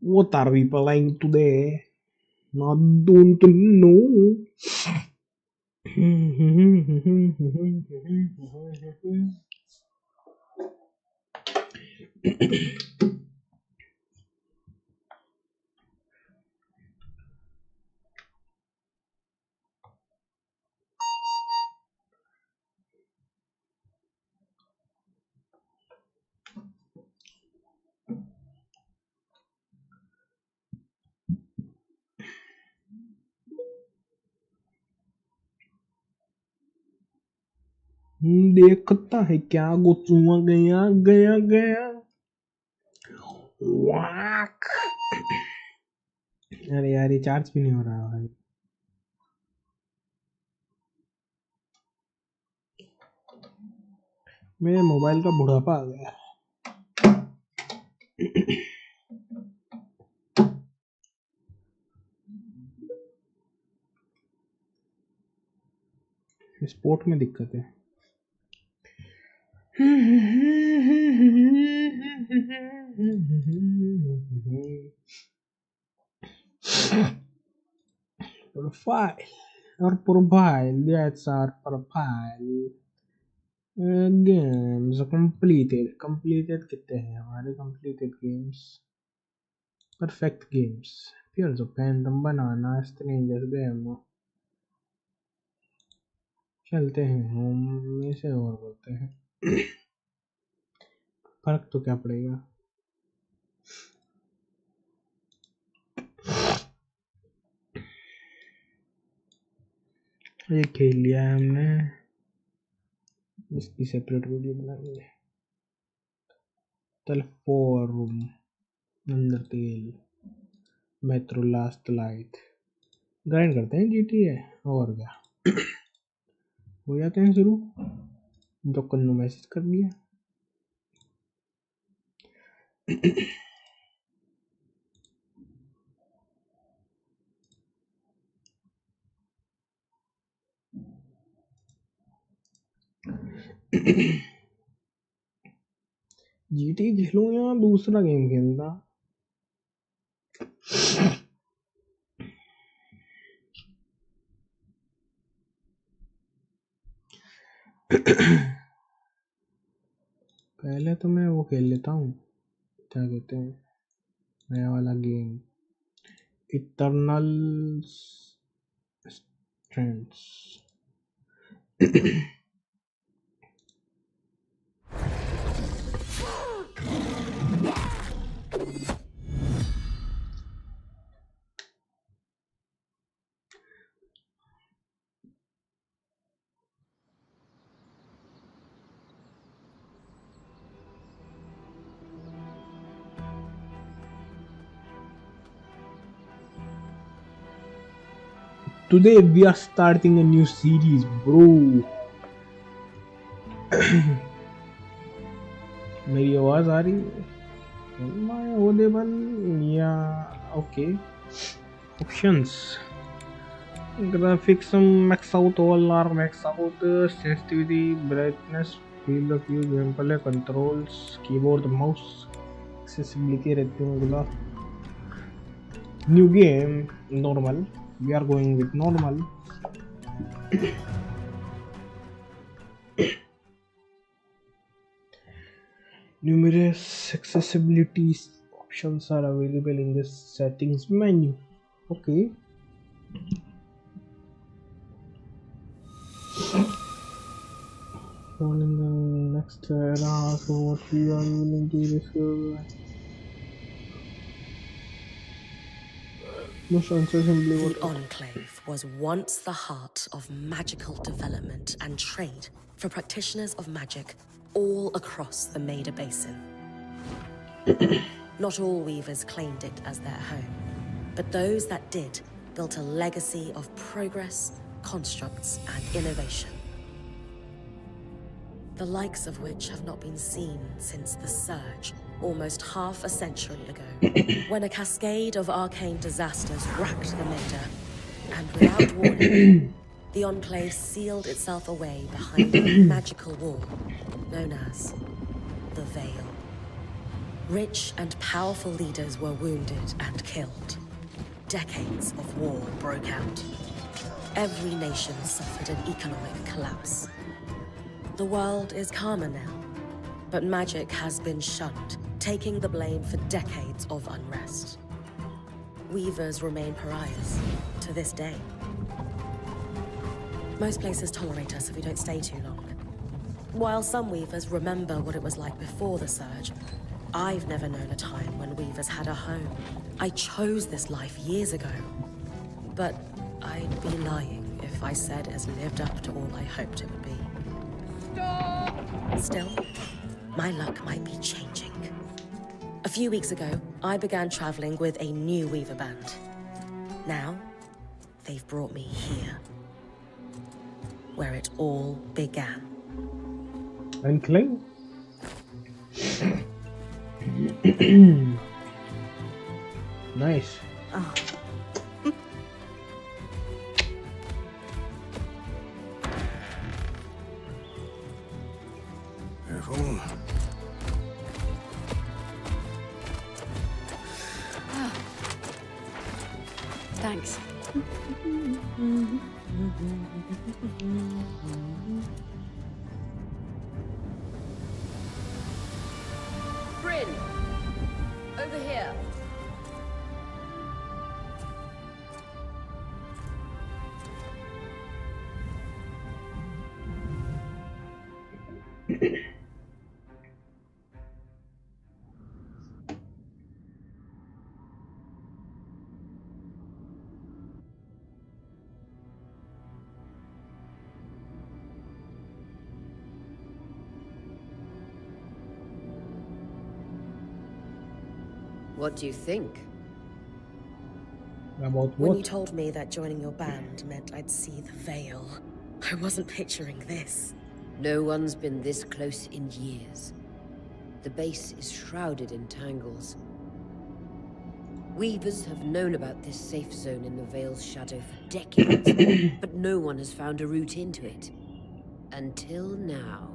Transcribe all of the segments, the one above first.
What are we playing today? I don't know. देखता है क्या गुचुआ गया गया गया वाक। अरे यार ये चार्ज भी नहीं हो रहा भाई। मेरे मोबाइल का बुढ़ापा आ गया। स्पोर्ट में दिक्कत है। Profile or profile, that's our profile. Games completed कितने हैं हमारे completed games? Perfect games, Tears of Phantom, Banana, Strangers Game। चलते हैं होम में से और बोलते हैं। फर्क तो क्या पड़ेगा। ये खेल लिया है हमने, इसकी सेपरेट वीडियो बनाएंगे। Forum, Undertale, Metro last light, ग्राइंड करते हैं GTA और क्या। हो जाते हैं शुरू। जो कन्नू मैसेज कर दिया। GTA खेलूं या दूसरा गेम खेलता। पहले तो मैं वो खेल लेता हूँ, क्या कहते हैं नया वाला game, eternal strands. Today we are starting a new series, bro. मेरी आवाज आ रही है? Am I audible? Yeah, okay. Options. Graphics max out, all are max out. Sensitivity, brightness, field of view, gameplay, controls, keyboard, mouse, accessibility, rectangular. New game, normal. We are going with normal. Numerous accessibility options are available in the settings menu. Okay. On in the next era, so what we are willing to discover. The Enclave was once the heart of magical development and trade for practitioners of magic all across the Maida Basin. Not all weavers claimed it as their home, but those that did built a legacy of progress, constructs, and innovation, the likes of which have not been seen since the Surge almost half a century ago, when a cascade of arcane disasters racked the Maida, and without warning, the Enclave sealed itself away behind a magical wall known as the Veil. Rich and powerful leaders were wounded and killed. Decades of war broke out. Every nation suffered an economic collapse. The world is calmer now, but magic has been shunned, taking the blame for decades of unrest. Weavers remain pariahs to this day. Most places tolerate us if we don't stay too long. While some weavers remember what it was like before the Surge, I've never known a time when weavers had a home. I chose this life years ago. But I'd be lying if I said it has lived up to all I hoped it would be. Stop! Still, my luck might be changing. A few weeks ago, I began traveling with a new weaver band. Now, they've brought me here. Where it all began. Inkling? Nice. Oh. Careful. Thanks. Bryn! Over here. What do you think? About When you what? told me that joining your band meant I'd see the veil, I wasn't picturing this. No one's been this close in years. The base is shrouded in tangles. Weavers have known about this safe zone in the Veil's shadow for decades, but no one has found a route into it. Until now.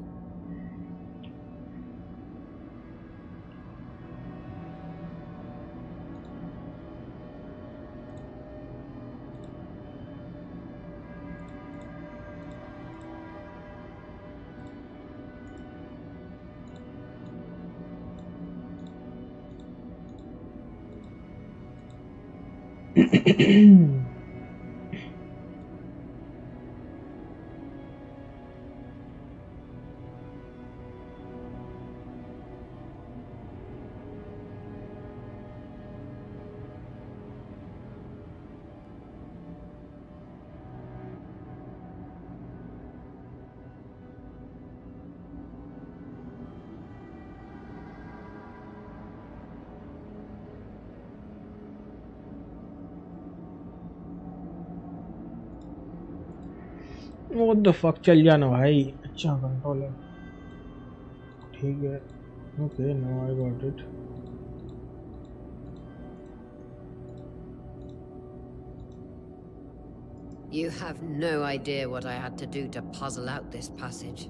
What the fuck? चल जाना भाई. अच्छा control है. ठीक है. Okay, now I got it. You have no idea what I had to do to puzzle out this passage.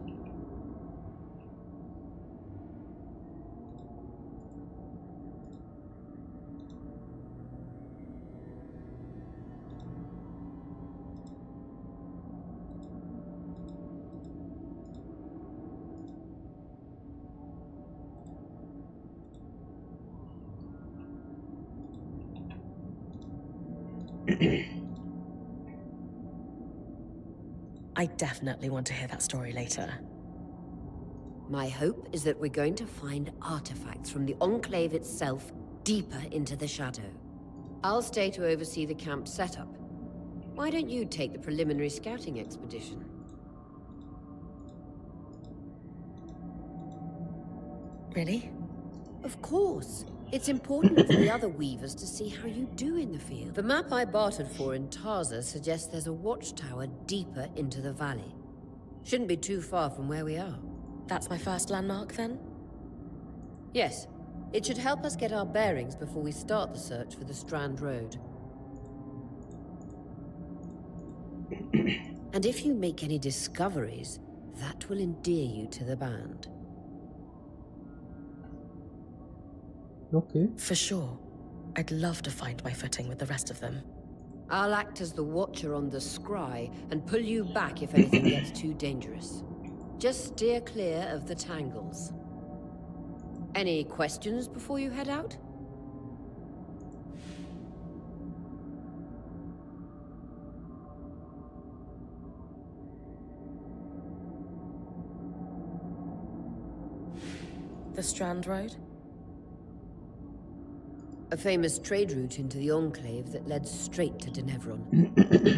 I definitely want to hear that story later. My hope is that we're going to find artifacts from the Enclave itself deeper into the shadow. I'll stay to oversee the camp setup. Why don't you take the preliminary scouting expedition? Really? Of course. It's important for the other weavers to see how you do in the field. The map I bartered for in Tarza suggests there's a watchtower deeper into the valley. Shouldn't be too far from where we are. That's my first landmark, then? Yes. It should help us get our bearings before we start the search for the Strand Road. And if you make any discoveries, that will endear you to the band. Okay. For sure. I'd love to find my footing with the rest of them. I'll act as the watcher on the scry and pull you back if anything gets too dangerous. Just steer clear of the tangles. Any questions before you head out? The Strand Road? A famous trade route into the Enclave that led straight to Denevron.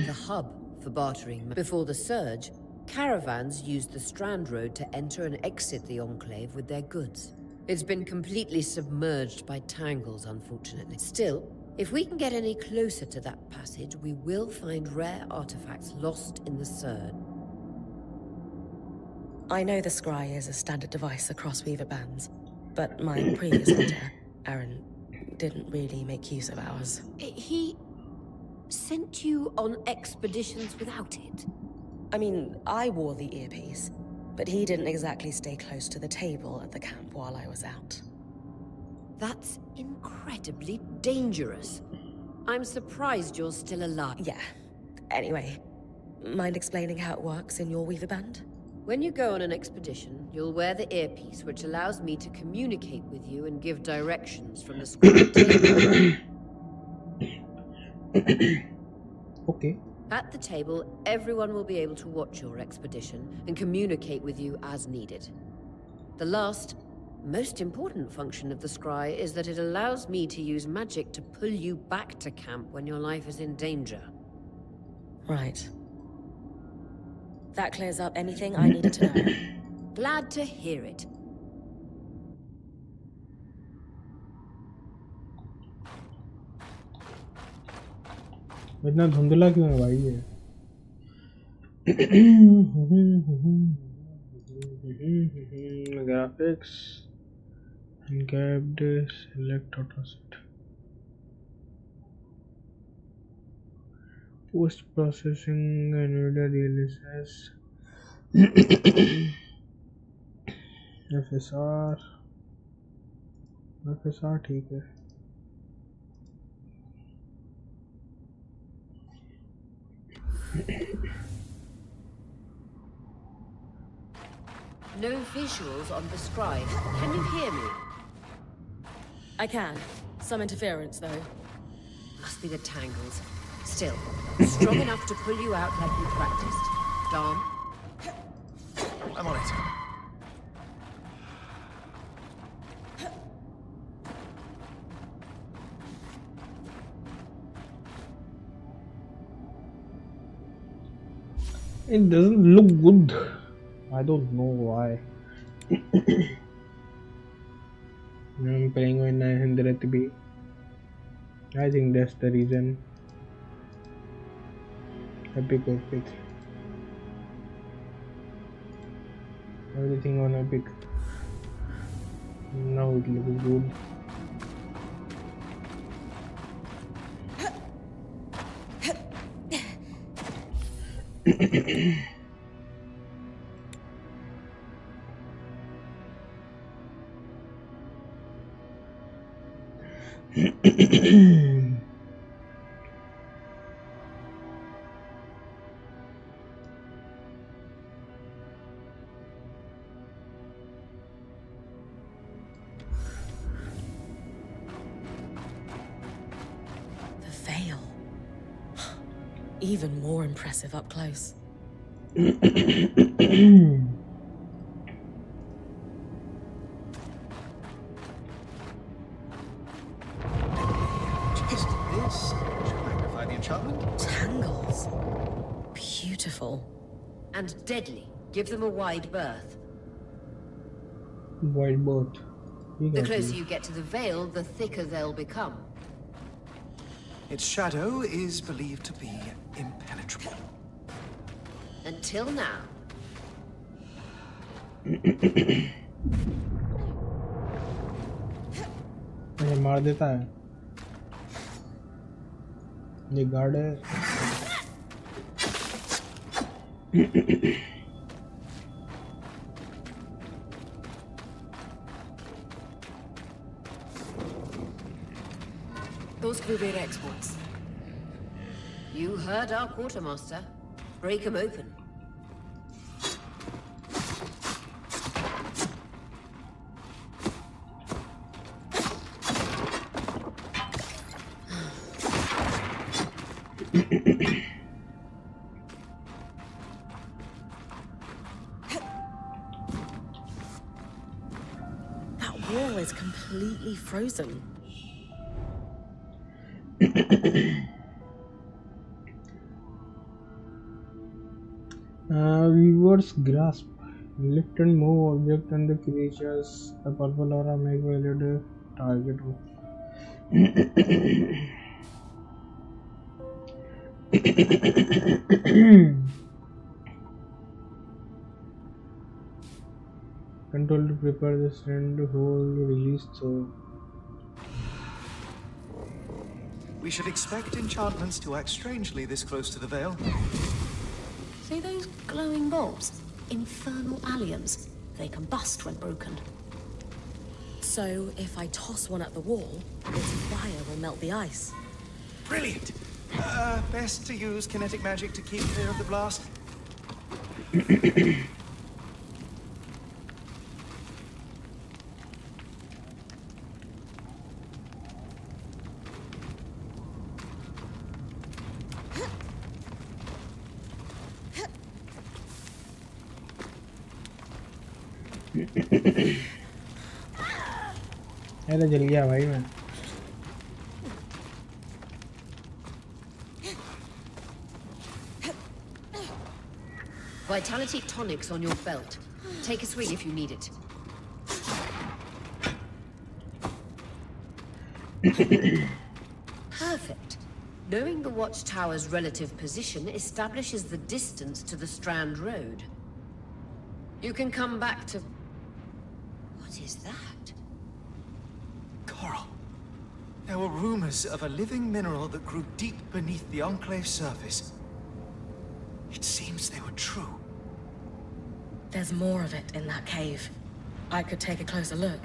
The hub for bartering. Before the Surge, caravans used the Strand Road to enter and exit the Enclave with their goods. It's been completely submerged by tangles, unfortunately. Still, if we can get any closer to that passage, we will find rare artifacts lost in the Surge. I know the scry is a standard device across Weaver bands, but my previous hunter, Aaron, didn't really make use of ours. He sent you on expeditions without it? I mean, I wore the earpiece, but he didn't exactly stay close to the table at the camp while I was out. That's incredibly dangerous. I'm surprised you're still alive. Yeah. Anyway, mind explaining how it works in your Weaver band? When you go on an expedition, you'll wear the earpiece, which allows me to communicate with you and give directions from the script table. Okay. At the table, everyone will be able to watch your expedition and communicate with you as needed. The last, most important function of the scry is that it allows me to use magic to pull you back to camp when your life is in danger. Right. That clears up anything I needed to know. Glad to hear it. इतना धुंधला क्यों है भाई ये? Graphics, uncapped, select auto set. Post processing NVIDIA DLSS. FSR ठीक है. No visuals on the scry. Can you hear me? I can. Some interference, though. Must be the tangles. Still, strong enough to pull you out like you practiced. Dom? I'm on it. It doesn't look good. I don't know why. I'm playing with 900p. I think that's the reason. Epic. Everything on Epic. Now it looks good. The veil. Even more impressive up close. Is this? Should magnify the enchantment? Tangles. Beautiful. And deadly. Give them a wide berth. White boat. The closer you get to the veil, the thicker they'll become. Its shadow is believed to be impenetrable. Until now. ये मार देता है. ये guard है. through their exports. You heard our quartermaster. Break them open. That wall is completely frozen. Viewers grasp. Lift and move object and the creatures. The purple aura make valid target. Control to prepare the stand hold release so. We should expect enchantments to act strangely this close to the Veil. See those glowing bulbs? Infernal alliums. They combust when broken. So if I toss one at the wall, its fire will melt the ice. Brilliant! Best to use kinetic magic to keep clear of the blast. अरे जल गया भाई मैं. Vitality tonics on your belt. Take a swig if you need it. Perfect. Knowing the watchtower's relative position establishes the distance to the Strand Road. You can come back to... What is that? Coral. There were rumors of a living mineral that grew deep beneath the Enclave's surface. It seems they were true. There's more of it in that cave. I could take a closer look.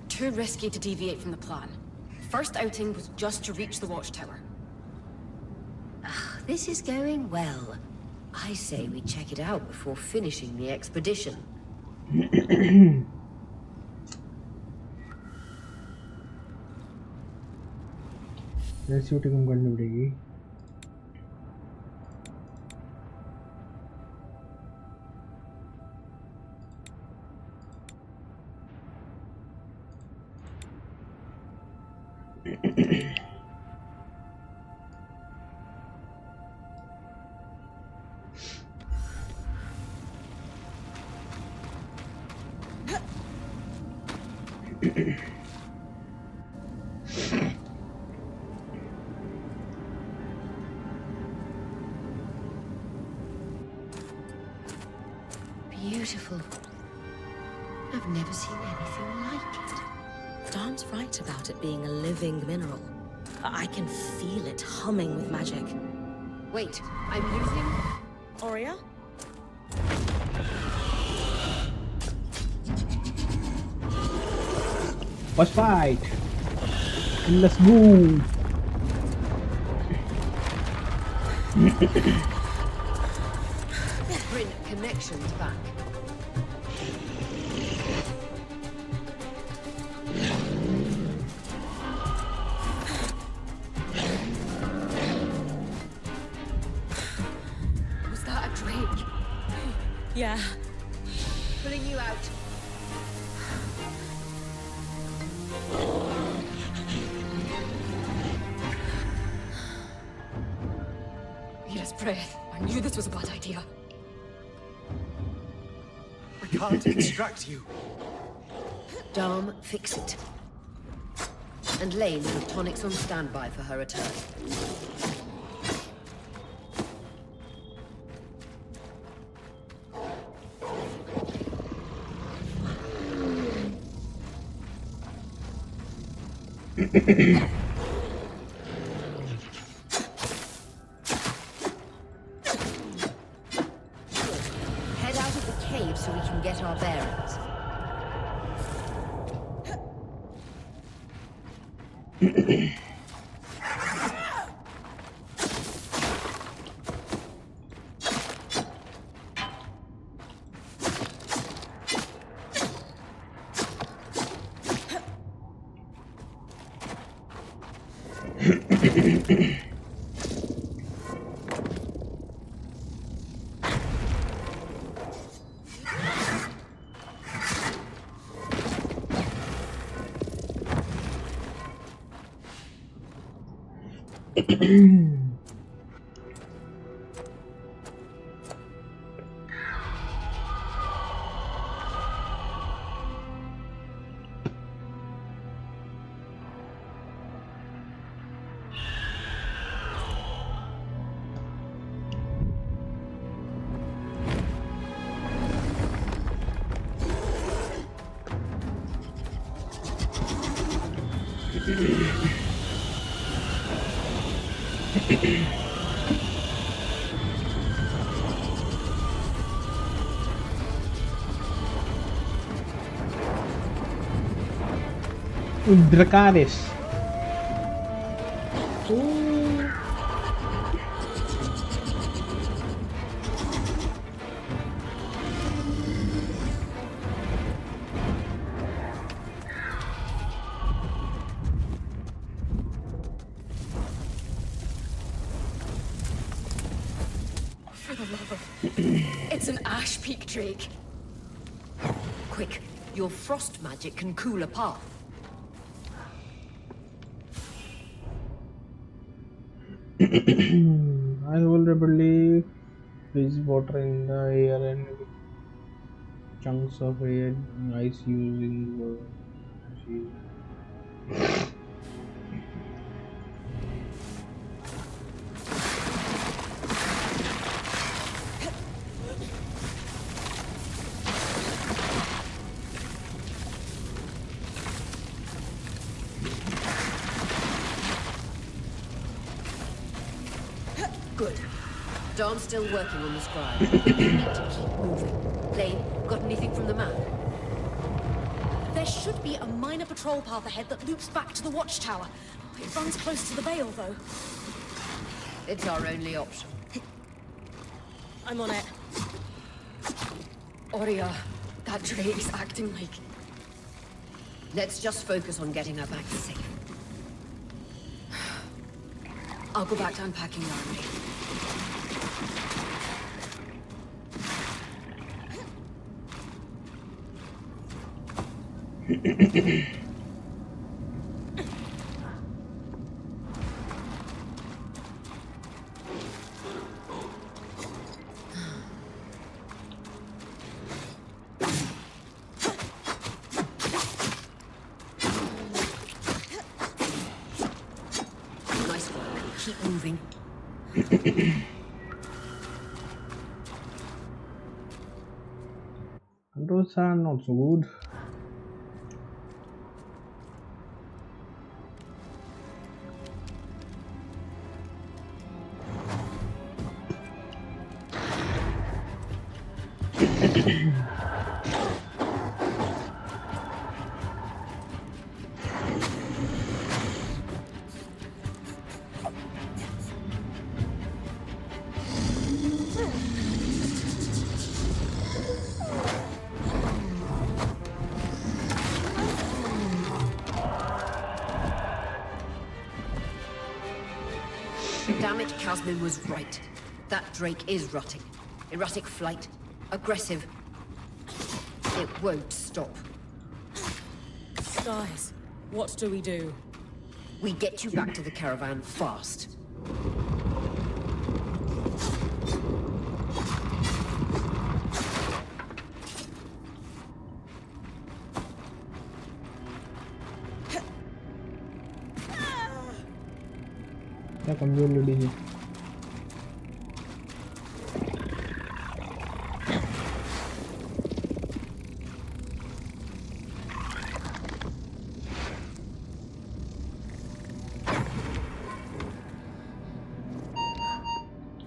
Too risky to deviate from the plan. First outing was just to reach the watchtower. This is going well. I say we check it out before finishing the expedition. Rescue team करनी पड़ेगी. Beautiful. I've never seen anything like it. Dom's right about it being a living mineral. I can feel it humming with magic. Wait, I'm losing... Aurea? Let's fight. Let's go. Bring connections back. Was that a drake? Yeah. Pulling you out. Yes, breath. I knew this was a bad idea. We can't extract you. Dom, fix it. And Lane have tonics on standby for her return. Head out of the cave so we can get our bearings. Dracarys. For the love of... It's an ash peak drake. Quick, your frost magic can cool a path. Ice vulnerability freeze water in the air and chunks of air ice using Good. Dawn's still working on the scribe. We need to keep moving. Lane, got anything from the map? There should be a minor patrol path ahead that loops back to the watchtower. It runs close to the Vale, though. It's our only option. I'm on it. Oria, that drake's acting like... Let's just focus on getting her back safe. I'll go back to unpacking the armory. Nice work. Keep moving. Controls are not so good. Damn it, Casman was right. That drake is rotting. Erratic flight. Aggressive. It won't stop. Guys, what do we do? We get you back to the caravan fast. क्या कमजोर lady है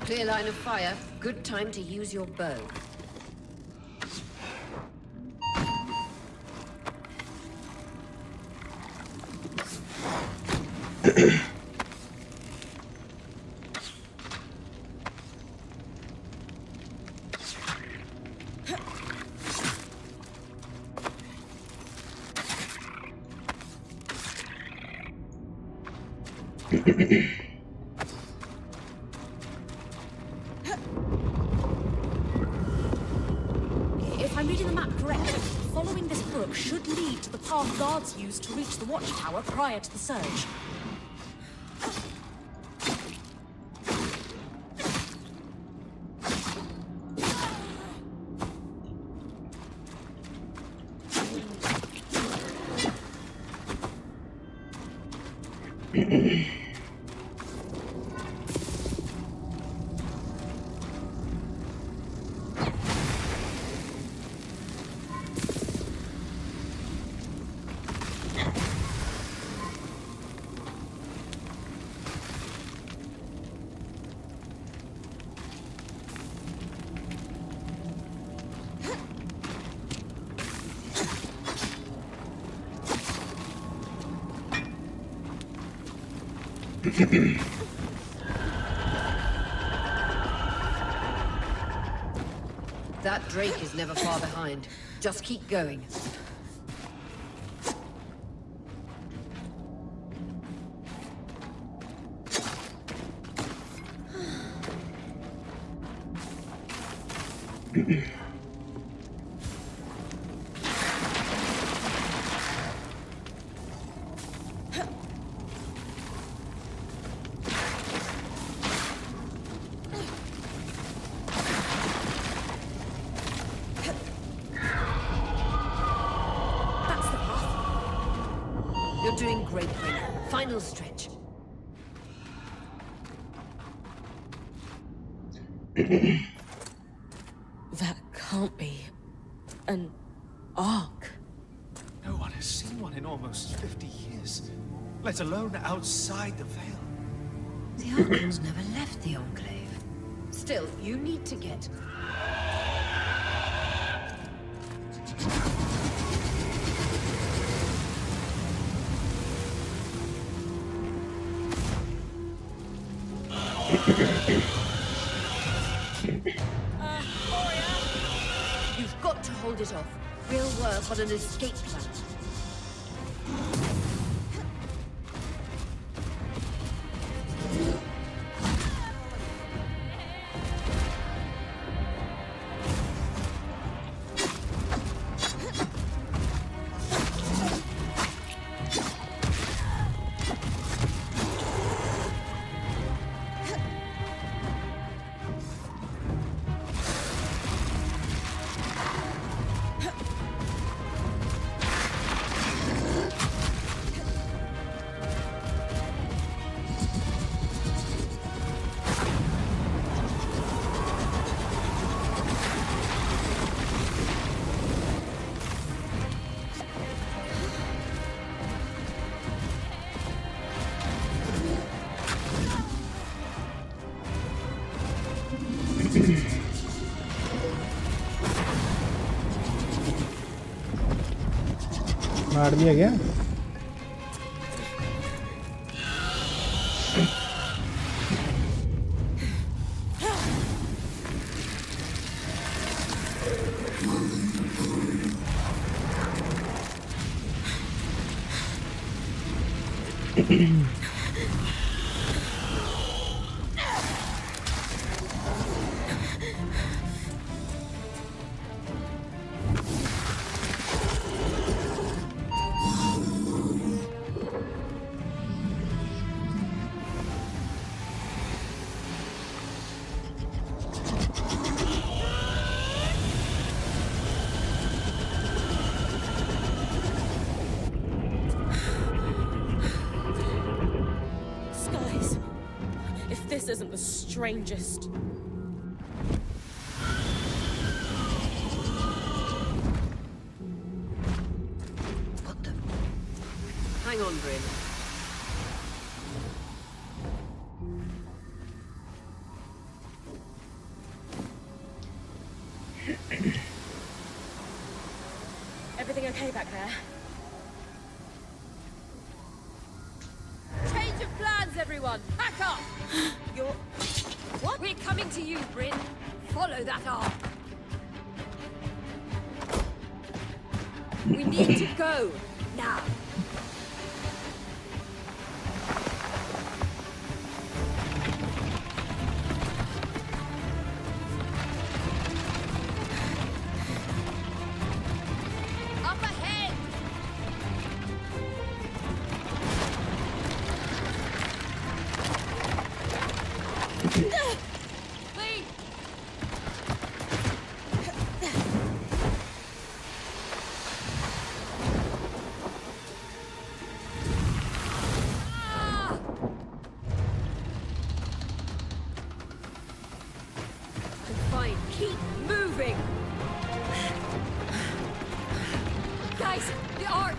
Clear line of fire. Good time to use your bow. paths used to reach the watchtower prior to the surge. That Drake is never far behind. Just keep going. That's the path. You're doing great, Bryn. Final stretch. That can't be an ark. No one has seen one in almost 50 years, let alone outside the Veil. The Archons never left the Enclave. Still, you need to get... You've got to hold it off. We'll work on an escape plan. मार दिया क्या? Skies. If this isn't the strangest. What the... Hang on, Bryn. Everything okay back there? Change of plans, everyone! Back up! You're... What? We're coming to you, Bryn. Follow that arc. We need to go. Now. Up ahead! Lee! Fine, keep moving! Guys, the Ark!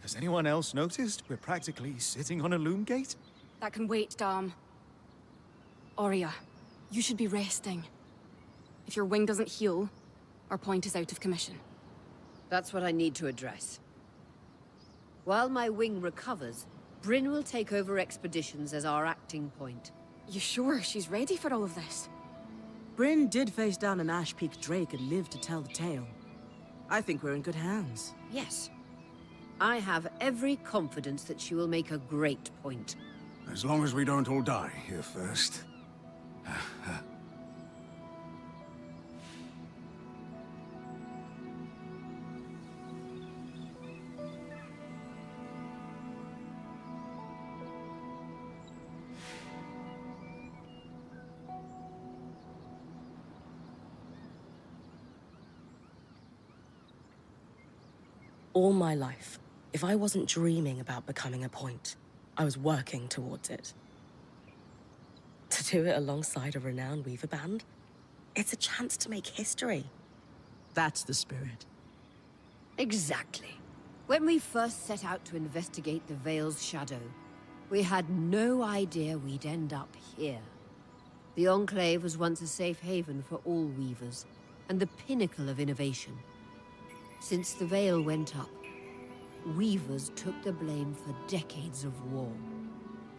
Has anyone else noticed we're practically sitting on a loom gate? That can wait, Dom. Aurea, you should be resting. If your wing doesn't heal, our point is out of commission. That's what I need to address. While my wing recovers, Bryn will take over expeditions as our acting point. You sure she's ready for all of this? Bryn did face down an Ash Peak Drake and lived to tell the tale. I think we're in good hands. Yes. I have every confidence that she will make a great point. As long as we don't all die here first. All my life, if I wasn't dreaming about becoming a point, I was working towards it. To do it alongside a renowned Weaver band, it's a chance to make history. That's the spirit. Exactly. When we first set out to investigate the Veil's shadow, we had no idea we'd end up here. The Enclave was once a safe haven for all Weavers, and the pinnacle of innovation. Since the Veil went up, Weavers took the blame for decades of war.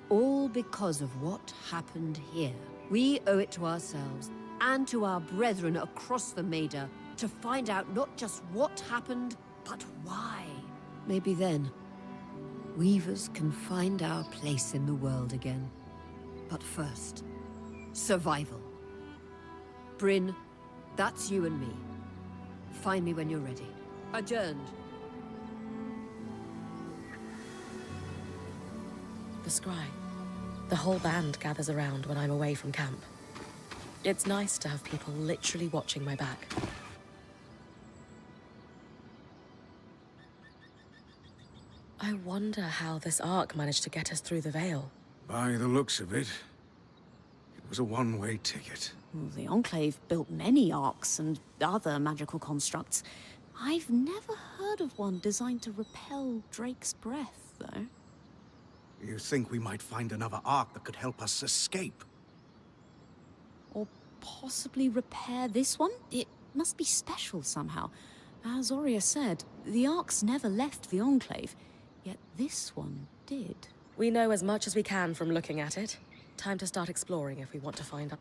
All because of what happened here. We owe it to ourselves and to our brethren across the Maida to find out not just what happened, but why. Maybe then, Weavers can find our place in the world again. But first, survival. Bryn, that's you and me. Find me when you're ready. Adjourned. The scry. The whole band gathers around when I'm away from camp. It's nice to have people literally watching my back. I wonder how this arc managed to get us through the Veil. By the looks of it, it was a one-way ticket. Well, the Enclave built many arcs and other magical constructs. I've never heard of one designed to repel Drake's breath, though. You think we might find another arc that could help us escape? Or possibly repair this one? It must be special somehow. As Aurea said, the arcs never left the Enclave, yet this one did. We know as much as we can from looking at it. Time to start exploring if we want to find out.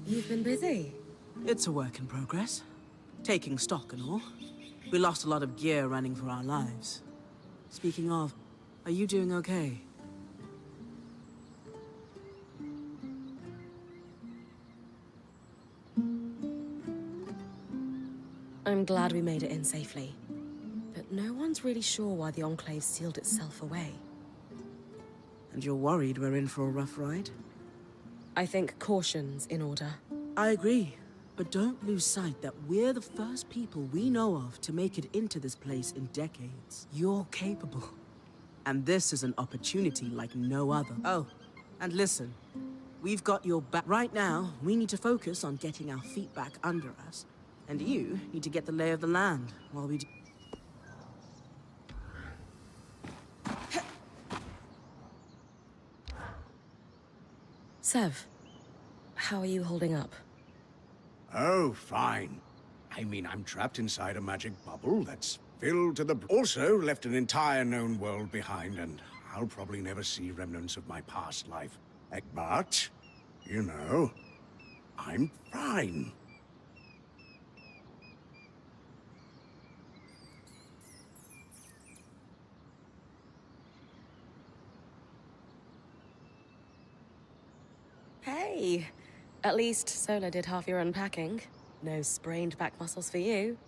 You've been busy. It's a work in progress. Taking stock and all. We lost a lot of gear running for our lives. Speaking of, are you doing okay? I'm glad we made it in safely. But no one's really sure why the Enclave sealed itself away. And you're worried we're in for a rough ride? I think caution's in order. I agree. But don't lose sight that we're the first people we know of to make it into this place in decades. You're capable. And this is an opportunity like no other. Oh, and listen. We've got your back. Right now, we need to focus on getting our feet back under us. And you need to get the lay of the land while we do. Sev, how are you holding up? Oh, fine. I mean, I'm trapped inside a magic bubble that's filled to the... Also left an entire known world behind, and I'll probably never see remnants of my past life. But, you know, I'm fine. Hey, at least Sola did half your unpacking. No sprained back muscles for you.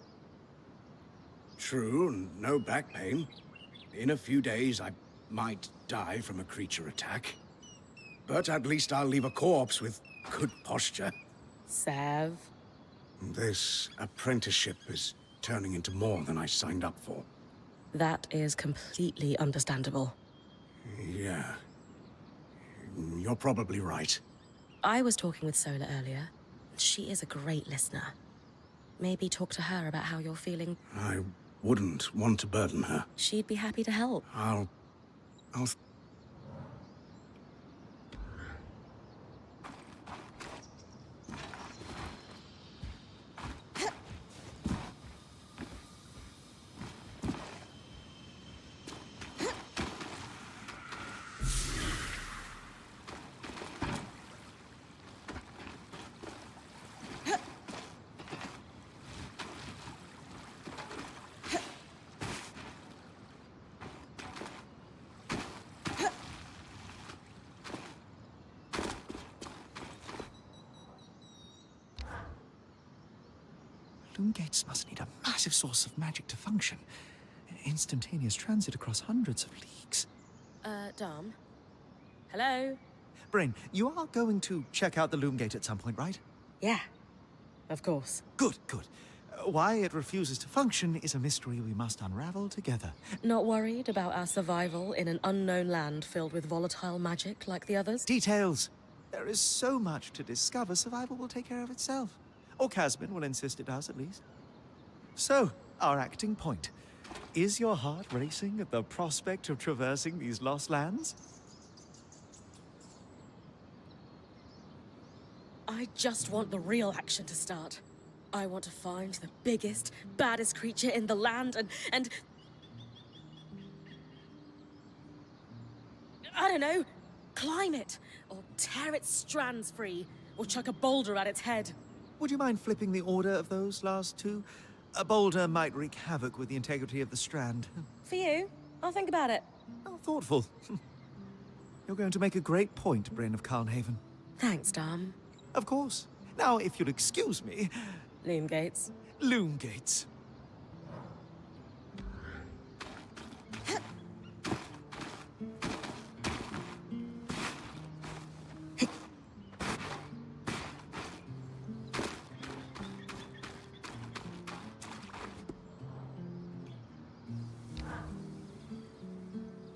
True, no back pain. In a few days, I might die from a creature attack. But at least I'll leave a corpse with good posture. Sev. This apprenticeship is turning into more than I signed up for. That is completely understandable. Yeah. You're probably right. I was talking with Sola earlier. She is a great listener. Maybe talk to her about how you're feeling. I wouldn't want to burden her. She'd be happy to help. I'll... Loom gates must need a massive source of magic to function. Instantaneous transit across hundreds of leagues. Dom? Hello? Brain, you are going to check out the Loom gate at some point, right? Yeah, of course. Good, good. Why it refuses to function is a mystery we must unravel together. Not worried about our survival in an unknown land filled with volatile magic like the others? Details! There is so much to discover, survival will take care of itself. Or Casmin will insist it does, at least. So, our acting point. Is your heart racing at the prospect of traversing these lost lands? I just want the real action to start. I want to find the biggest, baddest creature in the land and... I don't know, climb it, or tear its strands free, or chuck a boulder at its head. Would you mind flipping the order of those last two? A boulder might wreak havoc with the integrity of the strand. For you, I'll think about it. How thoughtful. You're going to make a great point, Bryn of Carnhaven. Thanks, Dom. Of course. Now, if you'll excuse me... Loomgates. Loomgates.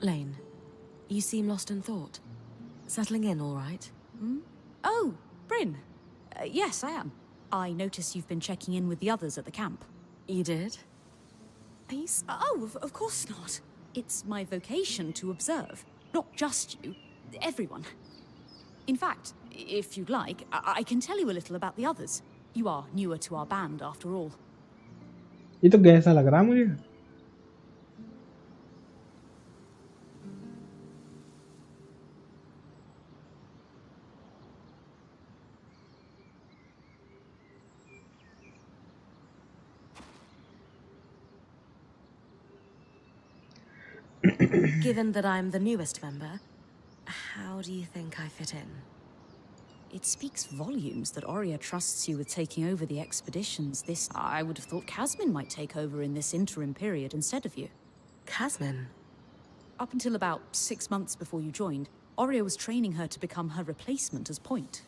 Lane, you seem lost in thought. Settling in all right? Oh, Bryn. Yes, I am. I notice you've been checking in with the others at the camp. You did? Of course not. It's my vocation to observe. Not just you, everyone. In fact, if you'd like, I can tell you a little about the others. You are newer to our band, after all. ये तो कैसा लग रहा है मुझे. Given that I'm the newest member, how do you think I fit in? It speaks volumes that Oria trusts you with taking over the expeditions. I would have thought Casmin might take over in this interim period instead of you. Casmin? Up until about 6 months before you joined, Oria was training her to become her replacement as point.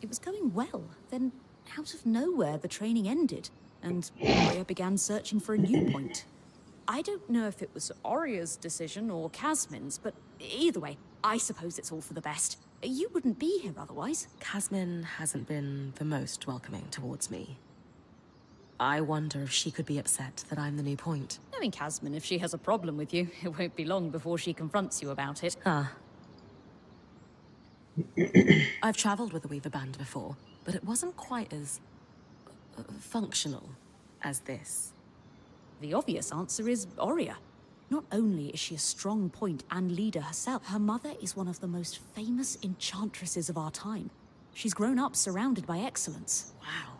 It was going well. Then, out of nowhere, the training ended, and Oria began searching for a new point. I don't know if it was Oria's decision or Casmin's, but either way, I suppose it's all for the best. You wouldn't be here otherwise. Casmin hasn't been the most welcoming towards me. I wonder if she could be upset that I'm the new point. Knowing Casmin, if she has a problem with you, it won't be long before she confronts you about it. Ah. I've traveled with the Weaver Band before, but it wasn't quite as... functional as this. The obvious answer is Oria. Not only is she a strong point and leader herself, her mother is one of the most famous enchantresses of our time. She's grown up surrounded by excellence. Wow.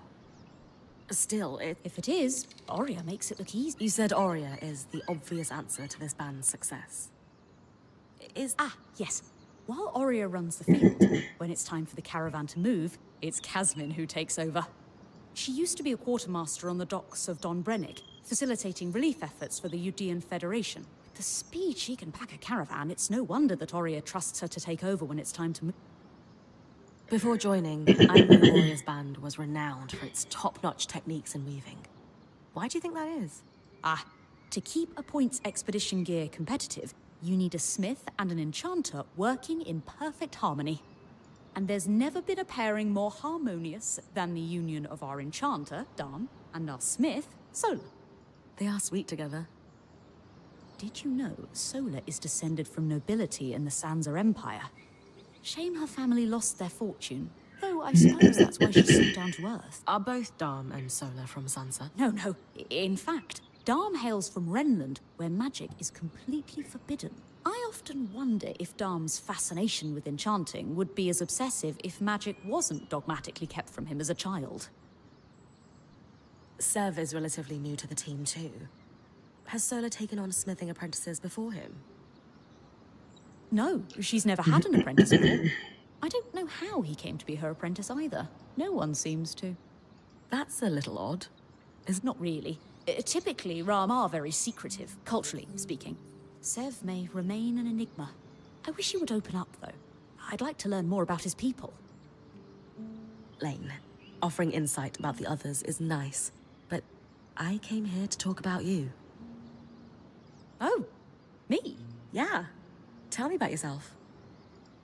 Still, If it is, Oria makes it look easy. You said Oria is the obvious answer to this band's success. Yes. While Oria runs the field, when it's time for the caravan to move, it's Casmin who takes over. She used to be a quartermaster on the docks of Don Brennick, facilitating relief efforts for the Udean Federation. With the speed she can pack a caravan, it's no wonder that Oria trusts her to take over when it's time to move. Before joining, I knew Oria's band was renowned for its top-notch techniques in weaving. Why do you think that is? To keep a point's expedition gear competitive, you need a smith and an enchanter working in perfect harmony. And there's never been a pairing more harmonious than the union of our enchanter, Dam, and our smith, Sola. They are sweet together. Did you know Sola is descended from nobility in the Sansa Empire? Shame her family lost their fortune, though I suppose that's why she's so down to earth. Are both Dam and Sola from Sansa? No. In fact, Dam hails from Renland, where magic is completely forbidden. I often wonder if Dam's fascination with enchanting would be as obsessive if magic wasn't dogmatically kept from him as a child. Sev is relatively new to the team too. Has Sola taken on smithing apprentices before him? No, she's never had an apprentice before. I don't know how he came to be her apprentice either. No one seems to. That's a little odd. Not really. Typically, Ram are very secretive, culturally speaking. Sev may remain an enigma. I wish he would open up, though. I'd like to learn more about his people. Lane, offering insight about the others is nice, but I came here to talk about you. Oh, me? Yeah. Tell me about yourself.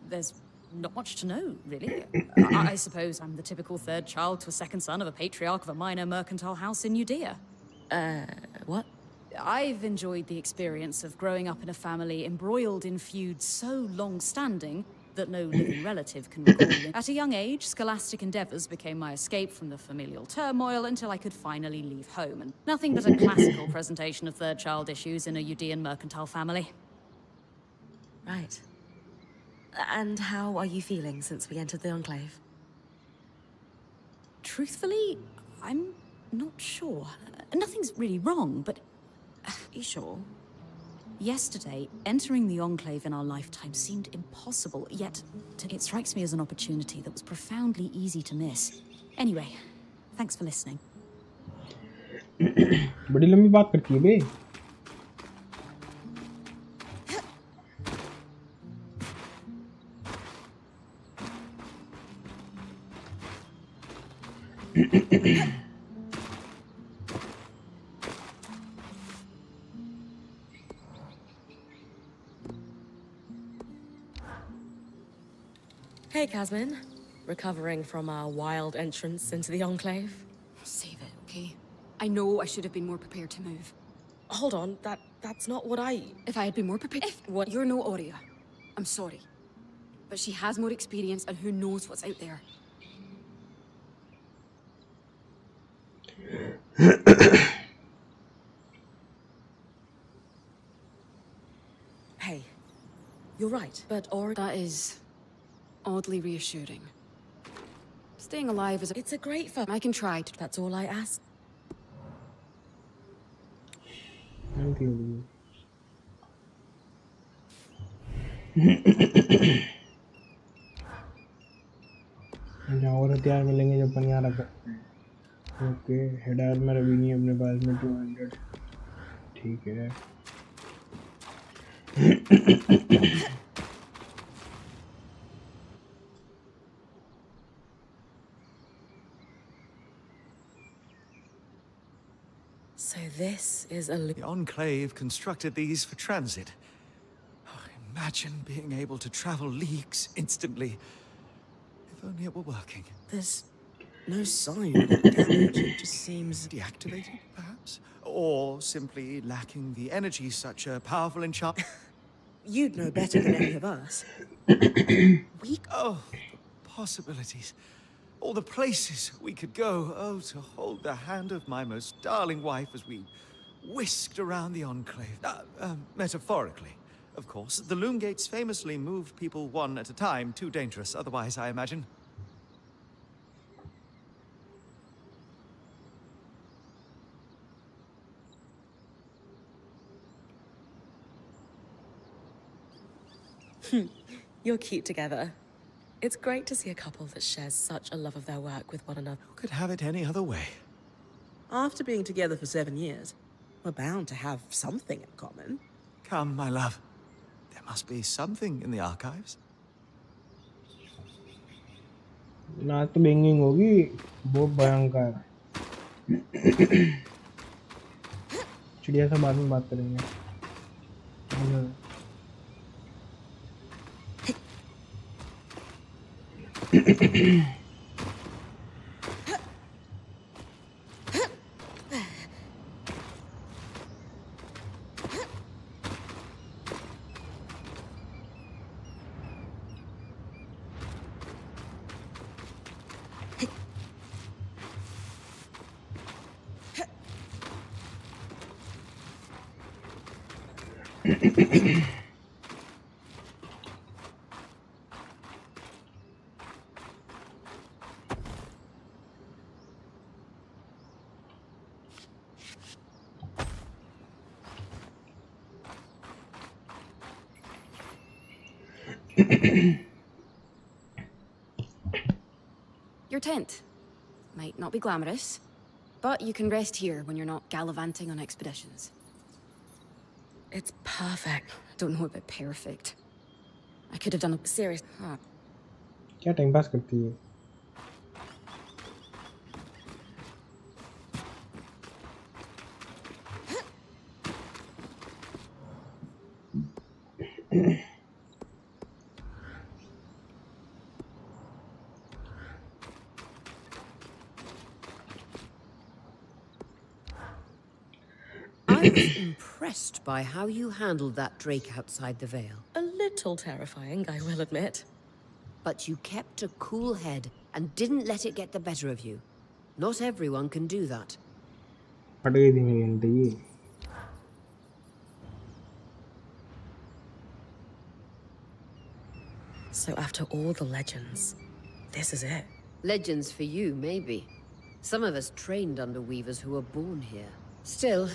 There's not much to know, really. I suppose I'm the typical third child to a second son of a patriarch of a minor mercantile house in Judea. What? I've enjoyed the experience of growing up in a family embroiled in feuds so long-standing that no living relative can recall them. At a young age, scholastic endeavors became my escape from the familial turmoil until I could finally leave home, and nothing but a classical presentation of third child issues in a Judean mercantile family. Right. And how are you feeling since we entered the Enclave? Truthfully, I'm not sure. Nothing's really wrong, but You sure? yesterday, entering the Enclave in our lifetime seemed impossible, yet it strikes me as an opportunity that was profoundly easy to miss. Anyway, thanks for listening. बड़ी लंबी बात करती है बे. Hey, Casmin. Recovering from our wild entrance into the Enclave? Save it, okay? I know I should have been more prepared to move. Hold on, that's not what I... If I had been more prepared... What? You're no Aurea. I'm sorry. But she has more experience, and who knows what's out there. Hey, you're right, but That is oddly reassuring. Staying alive is it's a great fun. I can try to... That's all I ask. Thank you. और हथियार मिलेंगे जब अपन यहाँ रख सकते हैं. Okay, header में अभी नहीं अपने पास में 200. ठीक है. So this is a... The Enclave constructed these for transit. Oh, imagine being able to travel leagues instantly. If only it were working. There's no sign of damage. It just seems... Deactivated, perhaps? Or simply lacking the energy such a powerful enchantment. You'd know better than any of us. Oh, the possibilities. All the places we could go. Oh, to hold the hand of my most darling wife as we whisked around the Enclave. Metaphorically, of course. The Loom Gates famously moved people one at a time. Too dangerous otherwise, I imagine. You're cute together. It's great to see a couple that shares such a love of their work with one another. Who could have it any other way? After being together for 7 years, we're bound to have something in common. Come, my love. There must be something in the archives. ना तो banging होगी, बहुत भयंकर. चिड़िया से बाद में बात करेंगे. Your tent. Might not be glamorous, but you can rest here when you're not gallivanting on expeditions. It's perfect. Don't know about perfect. I could have done a serious... क्या टाइम पास करती है? I was impressed by how you handled that drake outside the Vale. A little terrifying, I will admit. But you kept a cool head and didn't let it get the better of you. Not everyone can do that. फट गई थी मेरी घंटी. So after all the legends, this is it. Legends for you, maybe. Some of us trained under weavers who were born here. Still,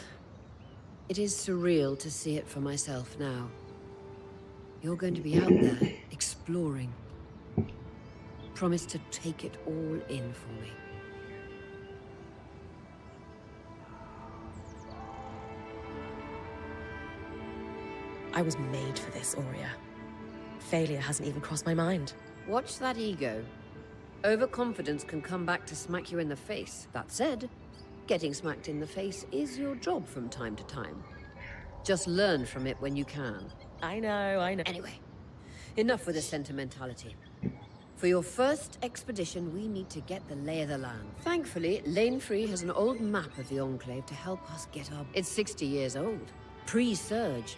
it is surreal to see it for myself now. You're going to be out there, exploring. Promise to take it all in for me. I was made for this, Aurea. Failure hasn't even crossed my mind. Watch that ego. Overconfidence can come back to smack you in the face. That said, getting smacked in the face is your job from time to time. Just learn from it when you can. I know. Anyway, enough with the sentimentality. For your first expedition, we need to get the lay of the land. Thankfully, Lane Free has an old map of the Enclave to help us get our... It's 60 years old. Pre-Surge.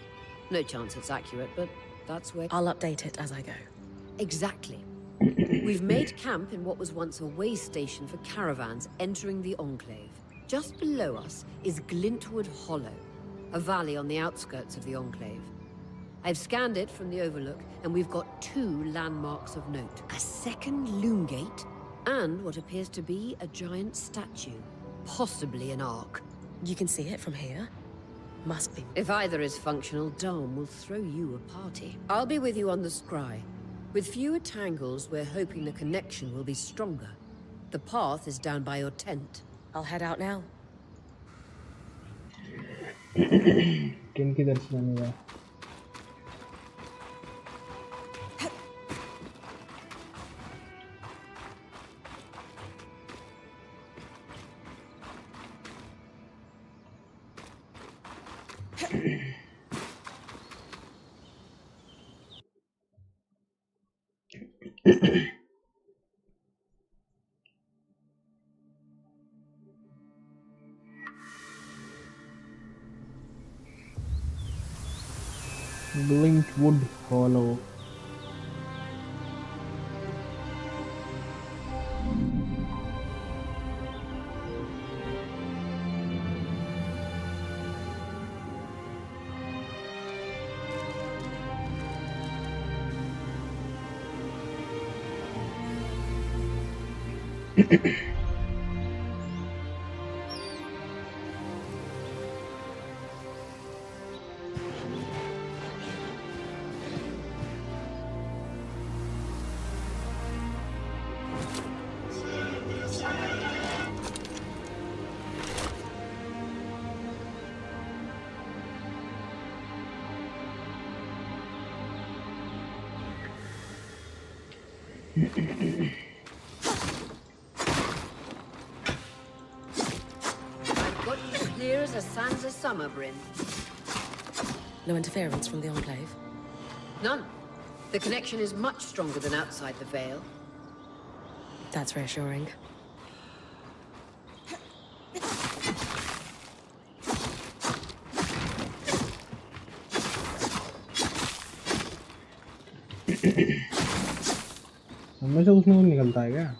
No chance it's accurate, but that's where... I'll update it as I go. Exactly. We've made camp in what was once a way station for caravans entering the Enclave. Just below us is Glintwood Hollow, a valley on the outskirts of the Enclave. I've scanned it from the Overlook, and we've got 2 landmarks of note. A second loom gate, and what appears to be a giant statue. Possibly an ark. You can see it from here? Must be. If either is functional, Dom will throw you a party. I'll be with you on the scry. With fewer tangles, we're hoping the connection will be stronger. The path is down by your tent. I'll head out now. किन की दर्शन बनेगा? Glintwood Hollow. I've got you clear as a Sansa summer, Bryn. No interference from the Enclave? None. The connection is much stronger than outside the Vale. That's reassuring. हमें से उसमें निकलता है क्या?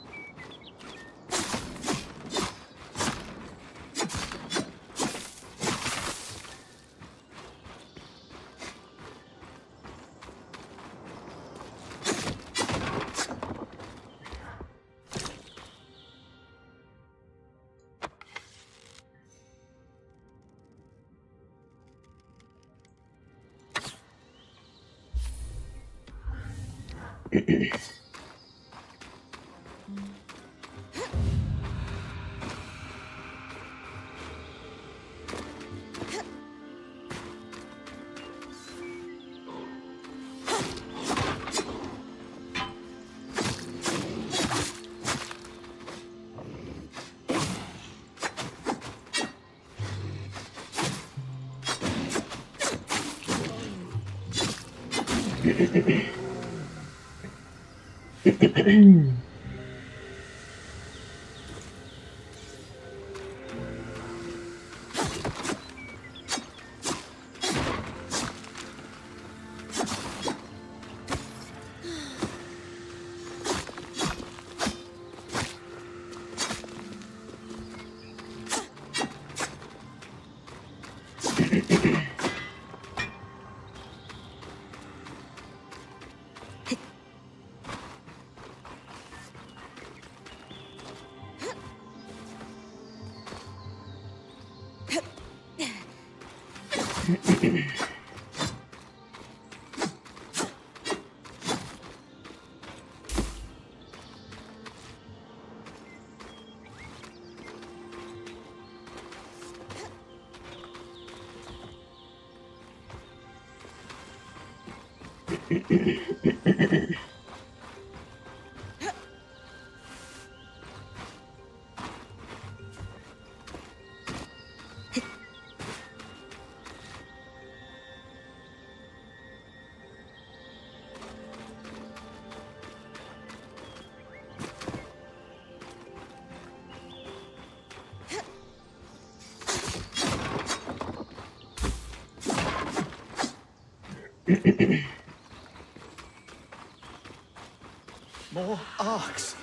More arcs.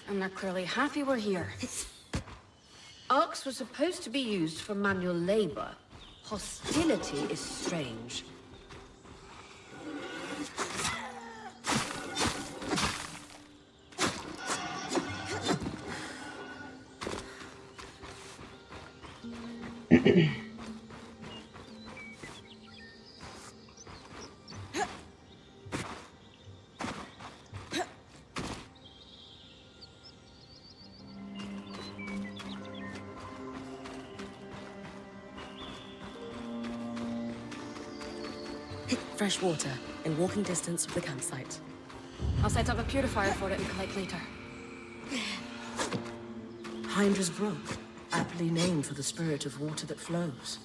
And they're clearly happy we're here. Arcs were supposed to be used for manual labor. Hostility is strange. Fresh water, in walking distance of the campsite. I'll set up a purifier for it and collect later. Hydra's Brook, aptly named for the spirit of water that flows.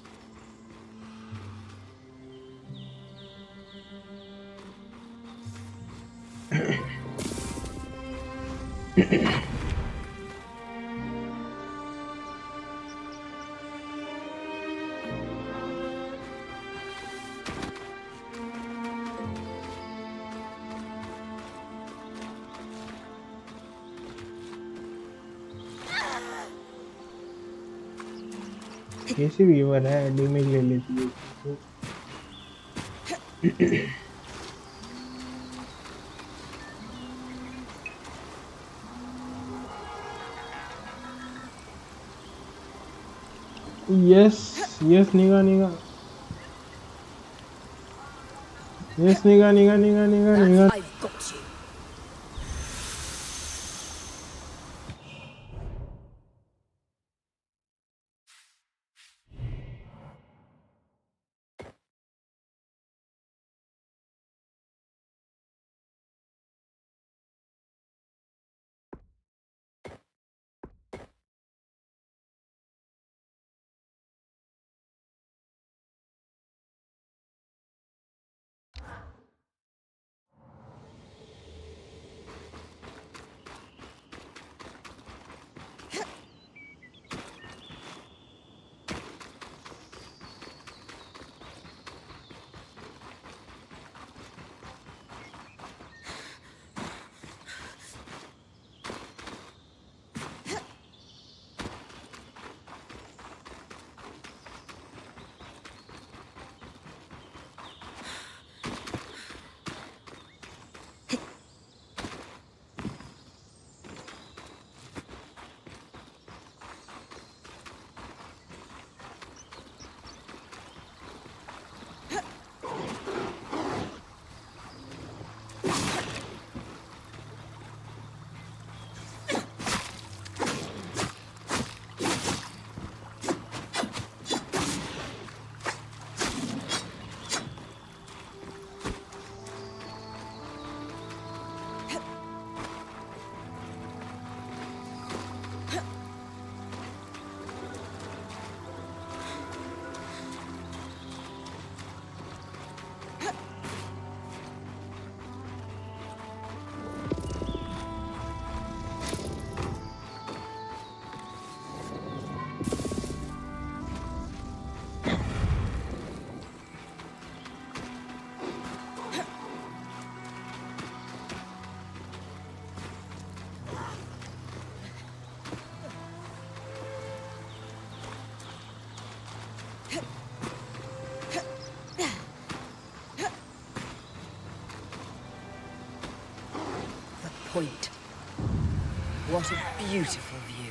कैसी Weaver है damage ले लेती है yes yes निगा निगा yes निगा निगा निगा निगा निगा I've got you. The point. What a beautiful view.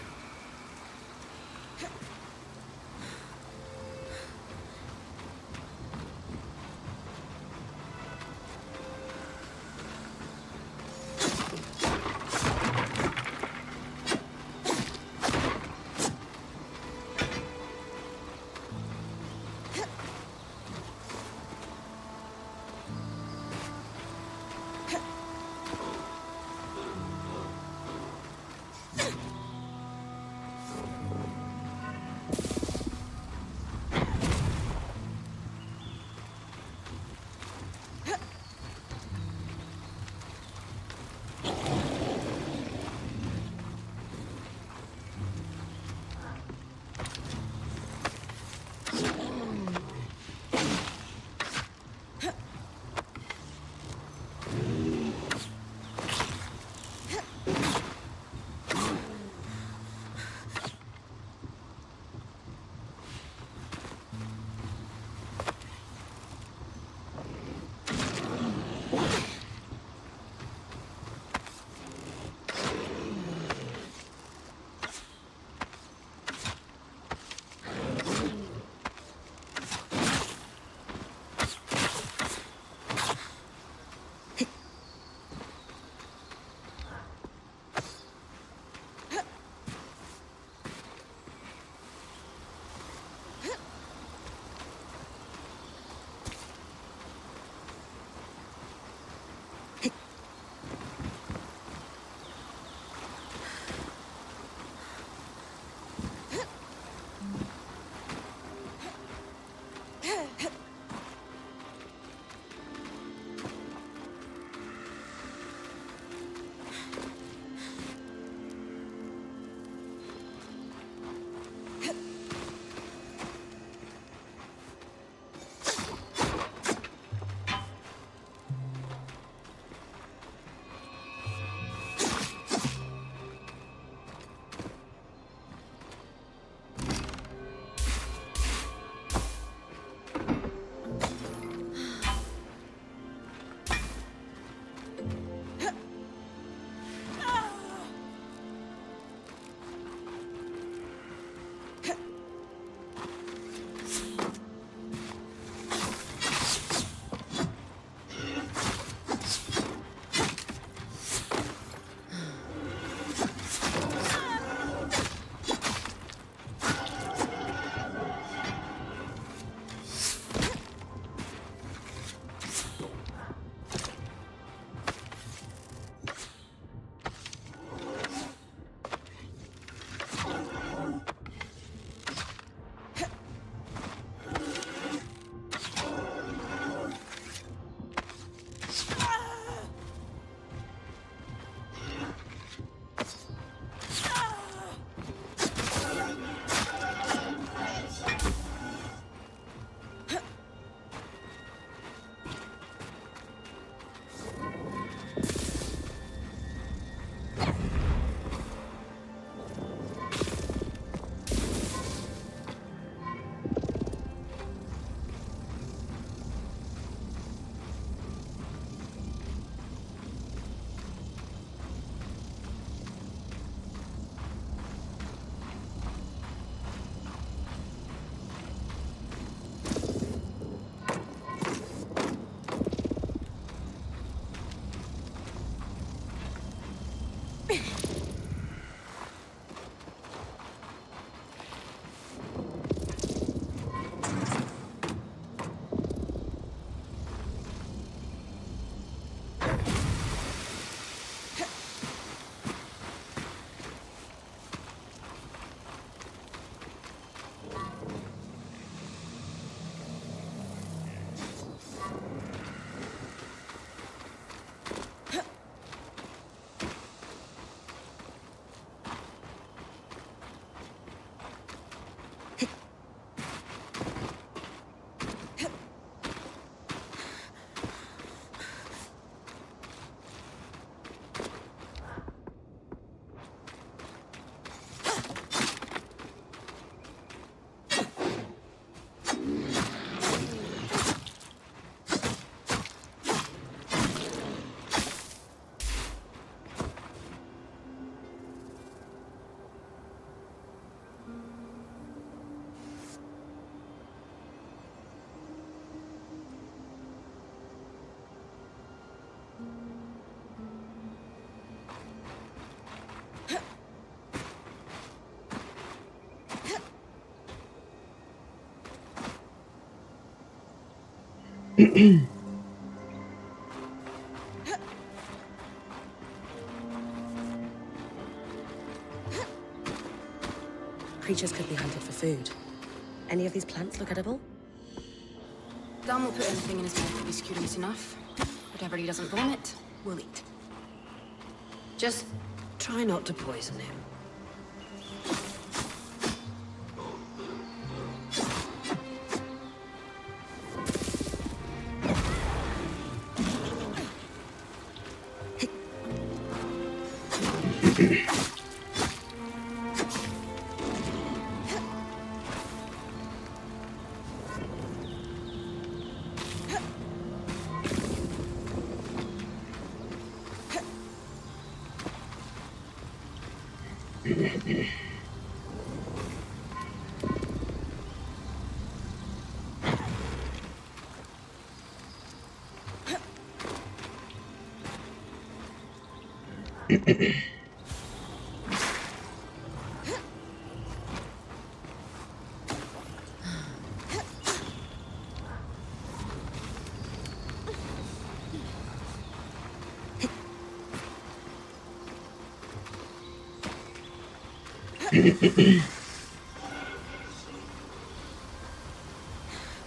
Creatures could be hunted for food. Any of these plants look edible? Dan will put anything in his mouth that he's curious enough. Whatever he doesn't vomit, we'll eat. Just try not to poison him.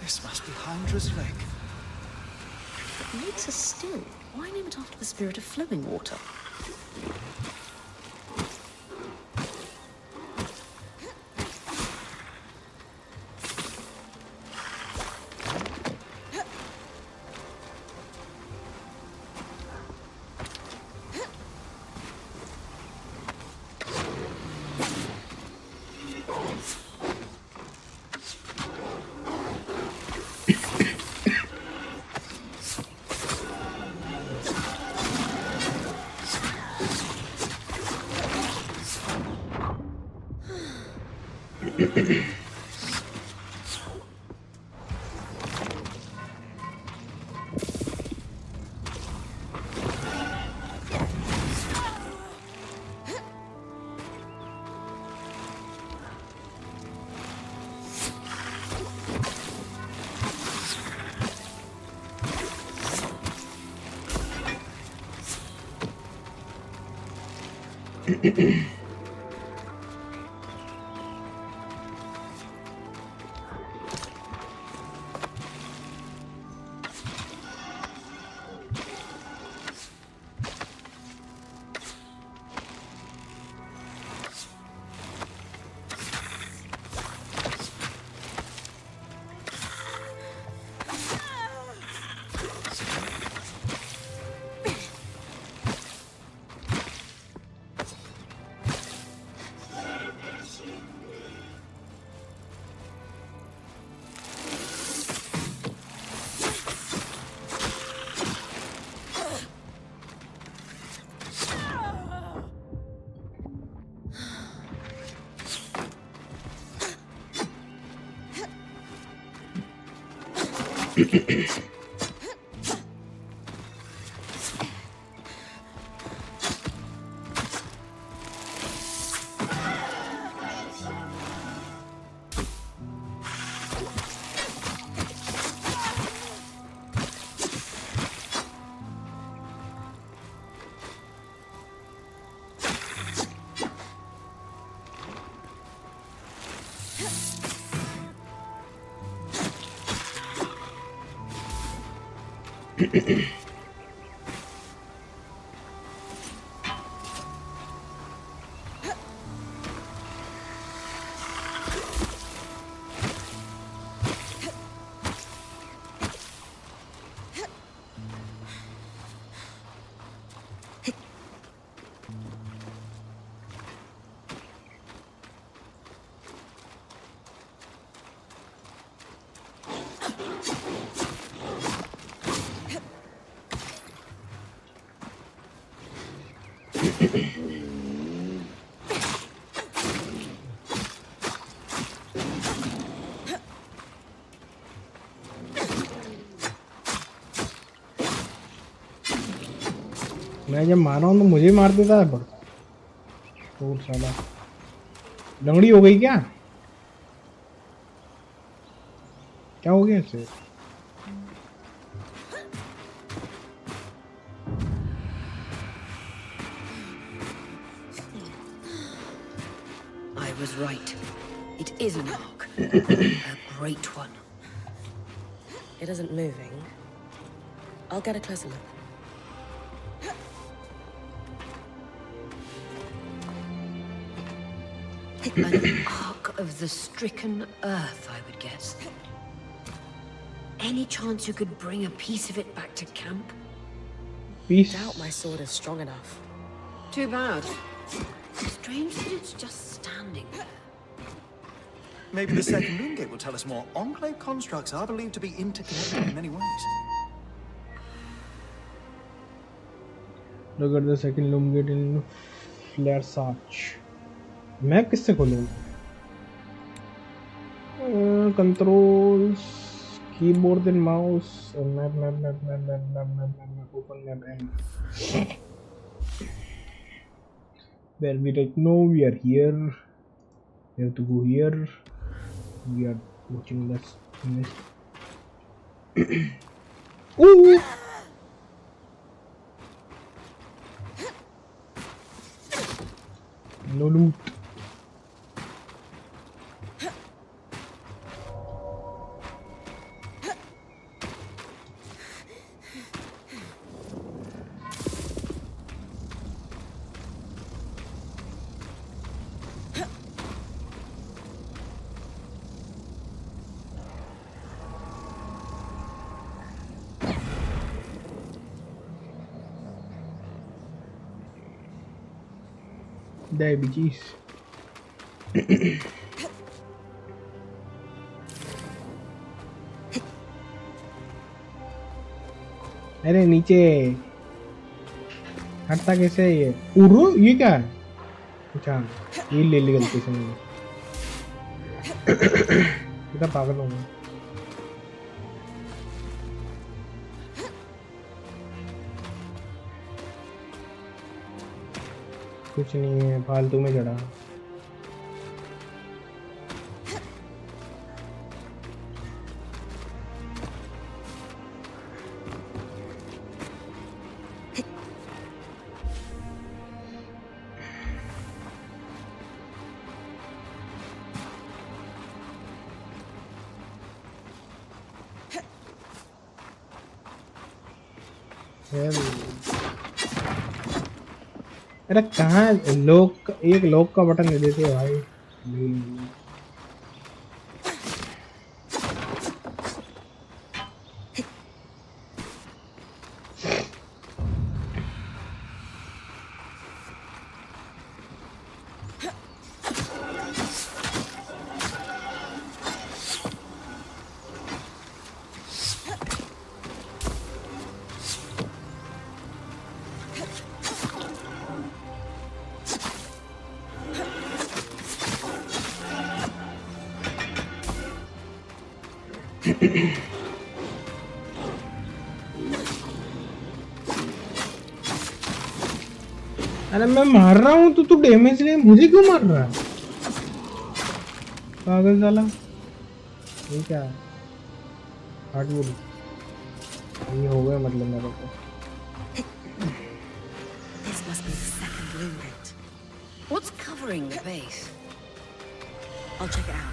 This must be Hydra's lake. Lakes are still. Why name it after the spirit of flowing water? मैं जब मार रहा हूँ तो मुझे मार देता है पर तो साला लंगड़ी हो गई क्या क्या हो गया इससे was right. It is an ark. A great one. It isn't moving. I'll get a closer look. An ark of the stricken earth, I would guess. Any chance you could bring a piece of it back to camp? Peace. Doubt my sword is strong enough. Too bad. Strange that it's just standing there. Maybe the second loom gate will tell us more. Enclave constructs are believed to be interconnected in many ways. Look at the second loom gate in Flare Sarch. मैं किससे खोलूँ? Controls, keyboard and mouse. Map. Open map M. Where we right now, we are here. We have to go here. We are watching this. Ooh! No loot. Diabetes. अरे नीचे हटता कैसे है ये? उर्रू ये क्या है? अच्छा ये ले ली गलती से मैंने। कितना पागल हूँ मैं। कुछ नहीं है, फालतू में चढ़ा। अरे कहाँ लॉक, एक लॉक का बटन दे देते भाई। अरे मैं मार रहा हूँ तो तू डैमेज ले, मुझे क्यों मार रहा है पागल साला? ये क्या है? हार्डवुड ये हो गया मतलब मेरे को। This must be the second loom gate. What's covering the base? I'll check it out.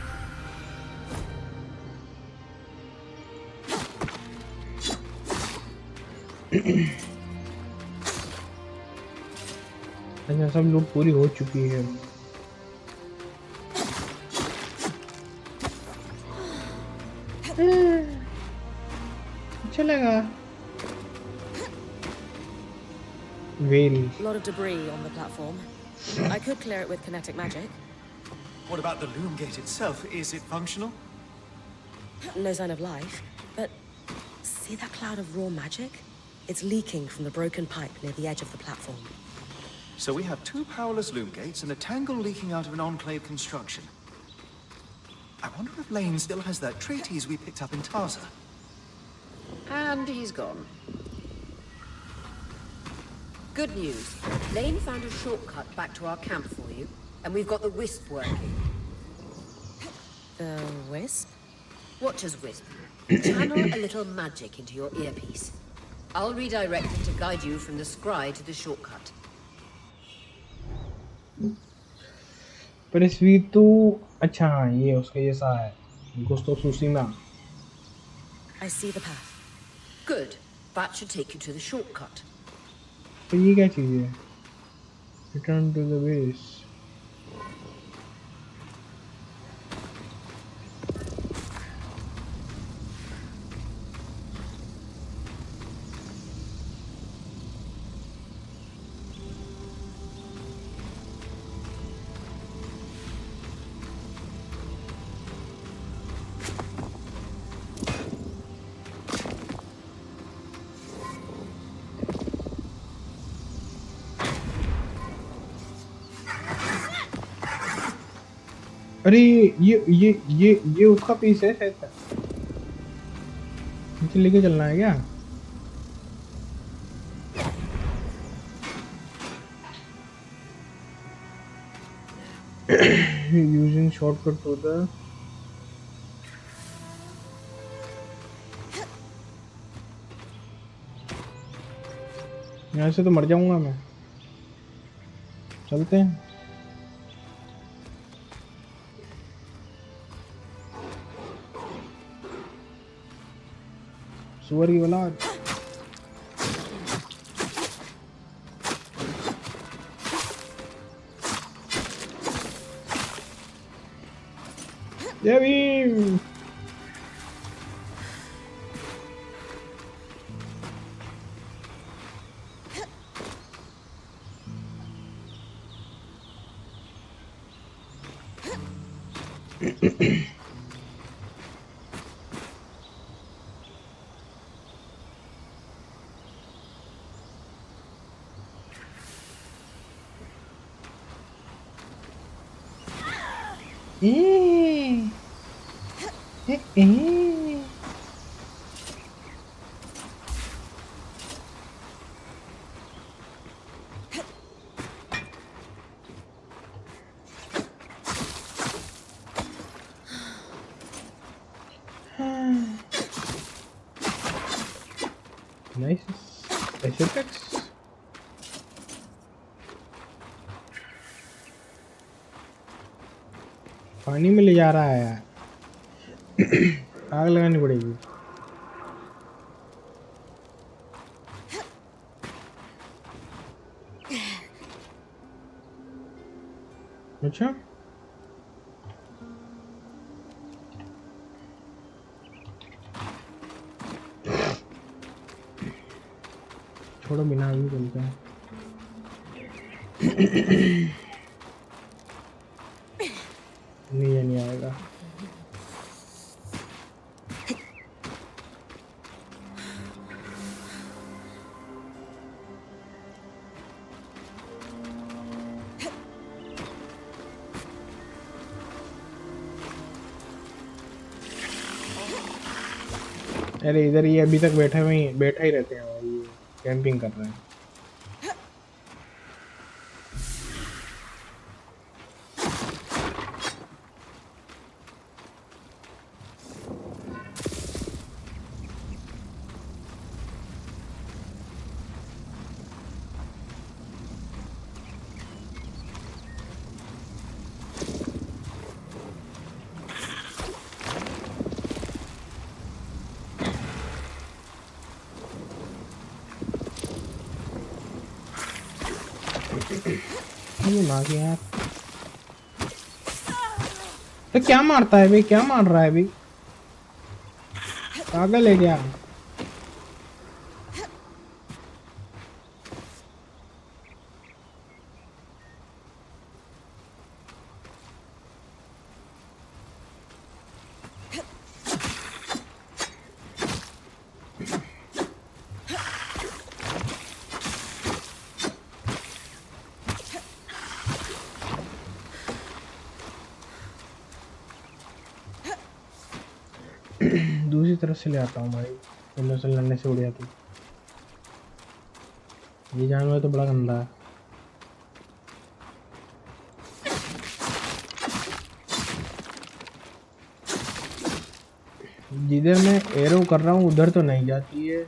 अच्छा सब लूट पूरी हो चुकी है। अच्छा लगा। Veil. A lot of debris on the platform. I could clear it with kinetic magic. What about the loom gate itself? Is it functional? No sign of life, but see that cloud of raw magic? It's leaking from the broken pipe near the edge of the platform. So we have two powerless loom gates and a tangle leaking out of an enclave construction. I wonder if Lane still has that treatise we picked up in Taza. And he's gone. Good news. Lane found a shortcut back to our camp for you, and we've got the wisp working. The wisp? What does wisp? Channel a little magic into your earpiece. I'll redirect it to guide you from the scry to the shortcut. पर स्वीटू अच्छा हाँ ये उसका ये सा है गुस्तो सुशीमा। I see the path. Good. That should take you to the shortcut. तो ये क्या चीज़ है? Return to the base. अरे ये उसका पीस है शायद। नीचे लेके चलना है क्या? यूजिंग शॉर्टकट टू द यहाँ से तो मर जाऊंगा मैं। चलते हैं। सुअर की औलाद। ये भी नाइस एसेट्स। पानी में ले जा रहा है यार। आग लगानी पड़ेगी। अच्छा छोड़ो बिना अभी चलते हैं। नहीं ये नहीं आएगा। अरे इधर ये अभी तक बैठा ही रहते हैं और ये कैंपिंग कर रहे हैं। ये मार गया यार। तो क्या मारता है भाई? क्या मार रहा है भाई? पागल है क्या? दूसरी तरफ से ले आता हूँ भाई। पहले से लड़ने से उड़ जाती। ये जानवर तो बड़ा गंदा है। जिधर मैं एरो कर रहा हूँ उधर तो नहीं जाती है।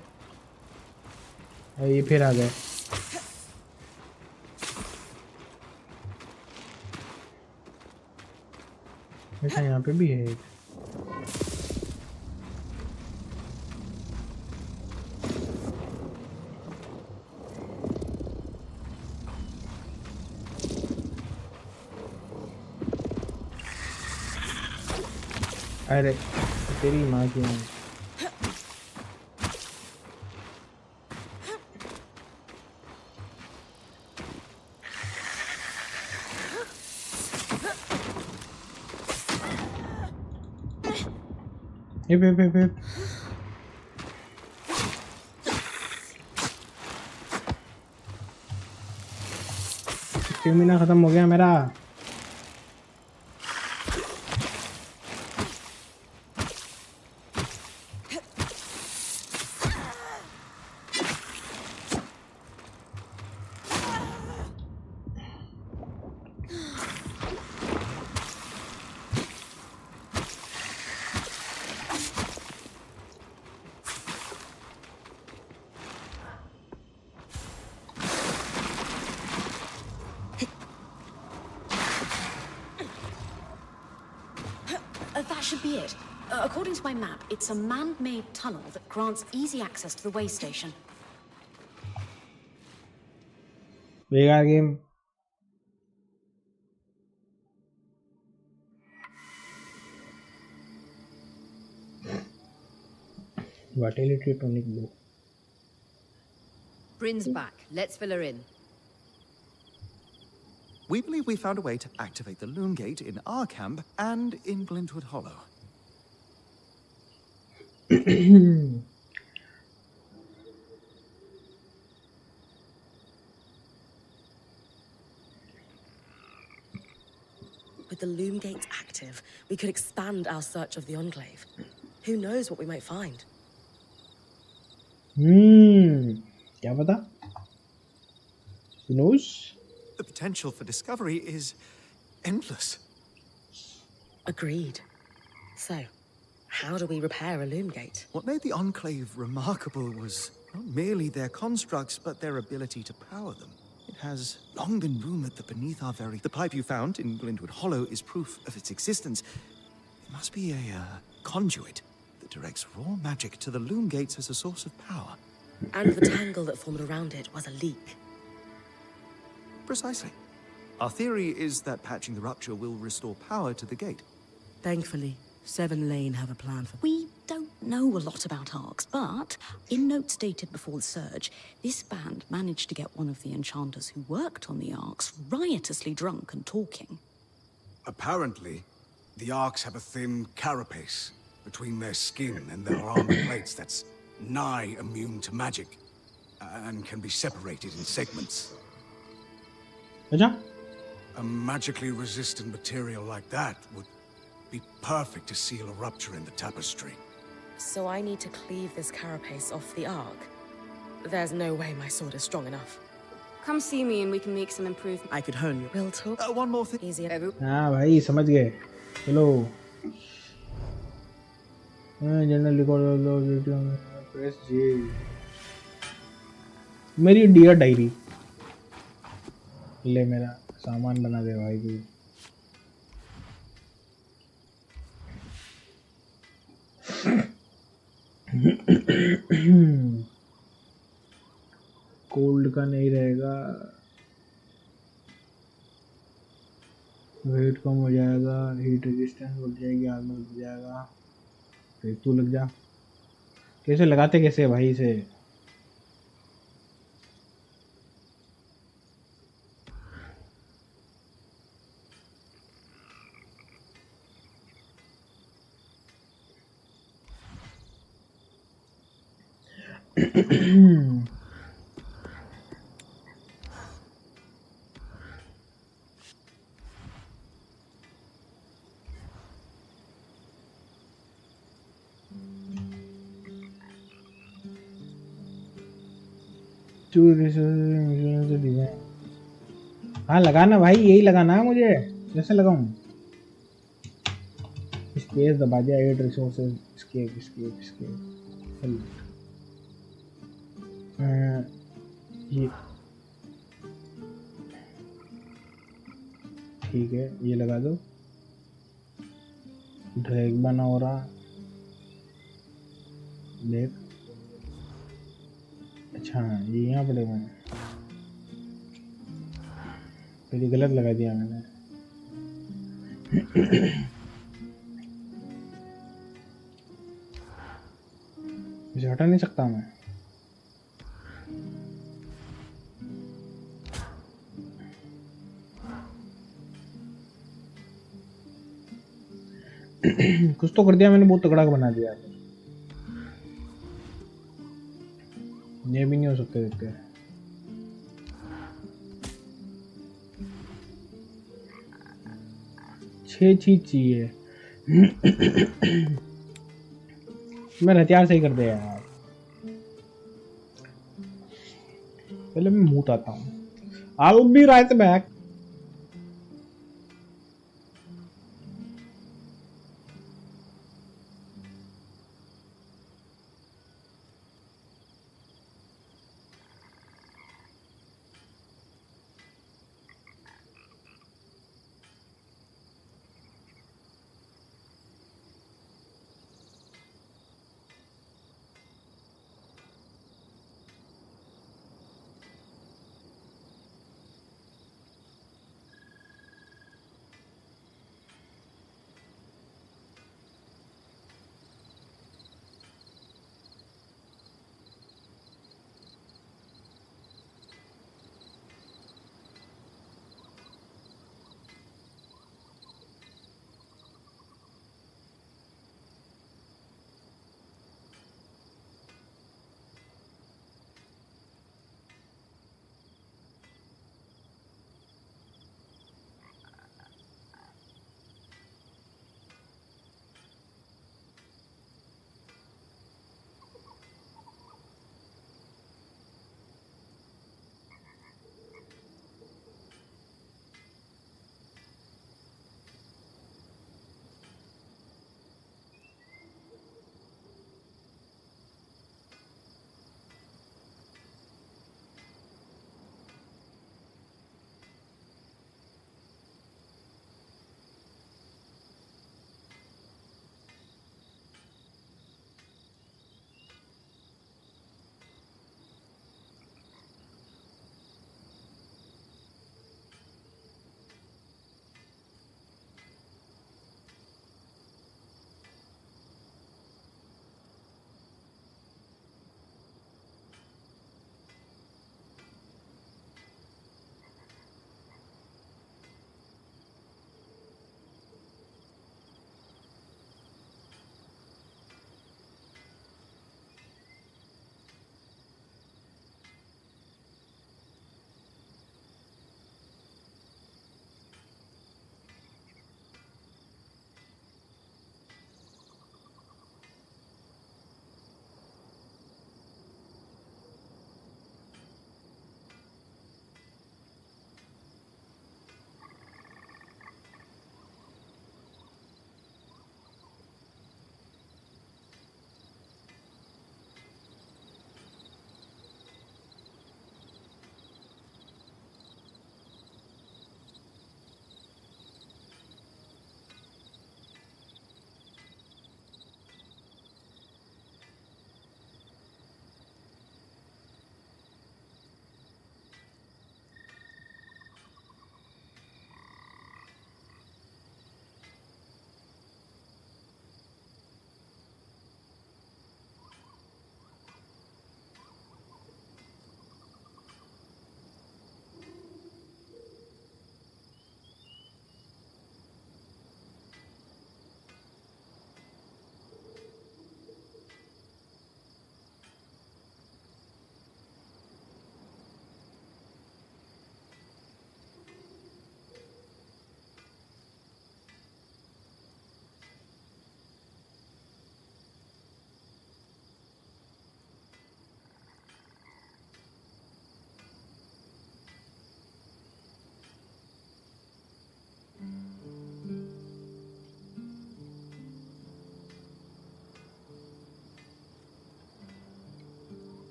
ये फिर आ गए। अच्छा यहाँ पे भी है एक। अरे तेरी माँ की माँ। ये स्टेमिना खत्म हो गया मेरा। That should be it. According to my map, it's a man-made tunnel that grants easy access to the way station. बेकार game. Vitality tonic blue. Bryn's back. Let's fill her in. We believe we found a way to activate the Loom Gate in our camp and in Glintwood Hollow. With the Loom Gates active, we could expand our search of the Enclave. Who knows what we might find? क्या पता? Who knows? The potential for discovery is endless. Agreed. So, how do we repair a Loom Gate? What made the Enclave remarkable was not merely their constructs, but their ability to power them. It has long been rumored that beneath our very... The pipe you found in Glintwood Hollow is proof of its existence. It must be a conduit that directs raw magic to the Loom Gates as a source of power. And the tangle that formed around it was a leak. Precisely. Our theory is that patching the rupture will restore power to the gate. Thankfully, Seven Lane have a plan for... We don't know a lot about arcs, but in notes dated before the Surge, this band managed to get one of the enchanters who worked on the arcs riotously drunk and talking. Apparently, the Arks have a thin carapace between their skin and their armor plates that's nigh immune to magic, and can be separated in segments. अच्छा? A magically resistant material like that would be perfect to seal a rupture in the tapestry. So I need to cleave this carapace off the Ark. There's no way my sword is strong enough. Come see me and we can make some improvements. I could hone you. We'll talk One more thing. easier. हाँ भाई समझ गए। चलो। General record press जी। मेरी dear diary. ले मेरा सामान बना दे भाई तू। कोल्ड का नहीं रहेगा, वेट कम हो जाएगा, हीट रेजिस्टेंस बढ़ जाएगी, आर्मर बढ़ जाएगा। फिर तू लग जा। कैसे लगाते कैसे भाई इसे? हाँ लगाना भाई, यही लगाना है मुझे। कैसे लगाऊं? स्पेस दबा दिया, add resources, escape escape escape. ये ठीक है, ये लगा दो। ड्रैग बना हो रहा देख। अच्छा ये यहाँ पड़े हुए हैं, फिर ये गलत लगा दिया मैंने। इसे हटा नहीं सकता मैं। कुछ तो कर दिया मैंने, बहुत तगड़ा बना दिया। ये भी नहीं हो सकते देखते। छह चीज चाहिए। मैं हथियार सही कर दे यार, पहले मैं मुंह आता हूँ। I'll be right back.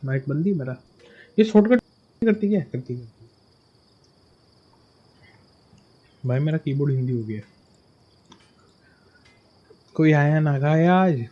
Mic बंदी मेरा ये शॉर्टकट करती क्या करती भाई मेरा कीबोर्ड हिंदी हो गया कोई आया ना खाया आज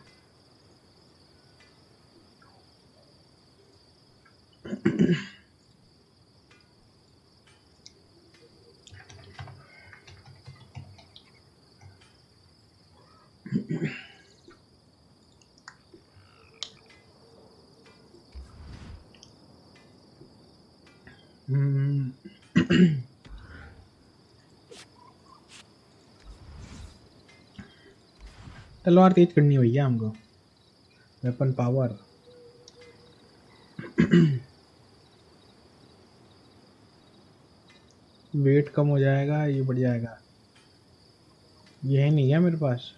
तलवार तेज करनी है भैया हमको वेपन पावर वेट कम हो जाएगा ये बढ़ जाएगा ये है नहीं है मेरे पास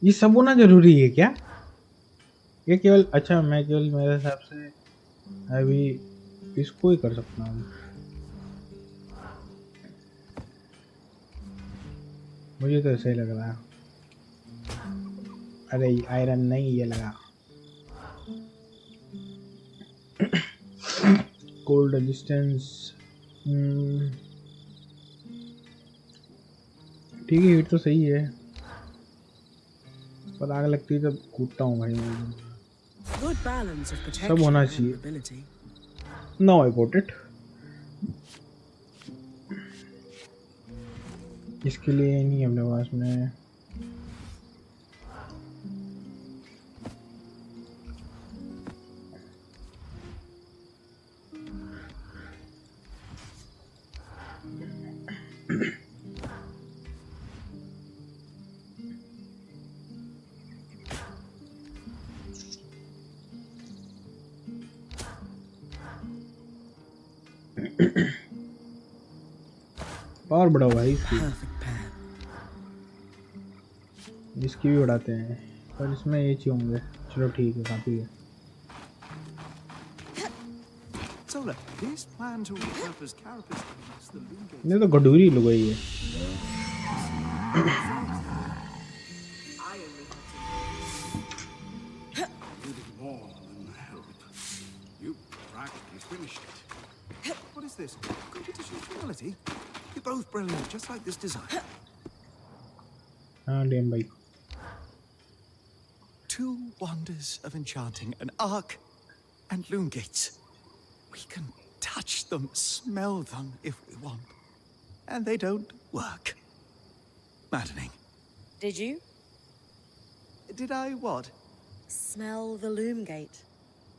ये सब होना जरूरी है क्या ये केवल अच्छा मैं केवल मेरे हिसाब से अभी इसको ही कर सकता हूँ मुझे तो ऐसा ही लग रहा है अरे आयरन नहीं ये लगा कोल्ड रेजिस्टेंस ठीक है हीट तो सही है पर आग लगती है तब कूदता हूँ भाई सब होना चाहिए नो आई गॉट इट इसके लिए नहीं है अपने पास में और बड़ा हुआ है इसकी भी बढ़ाते हैं पर इसमें ये चाहिए होंगे चलो ठीक है काफी है ये तो गडूरी लुगाई है What is this? Competition of reality? You're both brilliant, just like this design. हाँ डेम भाई Two wonders of enchanting, an arc and loom gates. We can touch them, smell them if we want. And they don't work. Maddening. Did you? Did I what? Smell the loom gate.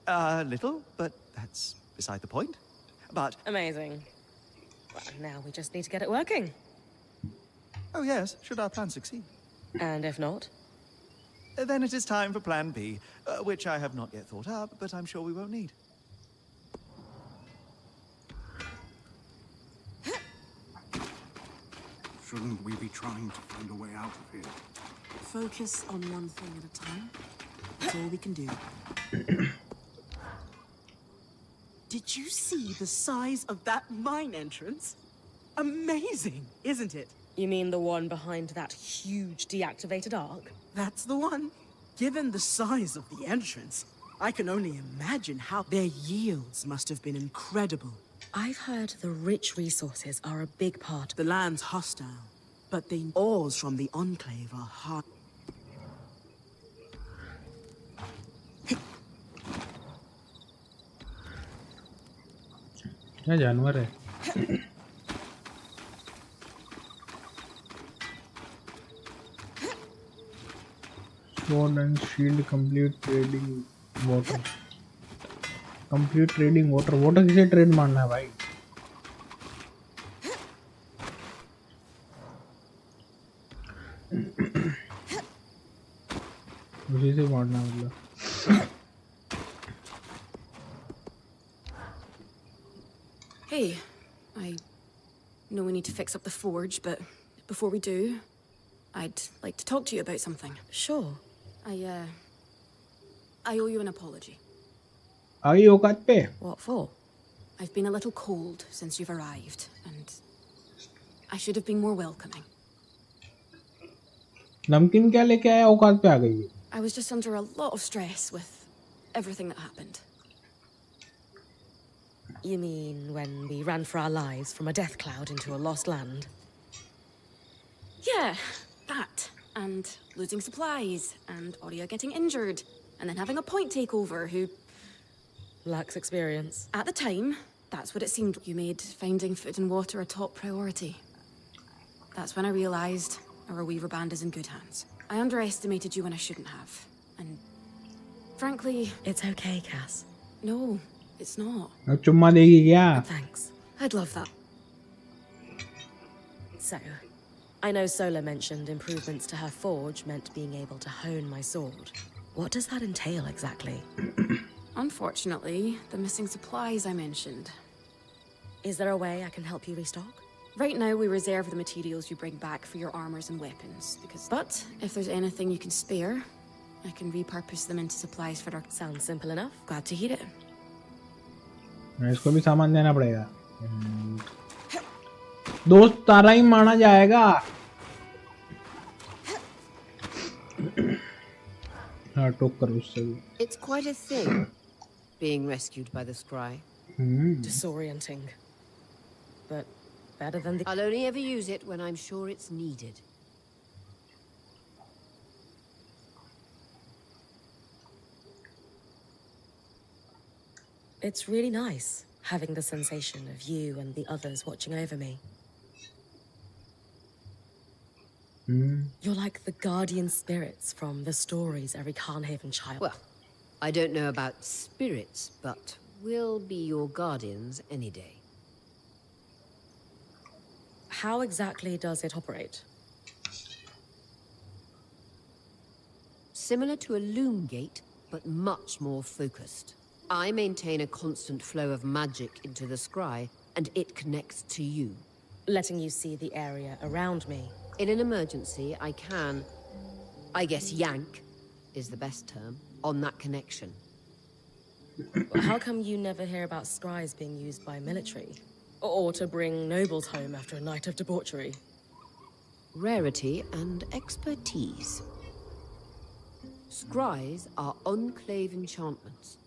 A little, but that's beside the point. But... Amazing. Well, now we just need to get it working. Oh yes, should our plan succeed. And if not? Then it is time for Plan B, which I have not yet thought up, but I'm sure we won't need. Shouldn't we be trying to find a way out of here? Focus on one thing at a time. That's all we can do. Did you see the size of that mine entrance? Amazing, isn't it? You mean the one behind that huge deactivated arc? That's the one. Given the size of the entrance, I can only imagine how their yields must have been incredible. I've heard the rich resources are a big part. The land's hostile, but the ores from the Enclave are hard. क्या जानवर है Sword and shield complete trading water complete trading water water किसे trade मारना है भाई उसी से मारना मतलब Hey, I know we need to fix up the forge, but before we do, I'd like to talk to you about something. Sure. I owe you an apology. आ गई औकात पे? What for? I've been a little cold since you've arrived, and I should have been more welcoming. नमकीन क्या लेके आया? औकात पे आ गई है। I was just under a lot of stress with everything that happened. You mean when we ran for our lives from a death cloud into a lost land? Yeah, that. And losing supplies, and Aurea getting injured, and then having a point takeover who... Lacks experience. At the time, that's what it seemed. You made finding food and water a top priority. That's when I realized our Weaver band is in good hands. I underestimated you when I shouldn't have. And frankly... It's okay, Cass. No, it's not. अब चुम्मा देगी क्या? Thanks. I'd love that. So, I know Sola mentioned improvements to her forge meant being able to hone my sword. What does that entail exactly? Unfortunately, the missing supplies I mentioned. Is there a way I can help you restock? Right now, we reserve the materials you bring back for your armors and weapons, because... But, if there's anything you can spare, I can repurpose them into supplies for our... Sounds simple enough. Glad to hear it. इसको भी सामान देना पड़ेगा। दोस्त तारा ही माना जाएगा। हाँ टोक कर उससे भी। It's quite a thing, being rescued by the scry. Disorienting. But better than the... I'll only ever use it when I'm sure it's needed. It's really nice, having the sensation of you and the others watching over me. You're like the guardian spirits from the stories every Carnhaven child... Well, I don't know about spirits, but we'll be your guardians any day. How exactly does it operate? Similar to a loom gate, but much more focused. I maintain a constant flow of magic into the scry, and it connects to you. Letting you see the area around me. In an emergency, I can, I guess yank is the best term, on that connection. How come you never hear about scries being used by military? Or to bring nobles home after a night of debauchery? Rarity and expertise. Scries are enclave enchantments.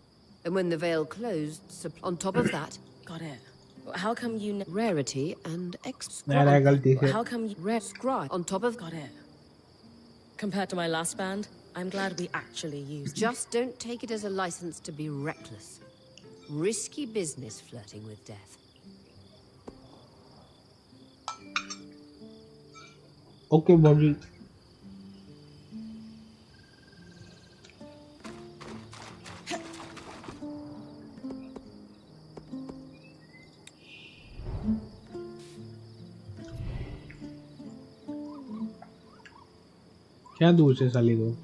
And when the veil closed, on top of that... Got it. How come you... Rarity and How come you... Scry on top of... Got it. Compared to my last band, I'm glad we actually used... Just don't take it as a license to be reckless. Risky business flirting with death. Okay, body. क्या दूर से साली दो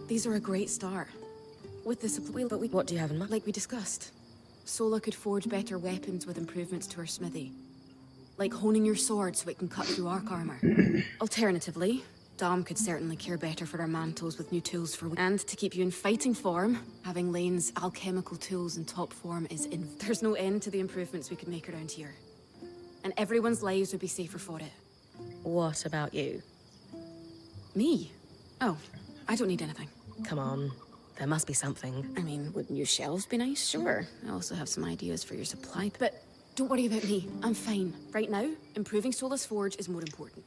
These are a great start. With this, but we... What do you have in mind? Like we discussed, Sola could forge better weapons with improvements to her smithy. Like honing your sword so it can cut through arc armor. Alternatively, Dom could certainly care better for our mantles with new tools for... And to keep you in fighting form, having Lane's alchemical tools in top form is in... There's no end to the improvements we could make around here. And everyone's lives would be safer for it. What about you? Me? Oh, I don't need anything. Come on. There must be something. I mean, wouldn't new shelves be nice? Sure. I also have some ideas for your supply. But don't worry about me. I'm fine. Right now, improving Sola's forge is more important.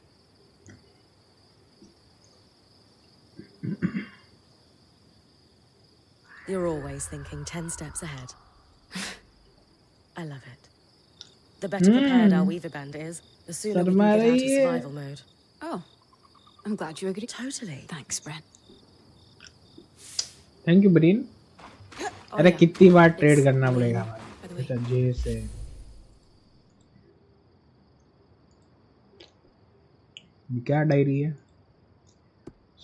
You're always thinking 10 steps ahead. I love it. The better prepared our Weaver band is, the sooner we can get out of survival mode. Oh, I'm glad you agree. Totally. Thanks, Brent. Thank you Breen अरे कितनी बार trade करना पड़ेगा भाई अच्छा जे से ये क्या diary है?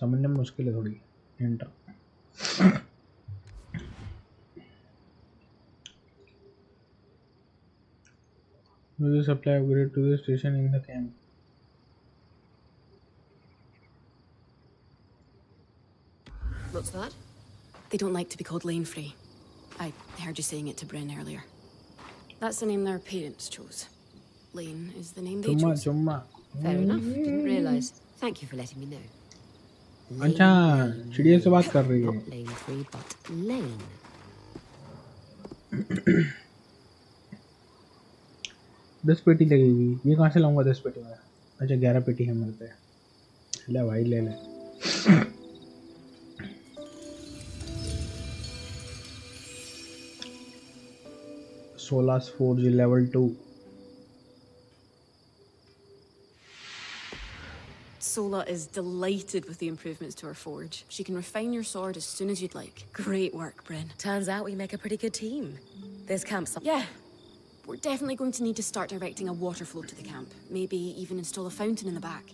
समझने में मुश्किल है थोड़ी। Enter. Will supply upgrade to the station in the camp. What's that? They don't like to be called lane free. I heard you saying it to Bryn earlier. That's the name their parents chose. Lane is the name they Chumma chose. chumma. Fair enough. Didn't realise. Thank you for letting me know. अच्छा चिड़िया से बात कर रही है। Not lane 3, but lane. 10 पेटी लगेगी। ये कहाँ से लाऊंगा 10 पेटी में? अच्छा 11 पेटी है मेरे पे। ले भाई ले ले। Solas Forge level 2. Sola is delighted with the improvements to her forge. She can refine your sword as soon as you'd like. Great work, Bryn. Turns out we make a pretty good team. This camp's... Yeah. We're definitely going to need to start directing a water flow to the camp. Maybe even install a fountain in the back.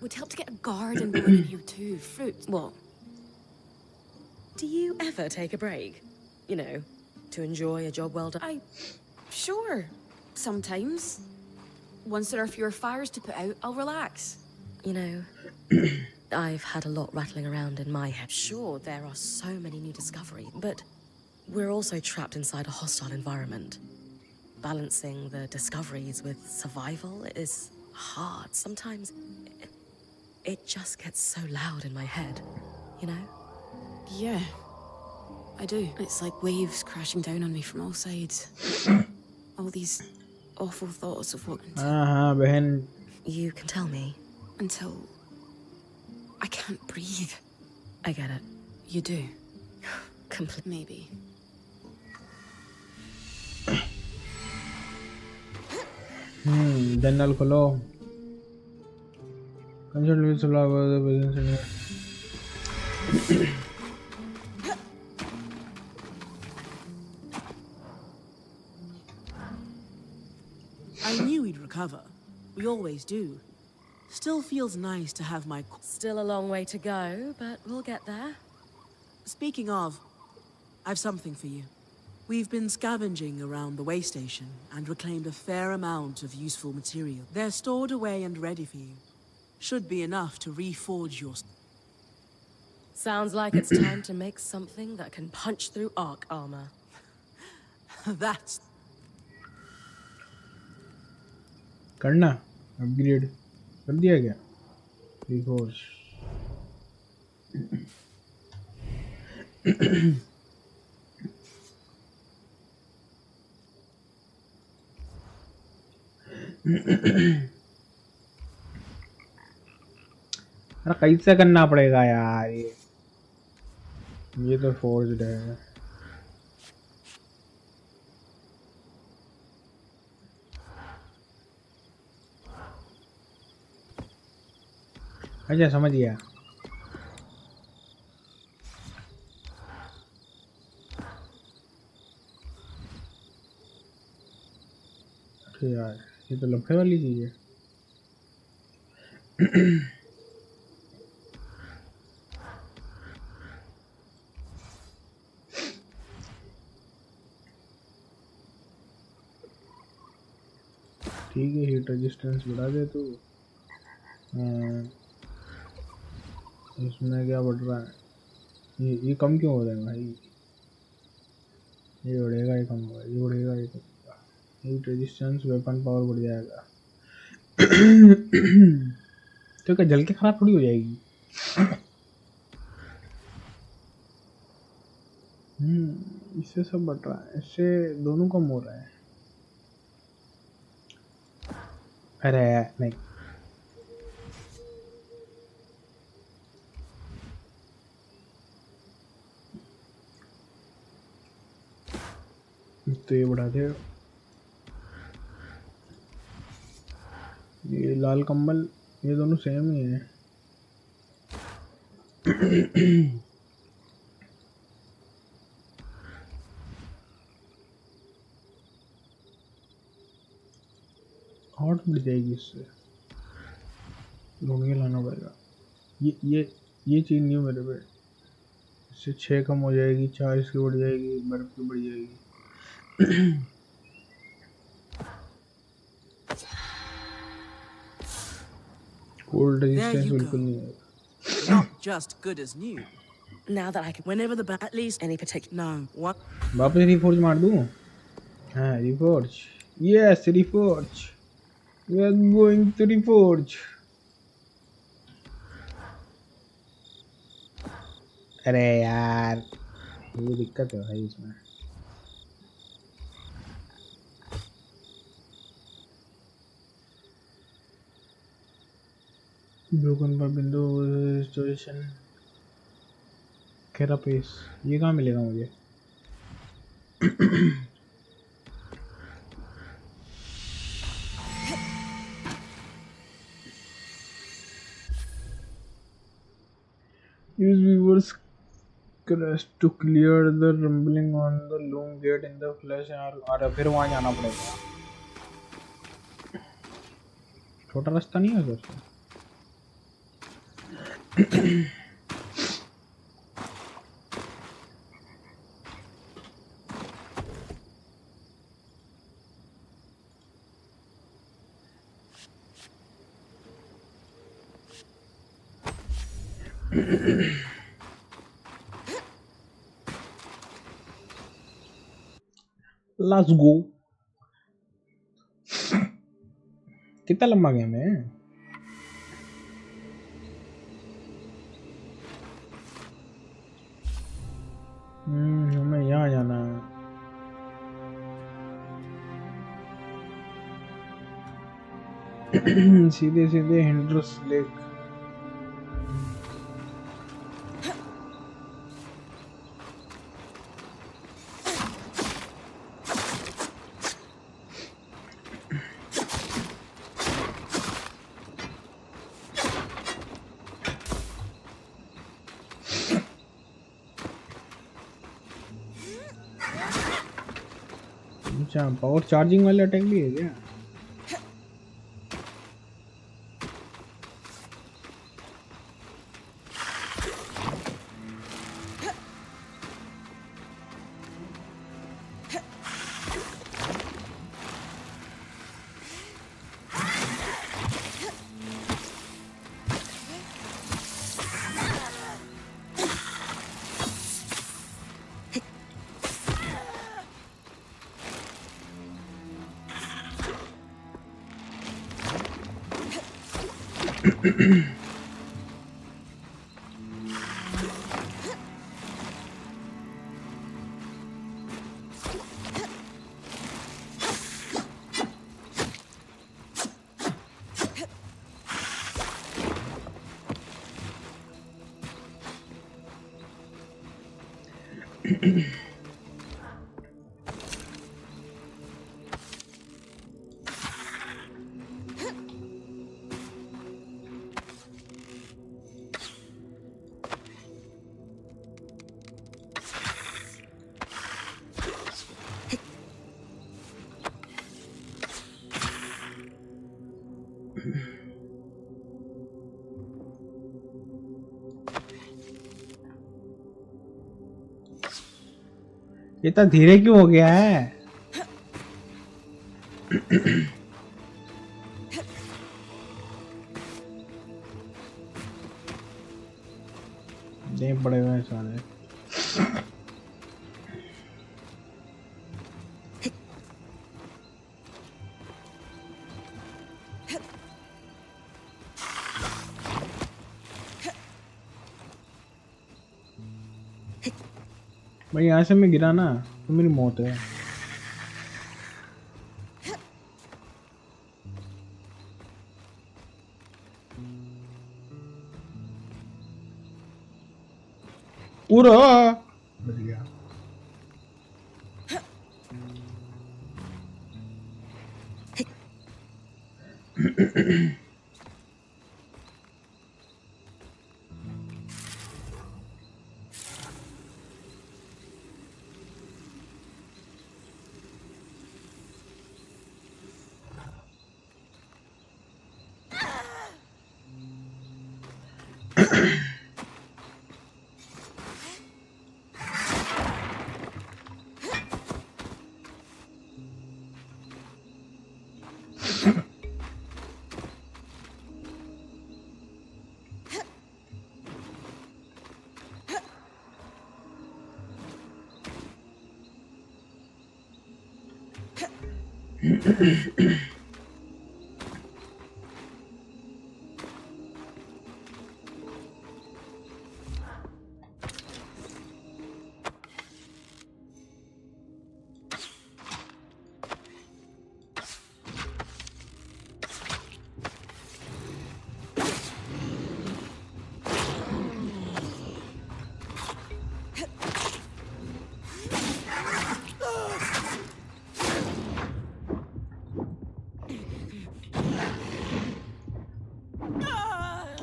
Would help to get a garden going in here too. Fruit. What? Do you ever take a break? You know, to enjoy a job well done? Sure. Sometimes. Once there are fewer fires to put out, I'll relax. You know, I've had a lot rattling around in my head. Sure, there are so many new discoveries, but we're also trapped inside a hostile environment. Balancing the discoveries with survival is hard. Sometimes it just gets so loud in my head, you know? Yeah, I do. It's like waves crashing down on me from all sides. All these awful thoughts of what... हाँ बहन। You can tell me. Until I can't breathe. I get it. You do? Completely. Maybe. Then खोलो। Consult with supply of the business. I knew we'd recover. We always do. Still feels nice to have my... Still a long way to go, but we'll get there. Speaking of, I've something for you. We've been scavenging around the way station and reclaimed a fair amount of useful material. They're stored away and ready for you. Should be enough to reforge your... Sounds like it's time to make something that can punch through arc armor. That's... करना upgrade कर दिया क्या? Reforge अरे कैसे करना पड़ेगा यार ये तो फोर्ज्ड है। अच्छा समझ गया। यार ये तो लफड़े वाली चीज है। ठीक है हीट रेजिस्टेंस बढ़ा दे तो इसमें क्या बढ़ रहा है? ये कम क्यों हो रहा है भाई? ये बढ़ेगा ये कम होगा, ये बढ़ेगा ये कम होगा। हीट रेजिस्टेंस वेपन पावर बढ़ जाएगा। तो क्या जल के खराब थोड़ी हो जाएगी? इससे सब बढ़ रहा है, इससे दोनों कम हो रहा है। अरे नहीं तो ये बढ़ा दे। ये लाल कंबल ये दोनों सेम ही है। हॉट बढ़ जाएगी इससे। ढूंढ के लाना पड़ेगा। ये चीज़ नहीं मेरे पे। इससे 6 कम हो जाएगी, 4 इसकी बढ़ जाएगी, बर्फ की बढ़ जाएगी। कोल्ड There रेजिस्टेंस you बिल्कुल go. नहीं है। Not just good as new. Now that I can, Whenever the at least any particular. no what. वापस रिफोर्ज मार दूँ? हाँ reforge, yes reforge, we are going to reforge. अरे यार ये दिक्कत है भाई इसमें। ब्रोकन पर बिंदु स्टोरेशन कैरापेस, ये कहाँ मिलेगा मुझे? use viewers crest to clear the rumbling on the loom gate in the flesh। और फिर वहाँ जाना पड़ेगा। छोटा रास्ता नहीं है उधर से? Let's go। कितना लंबा गया मैं? हमें यहाँ जाना है। सीधे सीधे हिंड्रस लेक। अच्छा पावर चार्जिंग वाले अटैक भी है क्या? इतना धीरे क्यों हो गया है? नहीं पड़े हुए सारे। भाई यहाँ से मैं गिरा ना तो मेरी मौत है। पूरा बच गया।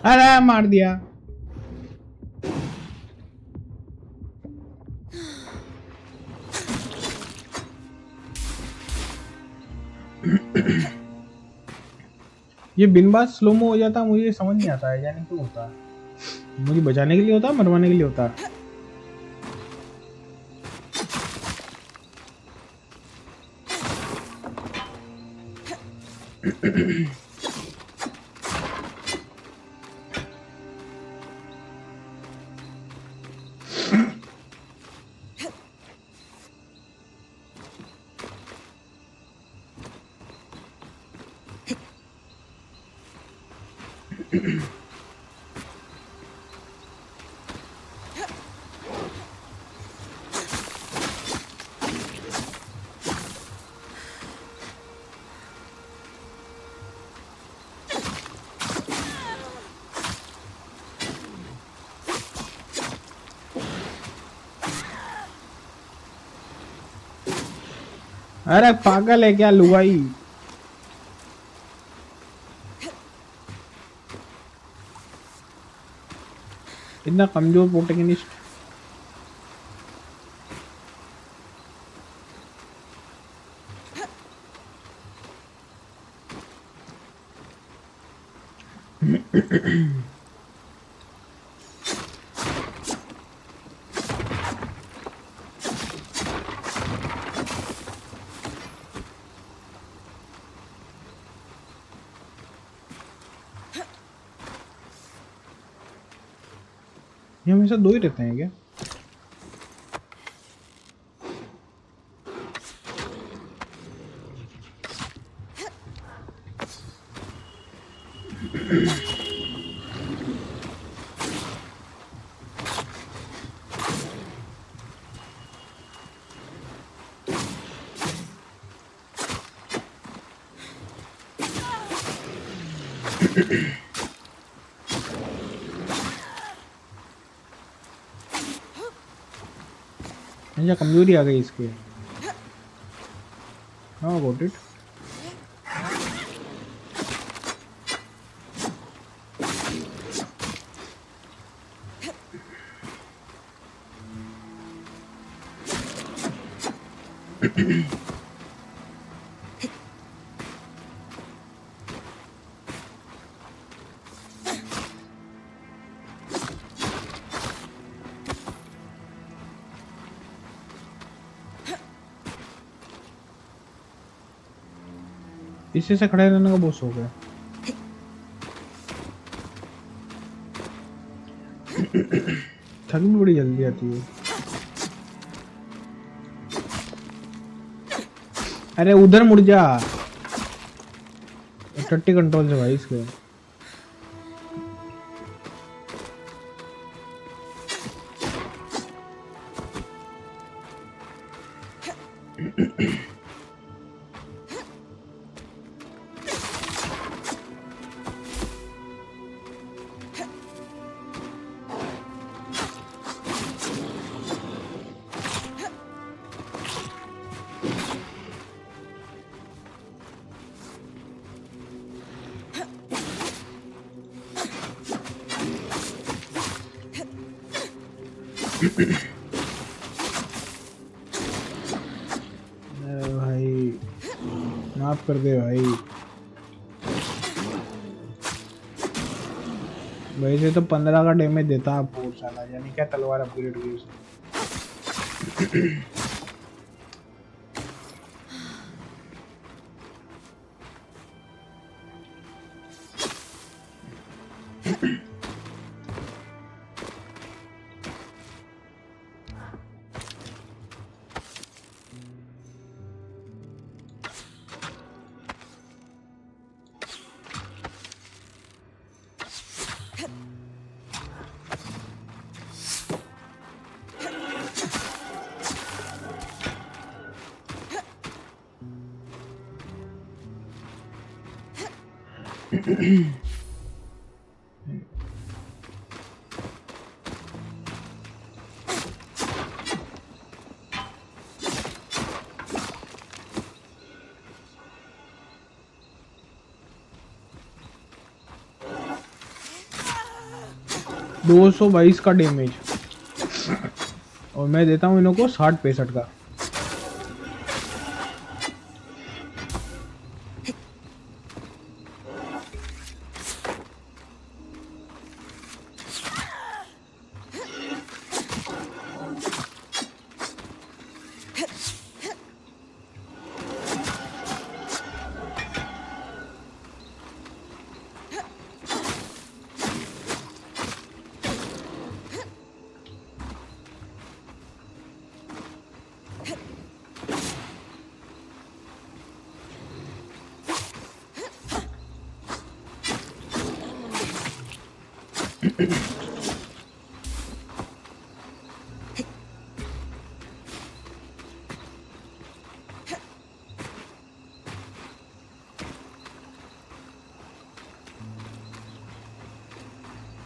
अरे मार दिया। ये बिन बात स्लोमो हो जाता, मुझे समझ नहीं आता है, यानी क्यों होता है? मुझे बचाने के लिए होता, मरवाने के लिए होता? अरे पागल है क्या लुगाई? इतना कमजोर प्रोटेगनिस्ट। ये हमेशा दो ही रहते हैं क्या? अच्छा कमजोरी आ गई इसके। हाँ अबाउट इट। इसी से खड़े रहने का बहुत शौक है। थक भी बड़ी जल्दी आती है। अरे उधर मुड़ जा। टट्टी कंट्रोल से भाई इसके। अरे भाई माफ कर दे भाई, वैसे तो 15 का डैमेज देता है फोर्स साला, यानी क्या तलवार अपग्रेड हुई उसकी। दो 222 का डैमेज और मैं देता हूँ इन्हों को 60-65 का।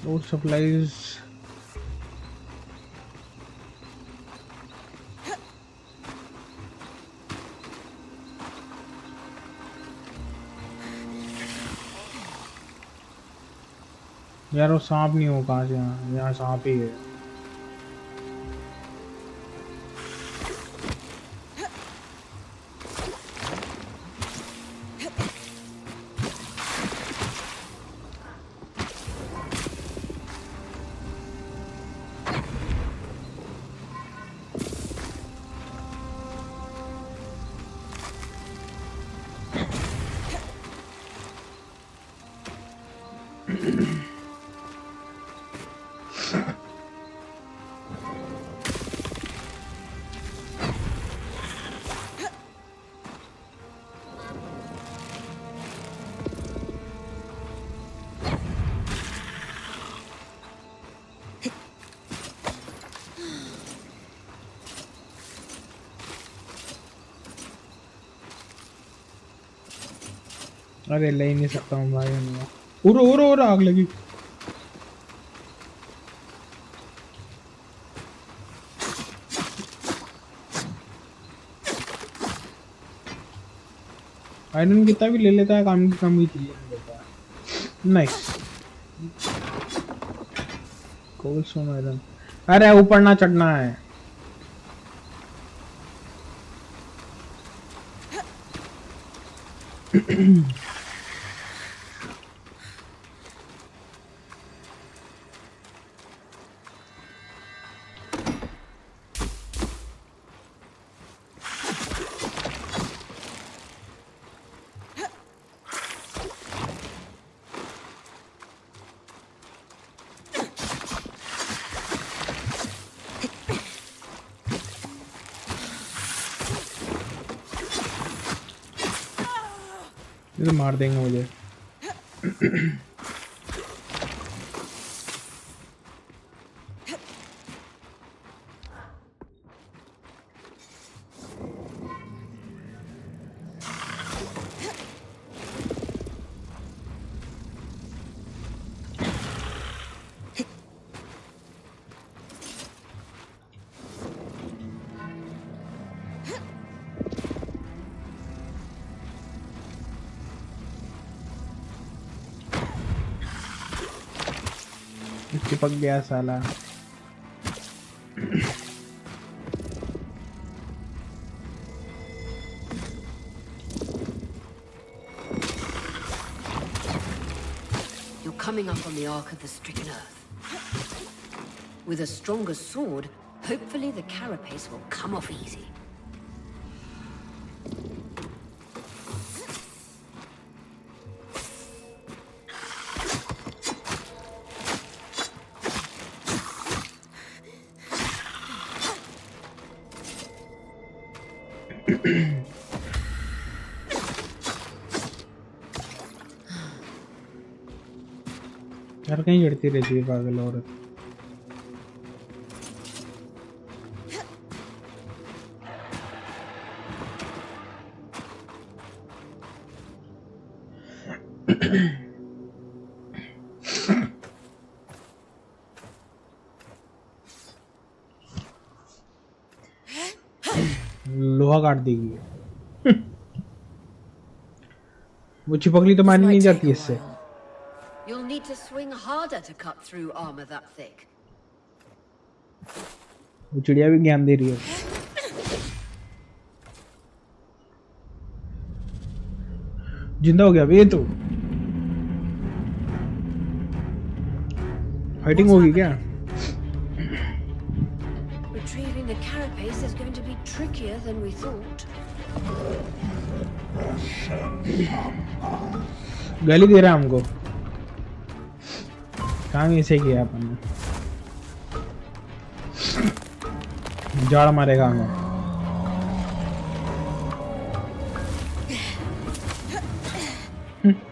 और सप्लाईज यार वो सांप नहीं हो कहाँ से, यहाँ सांप ही है। अरे ले ही नहीं सकता हूँ भाई, उरो उरो उरो आग लगी। आयरन कितना भी ले लेता है, काम की कम की चीजें नहीं लेता है। Nice coalstone iron. अरे ऊपर ना चढ़ना है। ये तो मार देंगे मुझे। चिपक गया साला। You're coming up on the Ark of the Stricken Earth. With a stronger sword, hopefully the carapace will come off easy. यार कहीं लड़ती रहती है पागल औरत। लोहा काट देगी। वो चिपकली तो मारनी नहीं जाती इससे। You'll need to swing harder to cut through armor that thick. वो चिड़िया भी ज्ञान दे रही है। जिंदा हो गया ये तो। फाइटिंग होगी क्या? Retrieving the carapace is going to be trickier than we thought. गाली दे रहा है हमको। काम ऐसे किया अपन ने। जाड़ मारेगा हमें।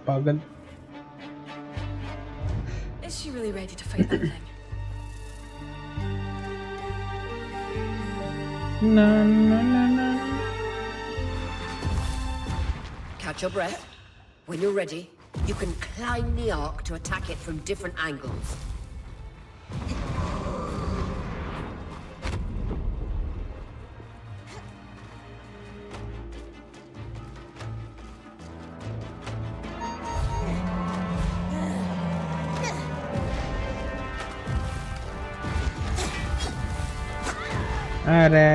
पागल। Is she really ready to fight that thing? Na na na na. Catch your breath. When you're ready, you can climb the Ark to attack it from different angles. अरे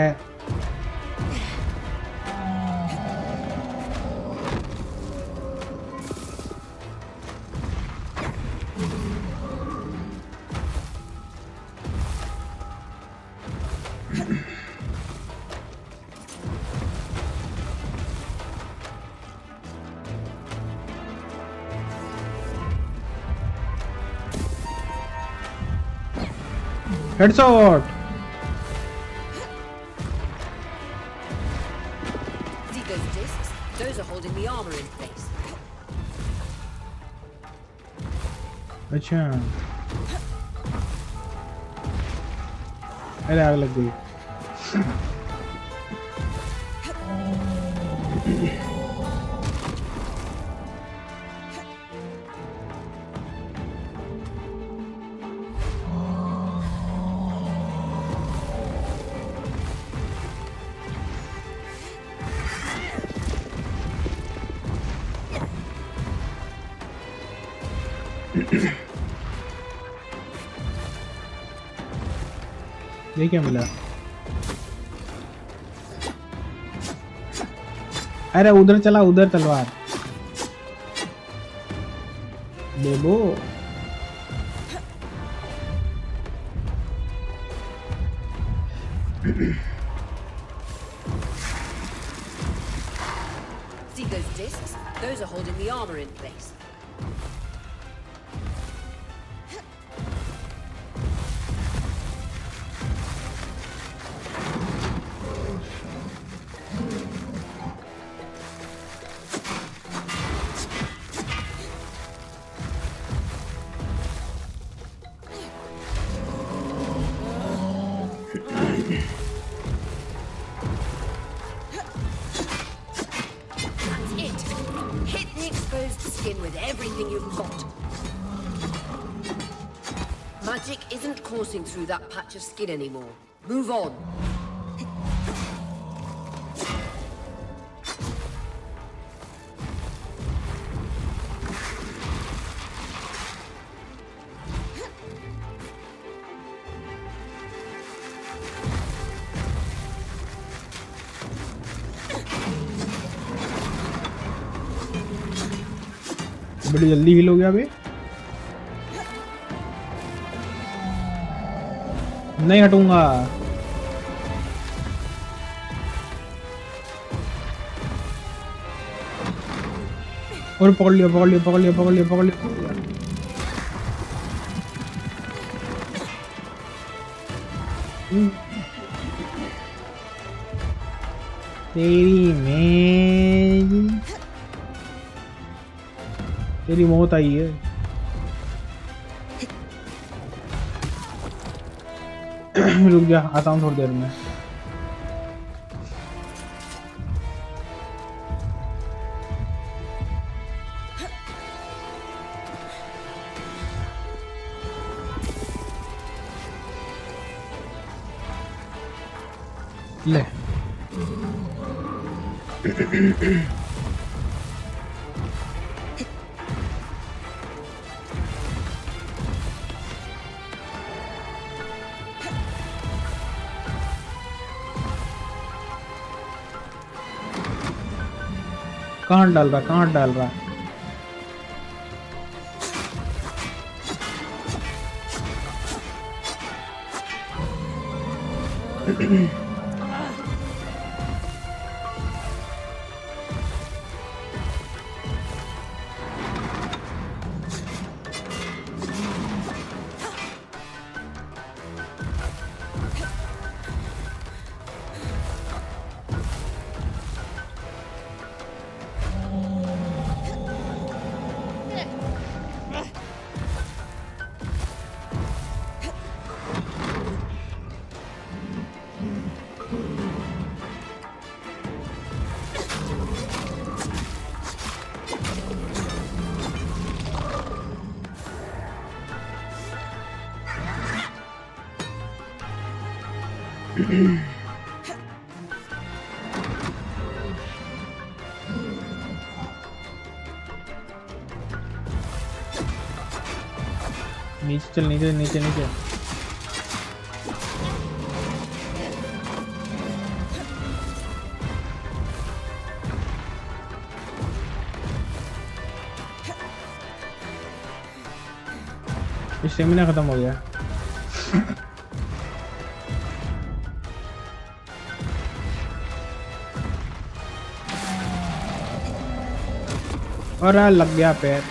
headshot. See those discs? Those are holding the armor in place. अच्छा अरे आग लग गई। ये क्या मिला? अरे उधर चला, उधर तलवार देबो। See those discs? Those are holding the armor in place. With everything you've got. Magic isn't coursing through that patch of skin anymore. Move on. बड़ी जल्दी हील हो गया बे। नहीं हटूंगा। और पकड़ लिया पकड़ लिया पकड़ लिया पकड़ लिया पकड़ लिया पकड़ लिया। तेरी मैं तेरी मौत आई है। रुक जा, आता हूँ थोड़ी देर में। ले कहाँ डाल रहा, कहाँ डाल रहा? नीचे चल, नीचे नीचे नीचे। स्टेमिना खत्म हो गया। और लग गया पैर।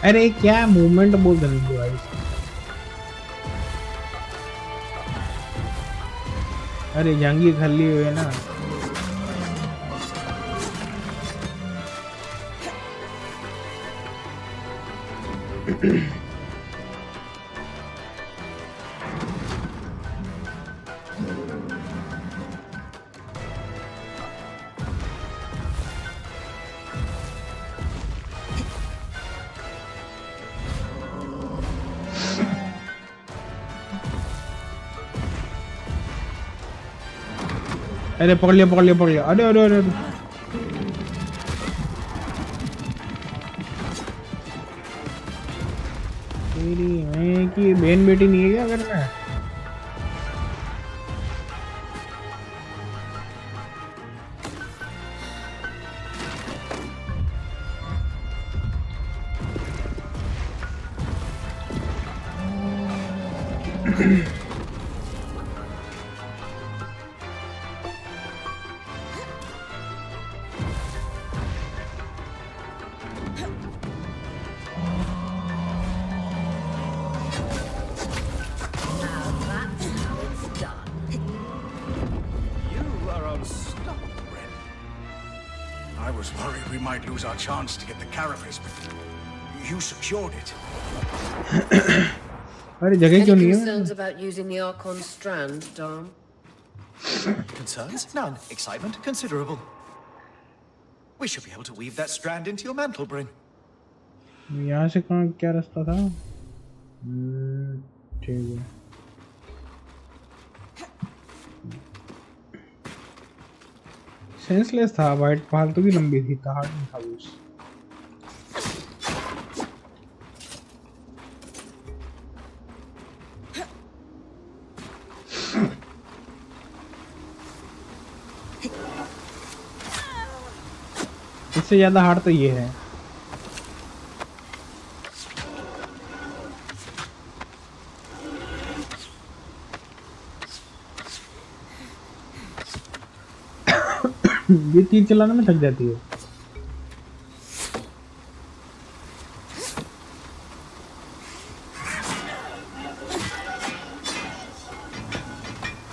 अरे क्या मूवमेंट बोल रहे हो भाई? अरे जंगी खल्ली हुई है ना। अरे पकड़ लिया पकड़ लिया पकड़ लिया। अरे अरे अरे, अरे। तेरी मैं की बहन बेटी नहीं है क्या घर में? I was worried we might lose our chance to get the carapace, but you secured it. अरे जगह क्यों Any नहीं है? concerns about using the Archon strand, Dom? Concerns? None. Excitement? Considerable. We should be able to weave that strand into your mantle, Bryn. यहाँ से कहाँ क्या रास्ता था? ठीक है। सेंसलेस था, वाइट फालतू की लंबी थी, हार्ड नहीं था वो। इससे ज्यादा हार्ड तो ये है। ये तीर चलाने में थक जाती है।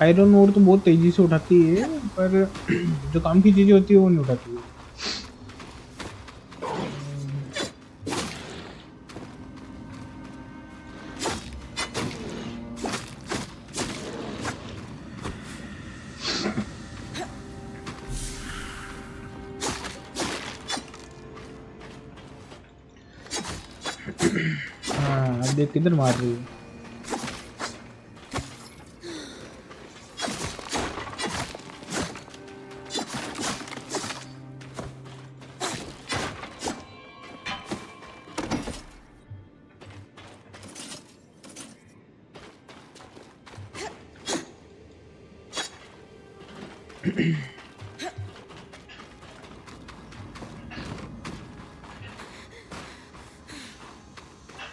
आयरन ओर तो बहुत तेजी से उठाती है, पर जो काम की चीजें होती है वो नहीं उठाती है। हाँ, अब देख किधर मार रही है।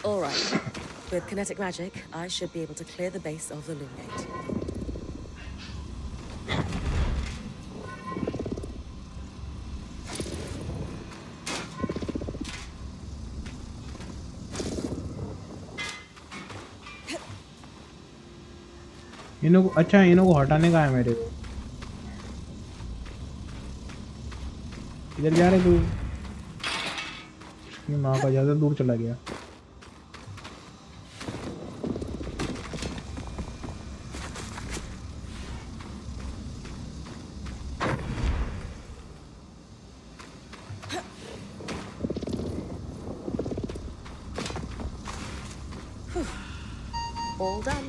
All right. With kinetic magic, I should be able to clear the base of the loom gate. इन्हों को अच्छा, इन्हों को हटाने का है मेरे को। इधर जा रहे तू? ये माँ का ज्यादा दूर चला गया। All done.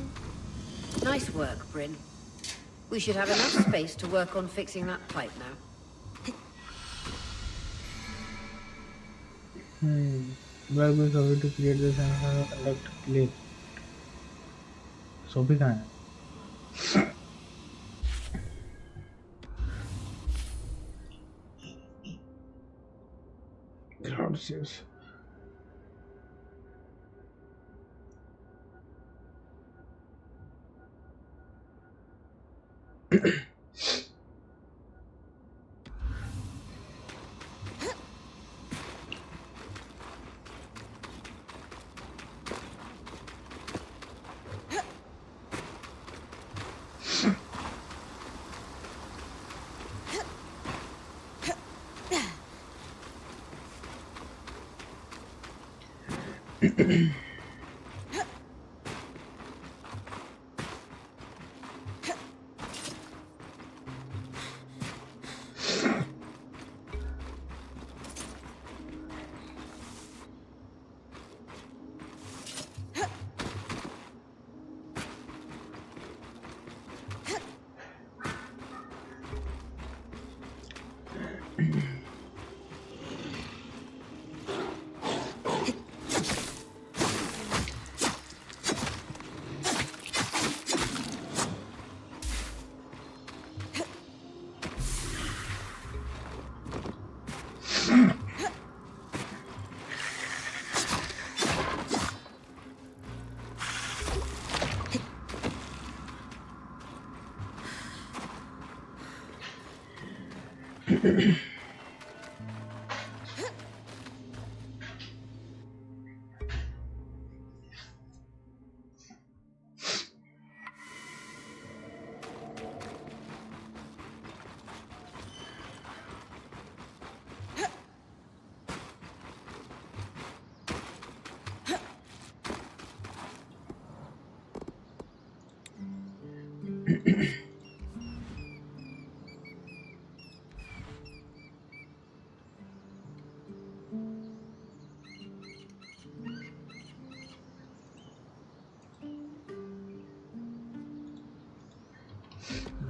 Nice work, Bryn. We should have enough space to work on fixing that pipe now. Where we going to create this and conduct play. So भी कहाँ है? Crowd says.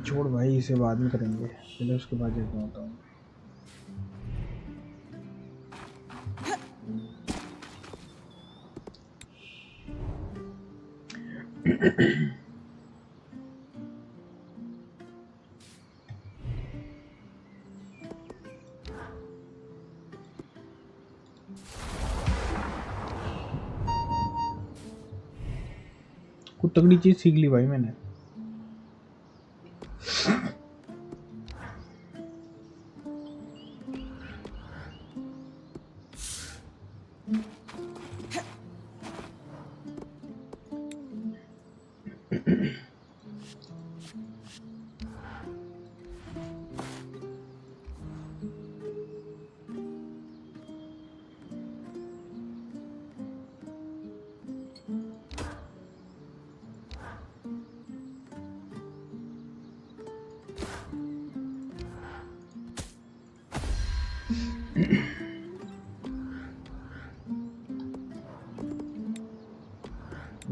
छोड़ भाई, इसे बाद में करेंगे, पहले उसके बाद देखता होता हूँ। कुछ तगड़ी चीज सीख ली भाई मैंने।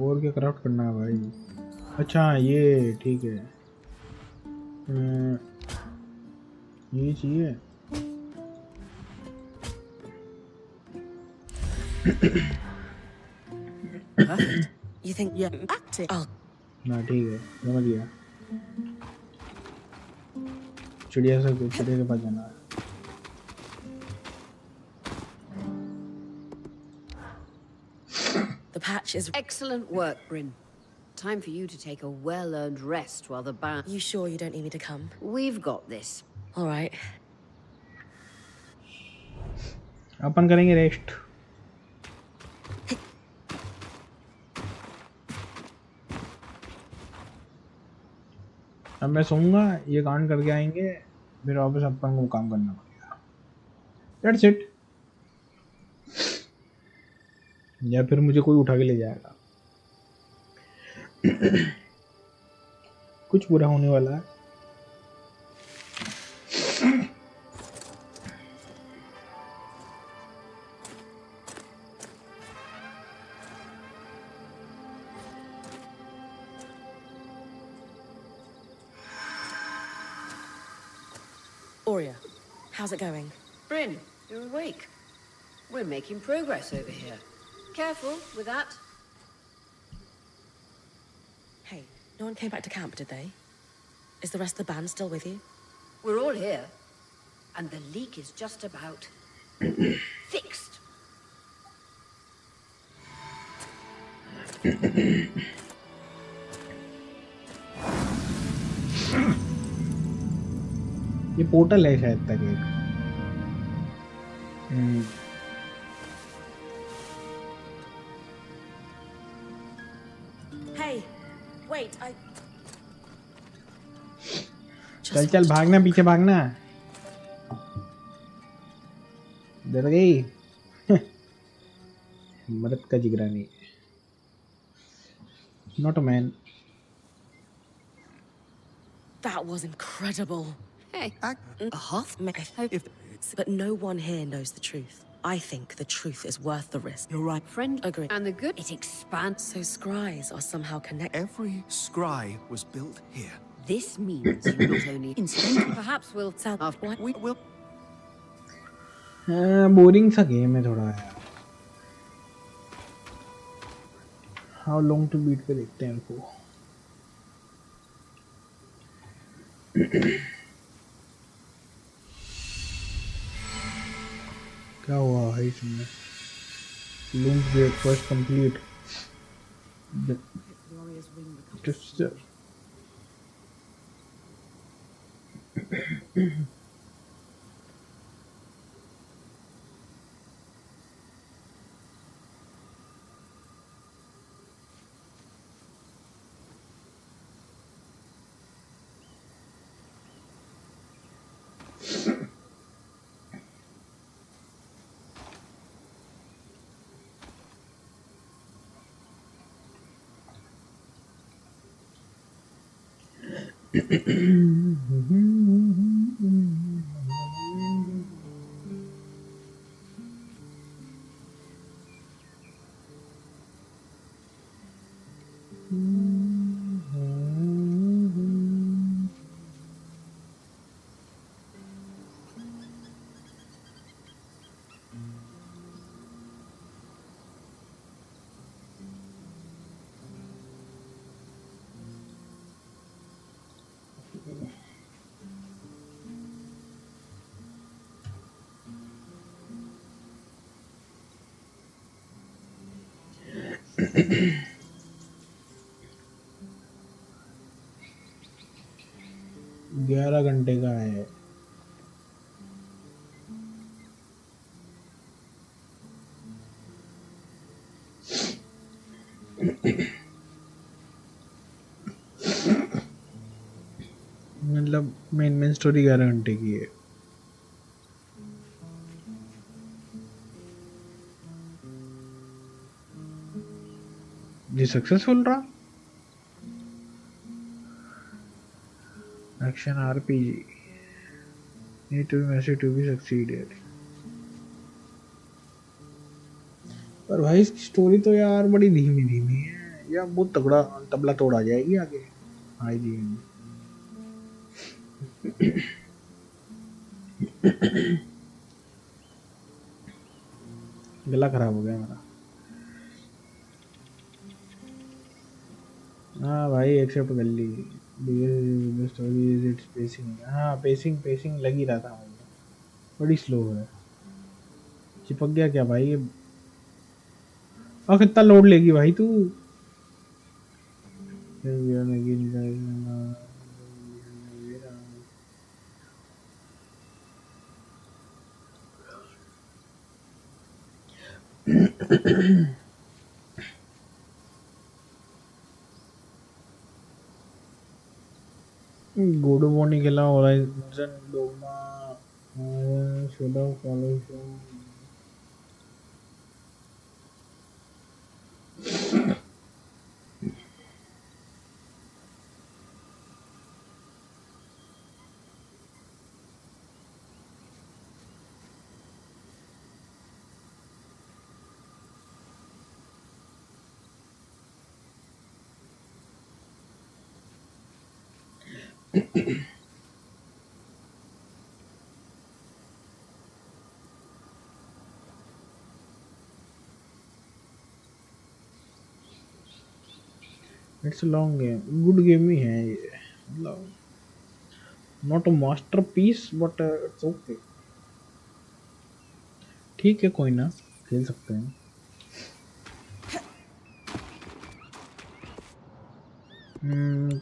और क्या क्राफ्ट करना है भाई? अच्छा ये ठीक है, ये चाहिए। Perfect. You think Yeah, acting. I'll ना ठीक है, समझ गया। चिड़िया के पास जाना है। the patch is Excellent work, Bryn. Time for you to take a well-earned rest while the band... You sure you don't need me to come? We've got this. All right. अपन करेंगे रेस्ट। अब मैं सोऊंगा, ये कांड करके आएंगे, फिर वापस अपन को काम करना पड़ेगा। That's it। या फिर मुझे कोई उठा के ले जाएगा। कुछ बुरा होने वाला है। Aurea, how's it going? Bryn, you're awake. We're making progress over here. Careful with that. Hey, no one came back to camp, did they? Is the rest of the band still with you? We're all here. And the leak is just about... fixed. ये portal है शायद तक एक। Hey, wait, I... चल चल भागना, पीछे भागना। डर गई। मर्द का जिगरा नहीं। Not a man. That was incredible. Hey, A half myth, but no one here knows the truth. I think the truth is worth the risk. You're right. friend. Agree. And the good, it expands. So scries are somehow connected. Every scry was built here. This means you not only... Incidentally, Perhaps we'll... Sound what? We will. Boring सा game है थोड़ा यार। How long to beat पे देखते हैं इनको। क्या हुआ है इसमें? Loot gate first complete. Just घंटे का है। मतलब मेन स्टोरी 11 घंटे की है। ये सक्सेसफुल रहा। Action RPG need to be massive to be succeeded। पर भाई इसकी स्टोरी तो यार बड़ी धीमी धीमी है या बहुत तगड़ा तबला तोड़ा जाएगी आगे। हाई जी गला खराब हो गया मेरा। हाँ भाई एक्सेप्ट कर ली। Story is it's pacing. हाँ पेसिंग लग ही रहा था मुझे, बड़ी स्लो है। चिपक गया क्या भाई ये? और कितना लोड लेगी भाई तू? गुड मॉर्निंग खेला होराइजन डोमा should have follow. It's long game, good game ही है ये। मतलब not a masterpiece but it's okay. ठीक है कोई ना, खेल सकते हैं।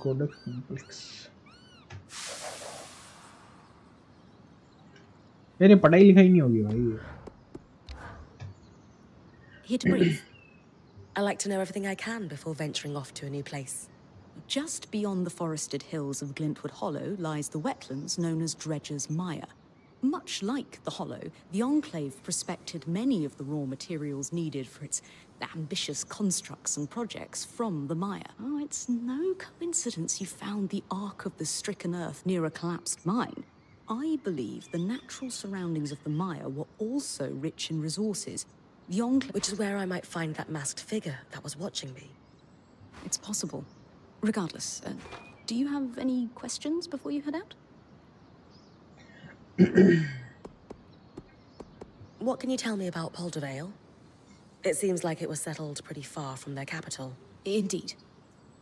Codex complex. मेरे पढ़ाई लिखाई नहीं होगी भाई ये। Here to brief. I like to know everything I can before venturing off to a new place. Just beyond the forested hills of Glintwood Hollow lies the wetlands known as Dredger's Mire. Much like the Hollow, the Enclave prospected many of the raw materials needed for its ambitious constructs and projects from the Mire. Oh, it's no coincidence you found the Ark of the Stricken Earth near a collapsed mine. I believe the natural surroundings of the Mire were also rich in resources. The Enclave... Which is where I might find that masked figure that was watching me. It's possible. Regardless, do you have any questions before you head out? What can you tell me about Poldervale? It seems like it was settled pretty far from their capital. Indeed.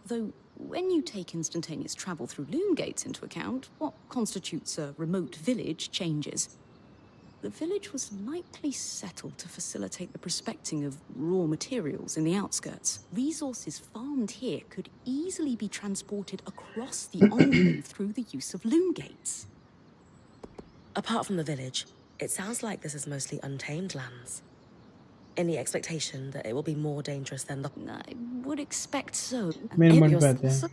Though, when you take instantaneous travel through loom gates into account, what constitutes a remote village changes. The village was likely settled to facilitate the prospecting of raw materials in the outskirts. Resources farmed here could easily be transported across the enclave through the use of loom gates. Apart from the village, it sounds like this is mostly untamed lands. Any expectation that it will be more dangerous than the... I would expect so. Main If point you're पे आते हैं।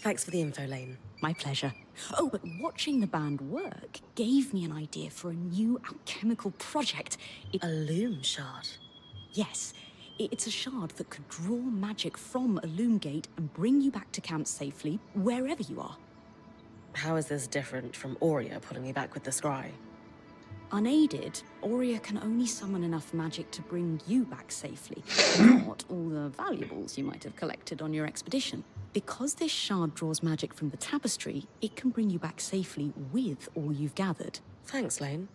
Thanks for the info, Lane. My pleasure. Oh, but watching the band work gave me an idea for a new alchemical project. A loom shard? Yes. It's a shard that could draw magic from a loom gate and bring you back to camp safely, wherever you are. How is this different from Aurea pulling me back with the scry? Unaided, Aurea can only summon enough magic to bring you back safely, not all the valuables you might have collected on your expedition. Because this shard draws magic from the tapestry, it can bring you back safely with all you've gathered. Thanks, Lane.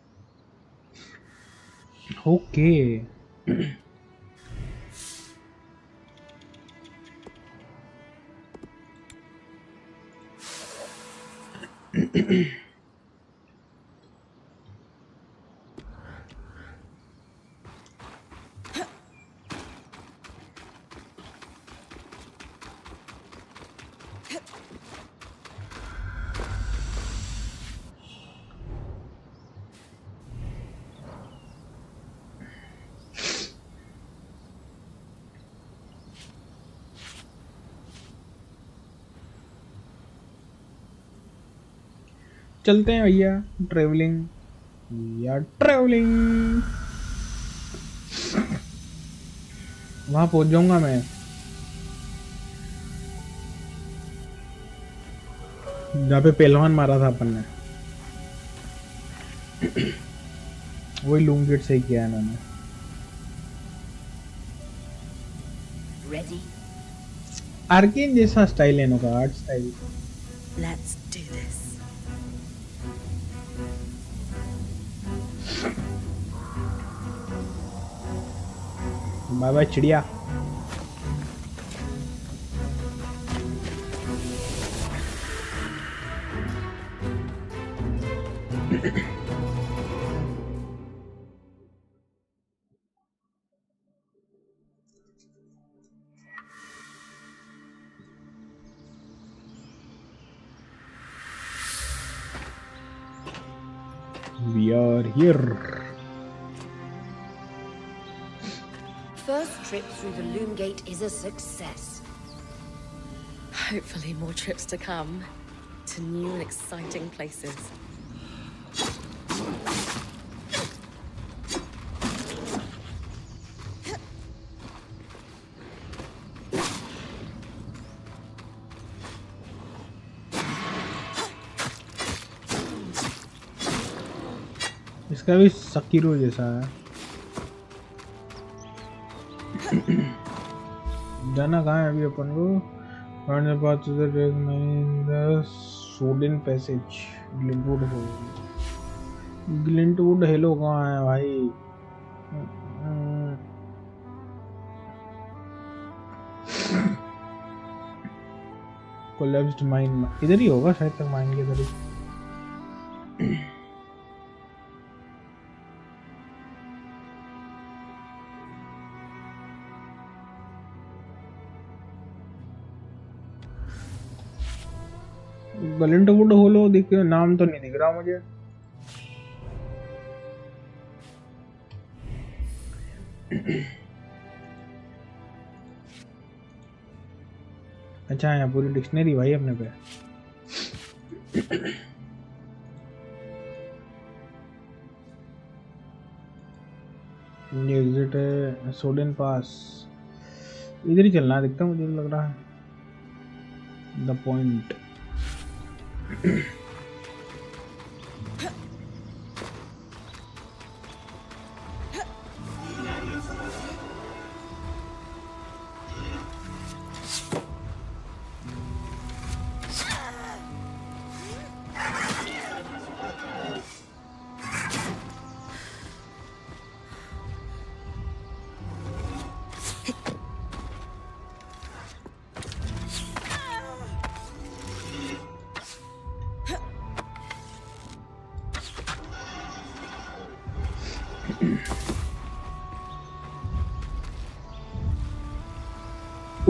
Okay. चलते हैं भैया, travelling या travelling. वहां पहुंच जाऊंगा मैं जहाँ पे पहलवान मारा था अपन ने। वही लूम गेट सही किया है मैंने। Ready? आर्केन जैसा स्टाइल है इनका, art style. Let's do this. Bye bye चिड़िया। We are here. First trip through the Loom Gate is a success. Hopefully more trips to come to new and exciting places. इसका भी Sekiro जैसा है। जाना कहाँ है अभी अपन को? Find the path to the dragon in the Swordin Passage. Glintwood हो। Glintwood हेलो कहाँ है भाई? Collapsed mine इधर ही होगा शायद तक, माइन के इधर ही। ग्लिंटवुड होलो दिख, नाम तो नहीं दिख रहा मुझे। अच्छा है पूरी डिक्शनरी भाई अपने पे। ये एग्जिट है सोडेन पास, इधर ही चलना दिखता मुझे लग रहा है। The point.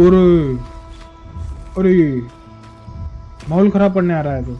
अरे अरे माहौल खराब पड़ने आ रहा है तो।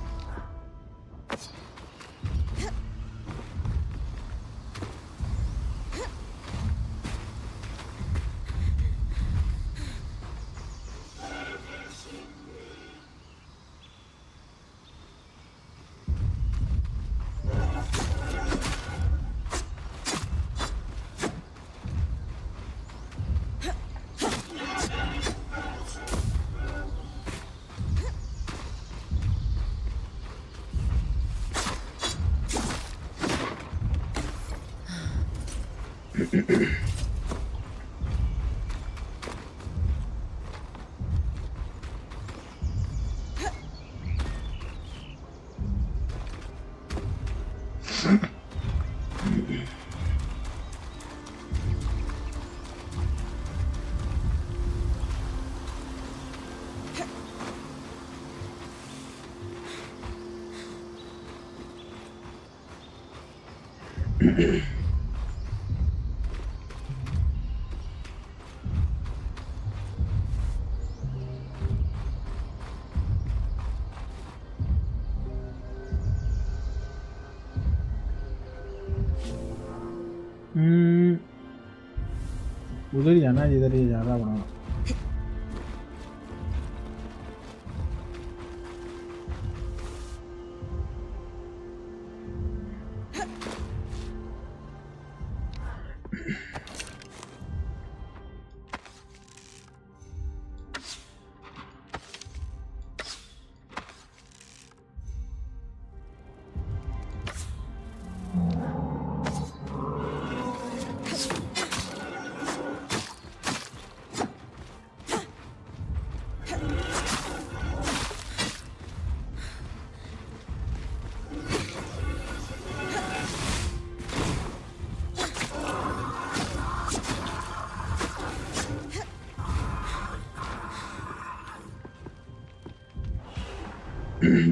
उधर ही जाना है जिधर ये जा रहा बना।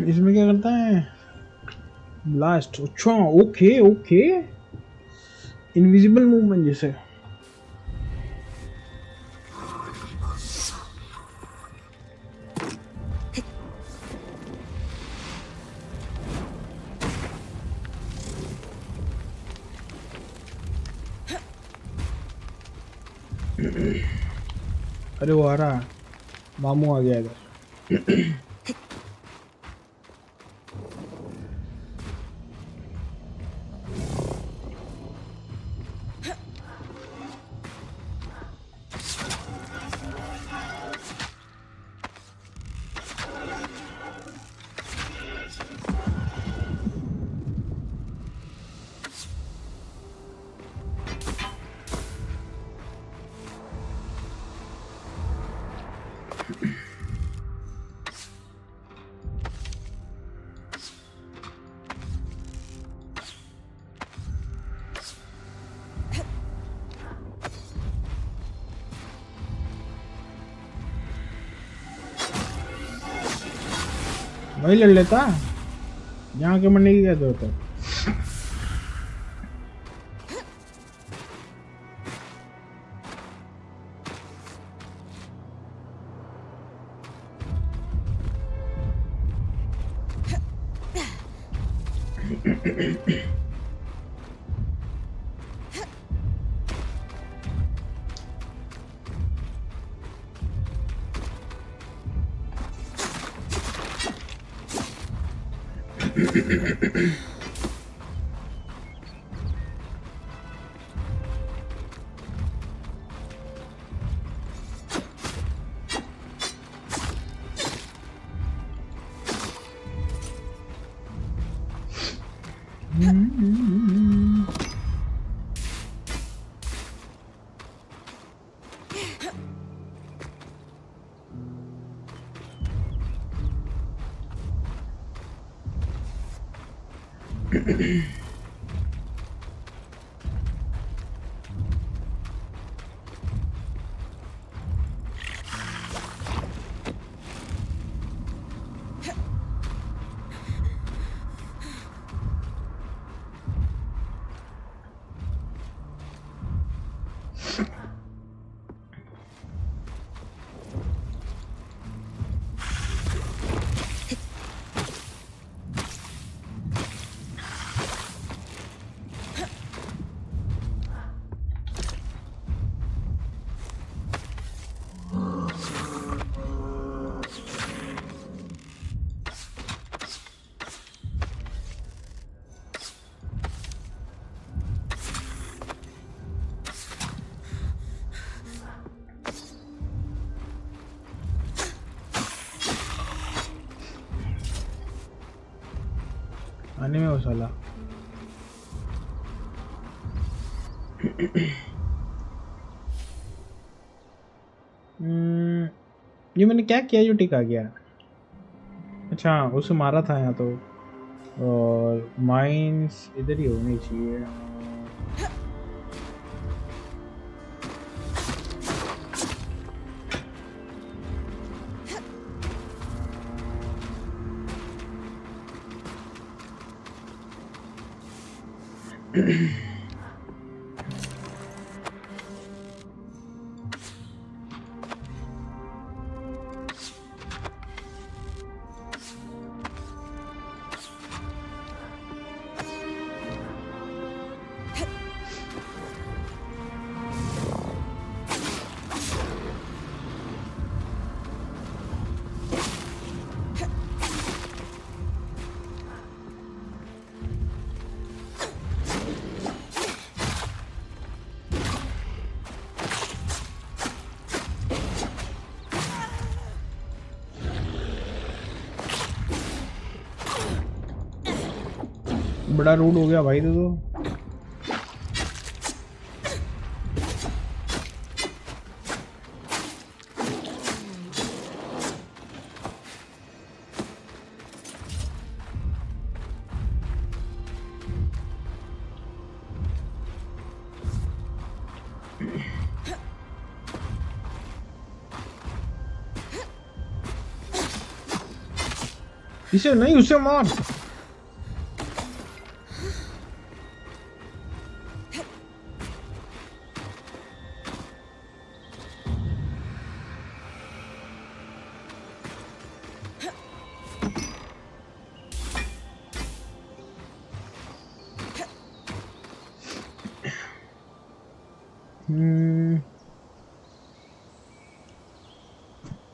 इसमें क्या करता है? ब्लास्ट। अच्छा ओके ओके, इनविजिबल मूवमेंट जैसे। अरे वो आ रहा, मामू आ गया इधर। वही लड़ लेता, यहाँ के मरने की क्या जरूरत है? आने में वो साला। ये मैंने क्या किया जो टिक आ गया? अच्छा उसे मारा था यहाँ तो, और माइंस इधर ही होनी चाहिए। बड़ा रूड हो गया भाई तो। इसे नहीं, उसे मार।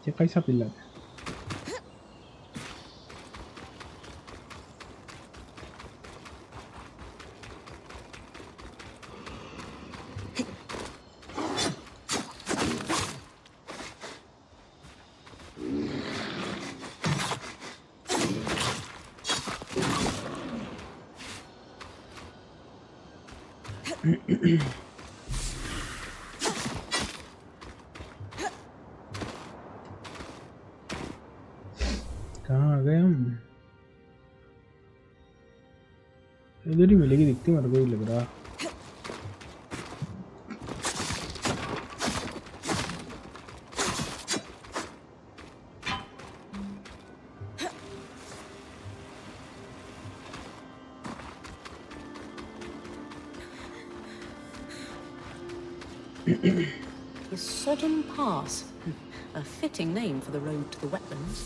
ये कैसा पिल्ला है? कहाँ आ गए हम? इधर ही मिलेगी, दिखती मेरे को ही लग रहा। The Sodden Pass. A fitting name for the road to the wetlands.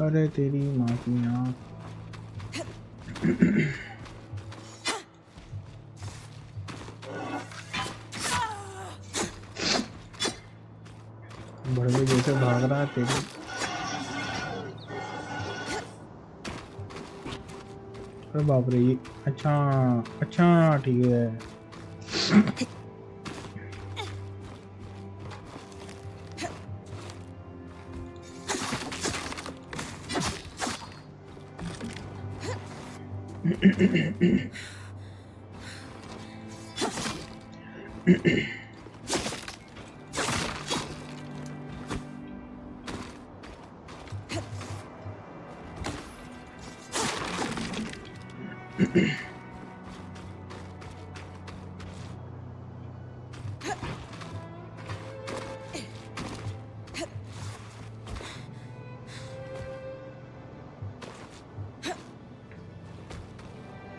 अरे तेरी माँ की आँख। बड़े जैसे भाग रहा है तेरी। अरे बाप रे, ये अच्छा अच्छा ठीक है।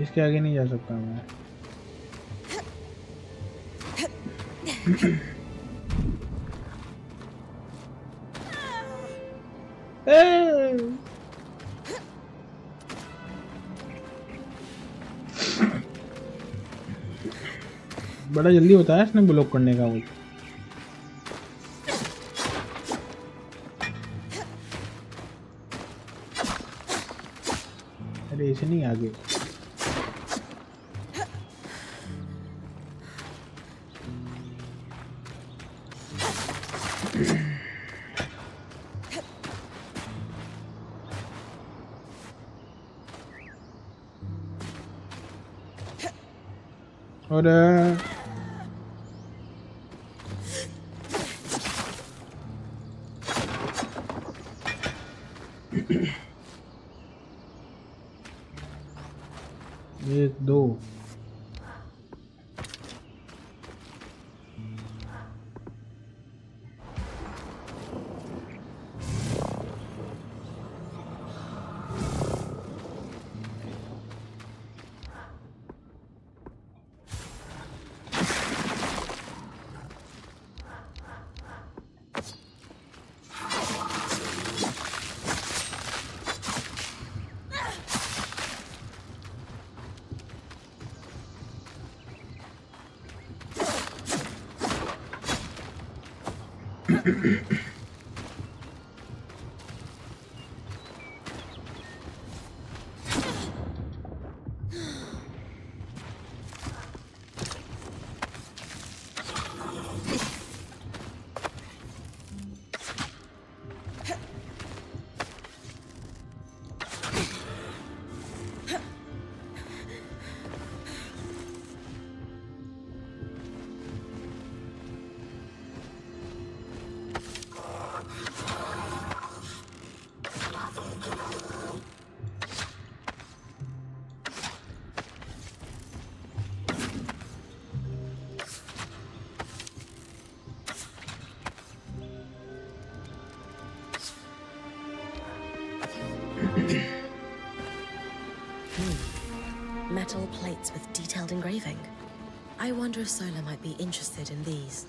इसके आगे नहीं जा सकता मैं। बड़ा जल्दी होता है इसने ब्लॉक करने का। वो अरे ऐसे नहीं आगे। अरे एक दो Metal plates with detailed engraving. I wonder if Sola might be interested in these.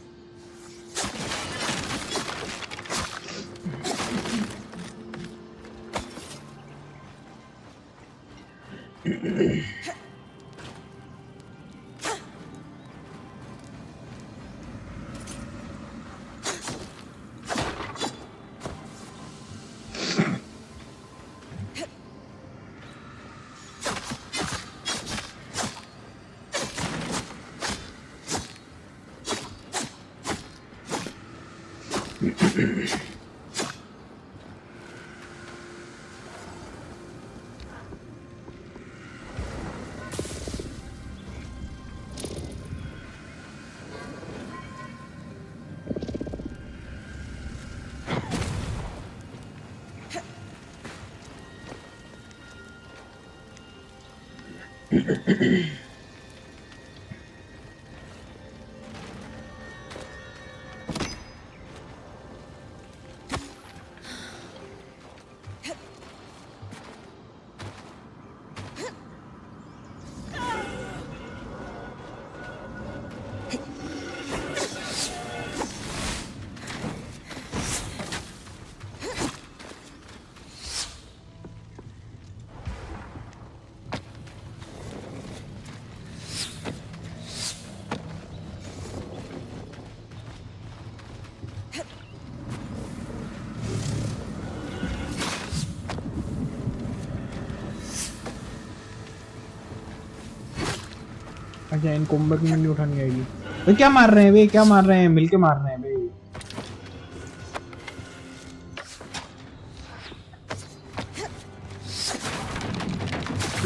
अच्छा इन कॉम्बैट में नहीं उठानी आएगी भाई क्या मार रहे हैं भाई क्या मार रहे हैं मिलके मार रहे हैं भाई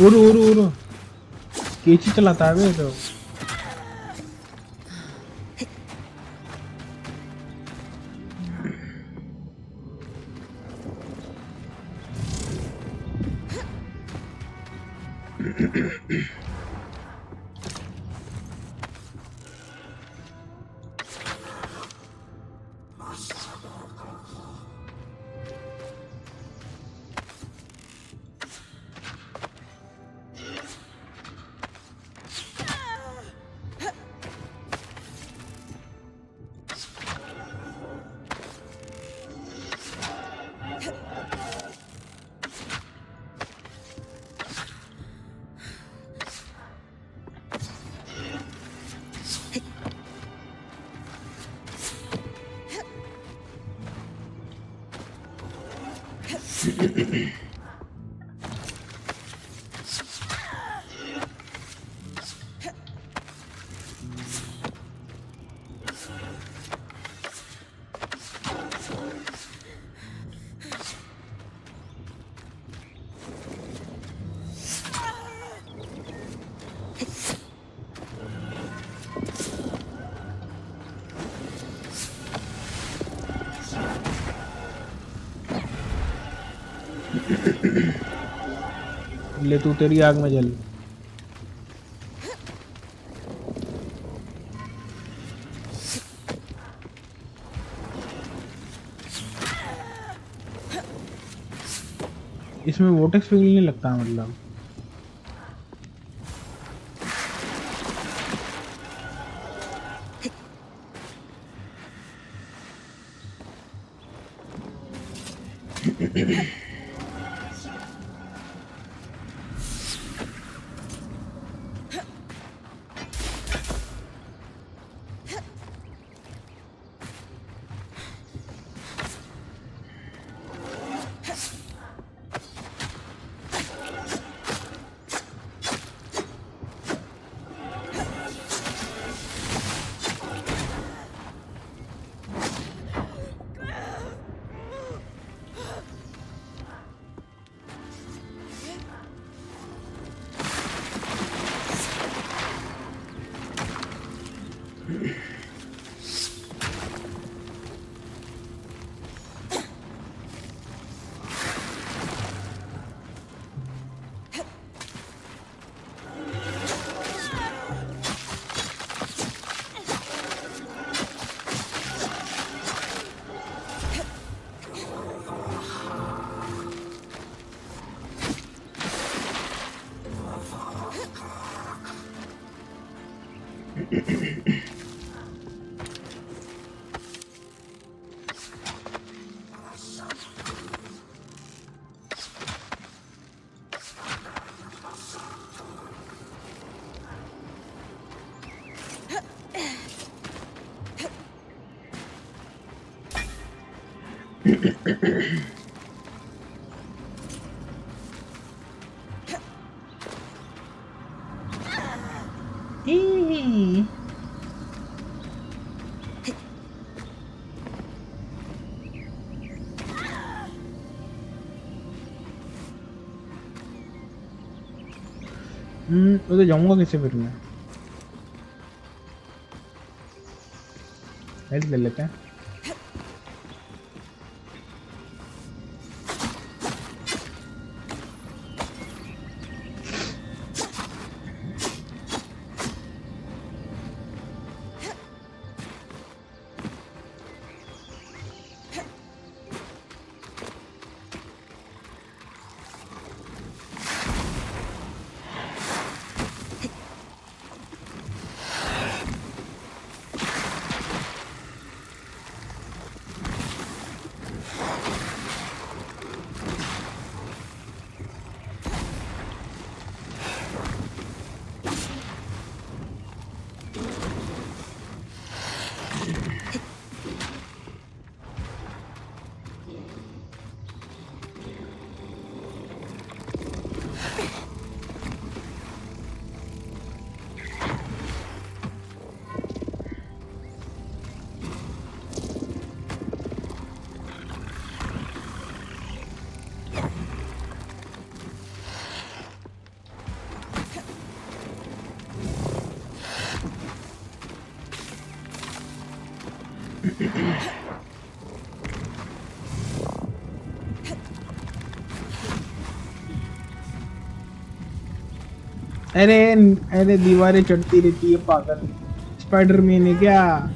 उरु उरु उरु केची चलाता है भाई तो ले तू तेरी आग में जल। इसमें वोटेक्स पिघल नहीं लगता मतलब। उधर जाऊंगा कैसे फिर मैं? हेल्प ले लेते हैं। अरे अरे दीवारें चढ़ती रहती है पागल। स्पाइडरमैन है क्या?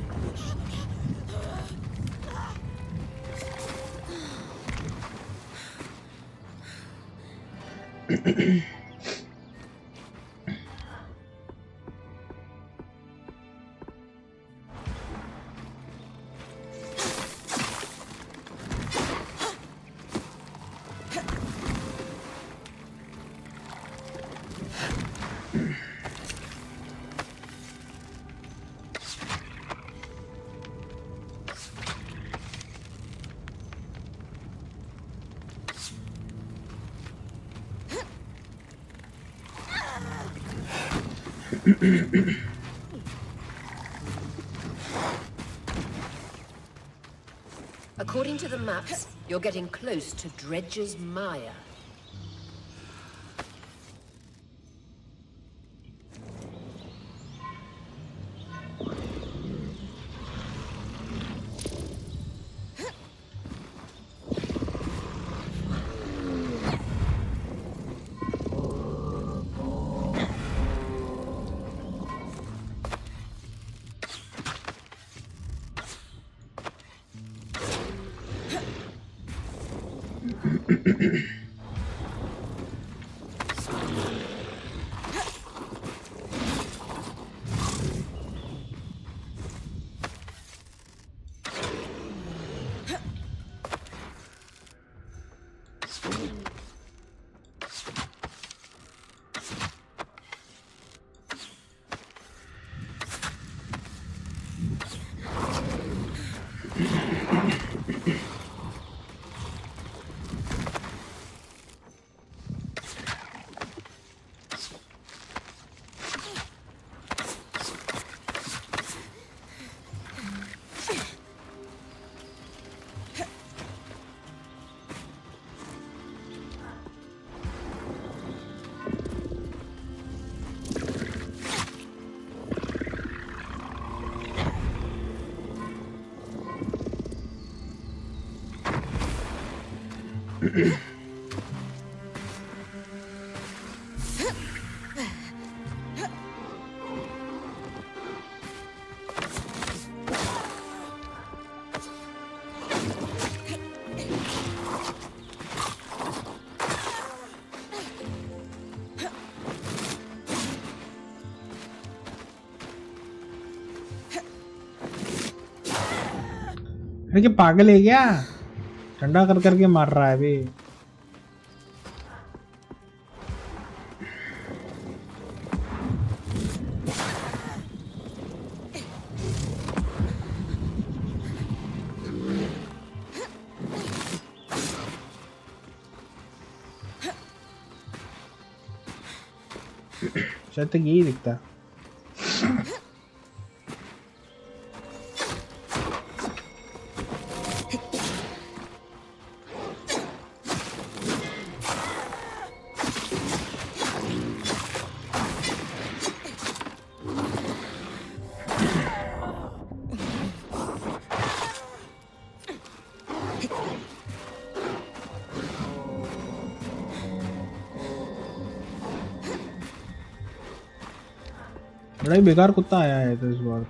According to the maps, you're getting close to Dredge's Mire. अरे क्या पागल है क्या? ठंडा कर करके मार रहा है अभी। शायद तक यही दिखता। बड़ा ही बेकार कुत्ता आया है तो इस बार।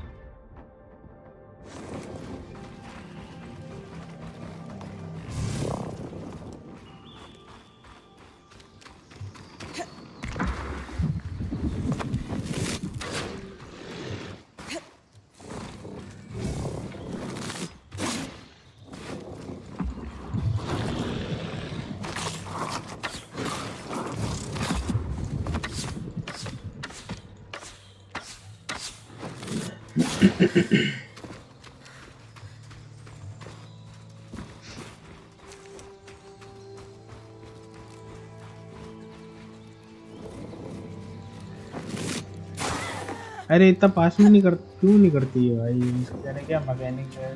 अरे इतना पास में नहीं कर, क्यों नहीं करती है भाई? इसका कहने क्या मैकेनिक है।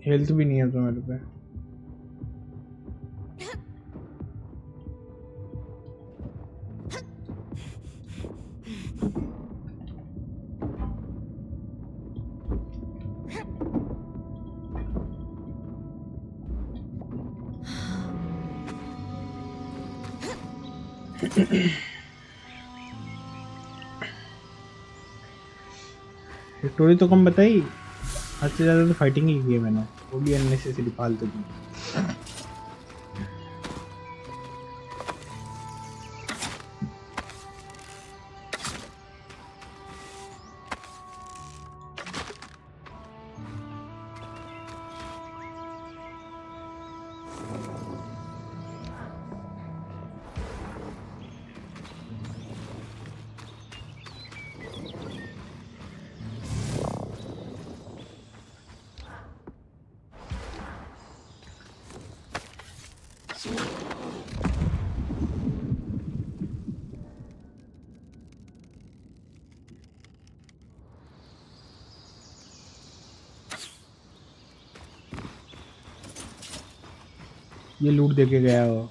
हेल्थ भी नहीं है तो मेरे पे। स्टोरी तो कम बताई, हद से ज़्यादा तो फाइटिंग ही की है मैंने, वो भी अननेसेसरी फालतू की। ये लूट दे के गया वो।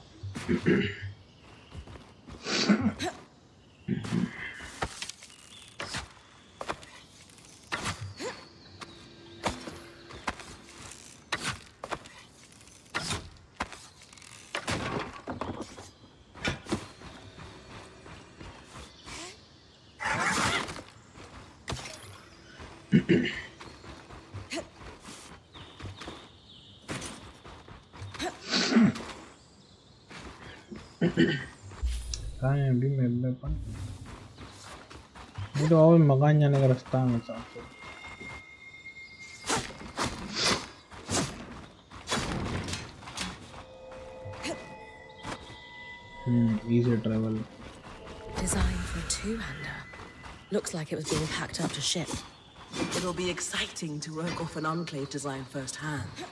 कहाँ है अभी मैप में अपन? ये तो और मकान जाने का रास्ता है मेरे हिसाब से। Easy travel. Designed for a two-hander. Looks like it was being packed up to ship. It'll be exciting to work off an Enclave design firsthand.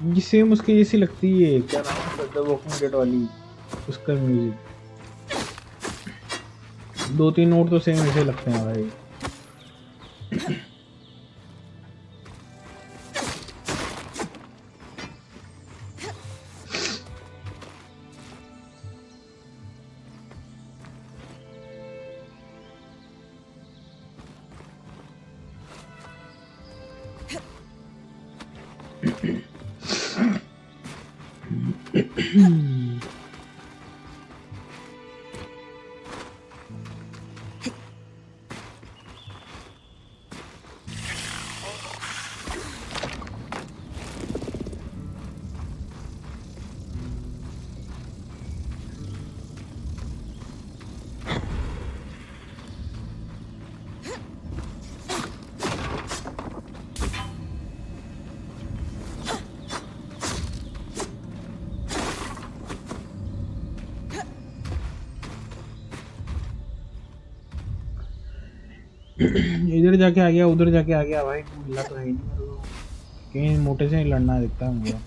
ये सेम उसकी जैसी लगती है, क्या नाम है द वॉकिंग डेड वाली, उसका म्यूजिक। 2-3 नोट तो सेम ऐसे लगते हैं भाई। इधर जाके आ गया, उधर जाके आ गया भाई, मिला तो है ही नहीं मेरे को। कहीं मोटे से ही लड़ना दिखता है मुझे।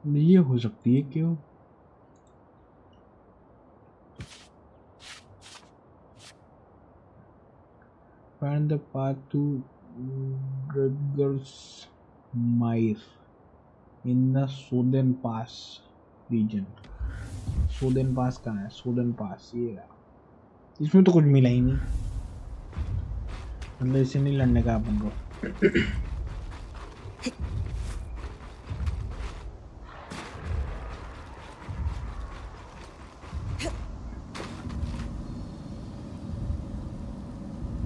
ये हो सकती है क्यों? Find the path to Rutgers Mire in the Southern Pass region. Southern Pass कहाँ है? Southern Pass ये रहा. इसमें तो कुछ मिला ही नहीं. मतलब इसे नहीं लड़ने का अपन को.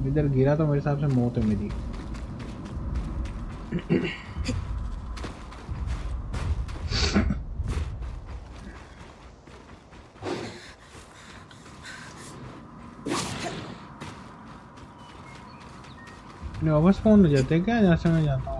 इधर गिरा तो मेरे हिसाब से मौत है मेरी. वापस फोन हो जाते हैं क्या जहाँ से मैं जाता हूँ?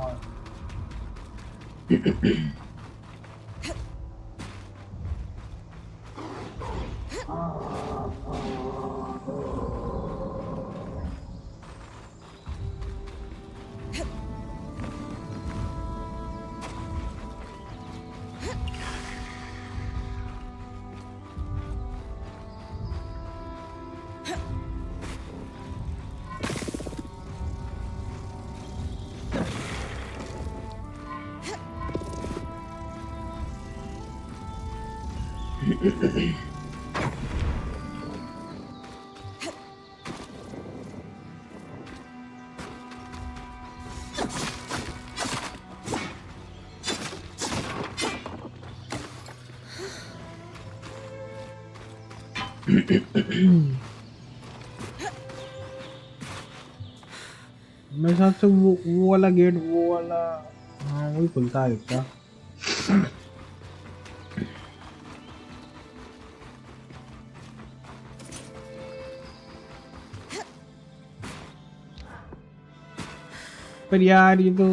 मेरे हिसाब से वो वाला गेट वो वाला हाँ वही खुलता है इसका. पर यार ये तो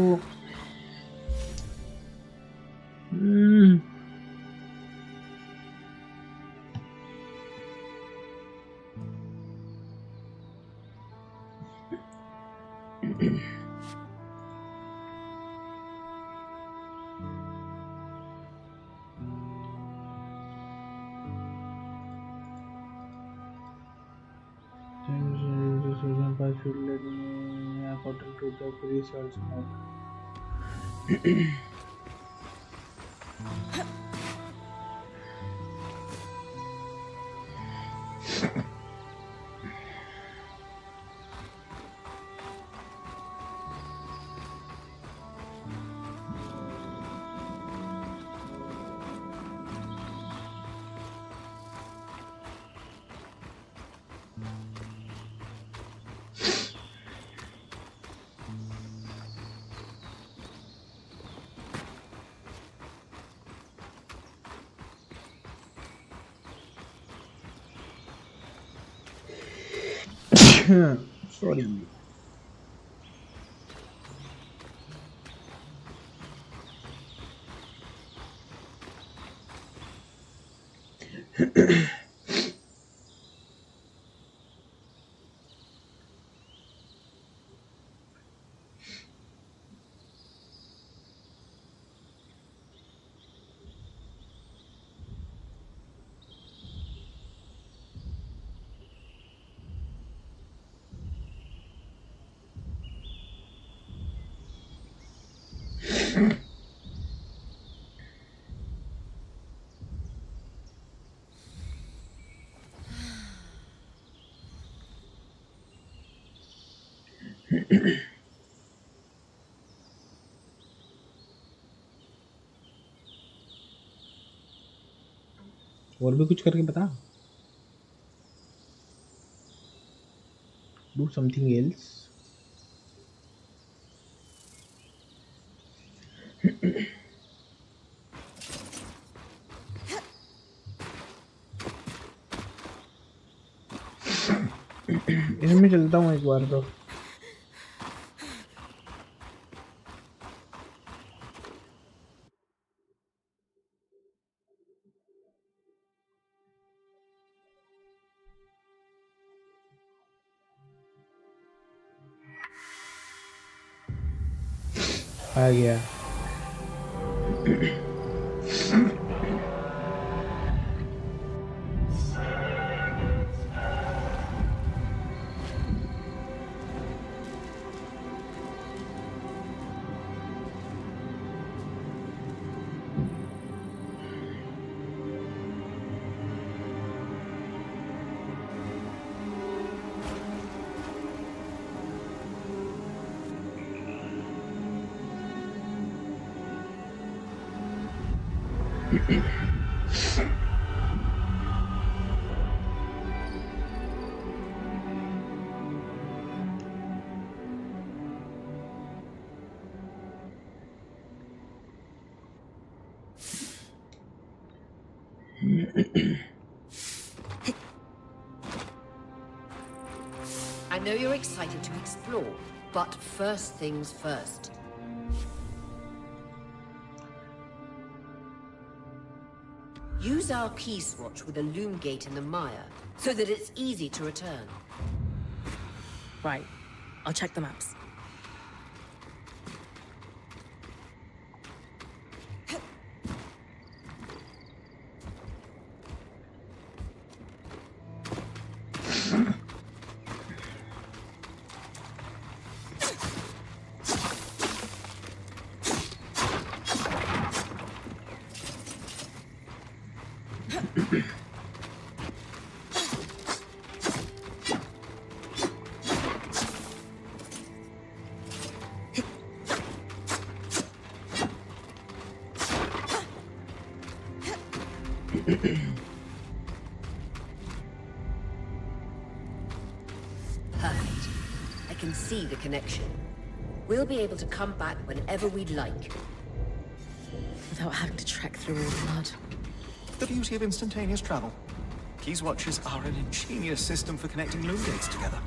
according to the research note. Sorry. और भी कुछ करके बता. Do something else. इसमें चलता हूँ एक बार तो. आ गया. I know you're excited to explore, but first things first. Use our key swatch with a loom gate in the mire, so that it's easy to return. Right. I'll check the maps. Perfect. I can see the connection. We'll be able to come back whenever we'd like. Without having to trek through all the mud. The beauty of instantaneous travel. Keys watches are an ingenious system for connecting loom gates together.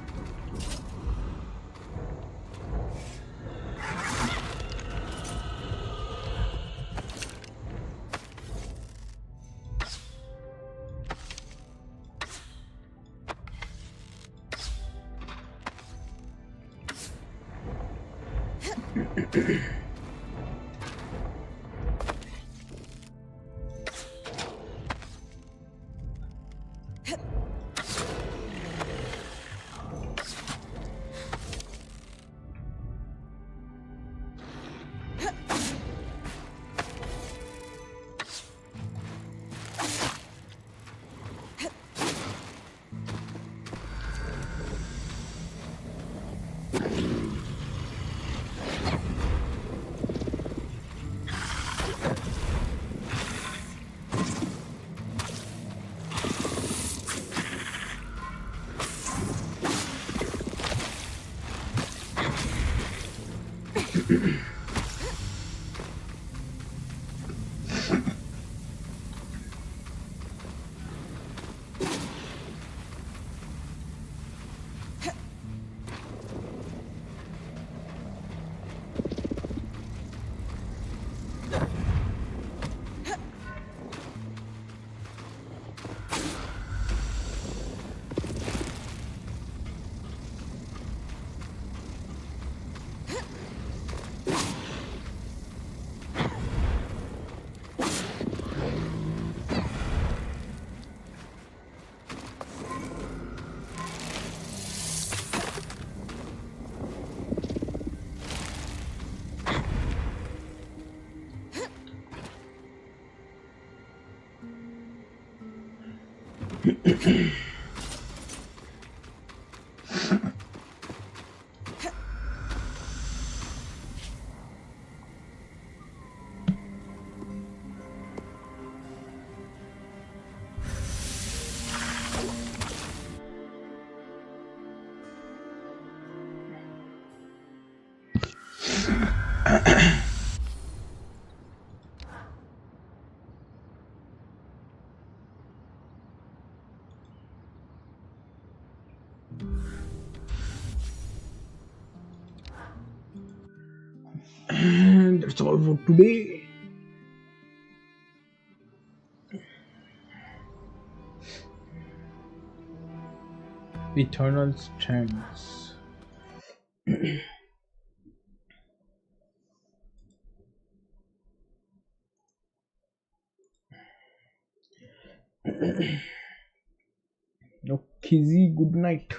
And that's all for today. Eternal Strands. Okay, good night.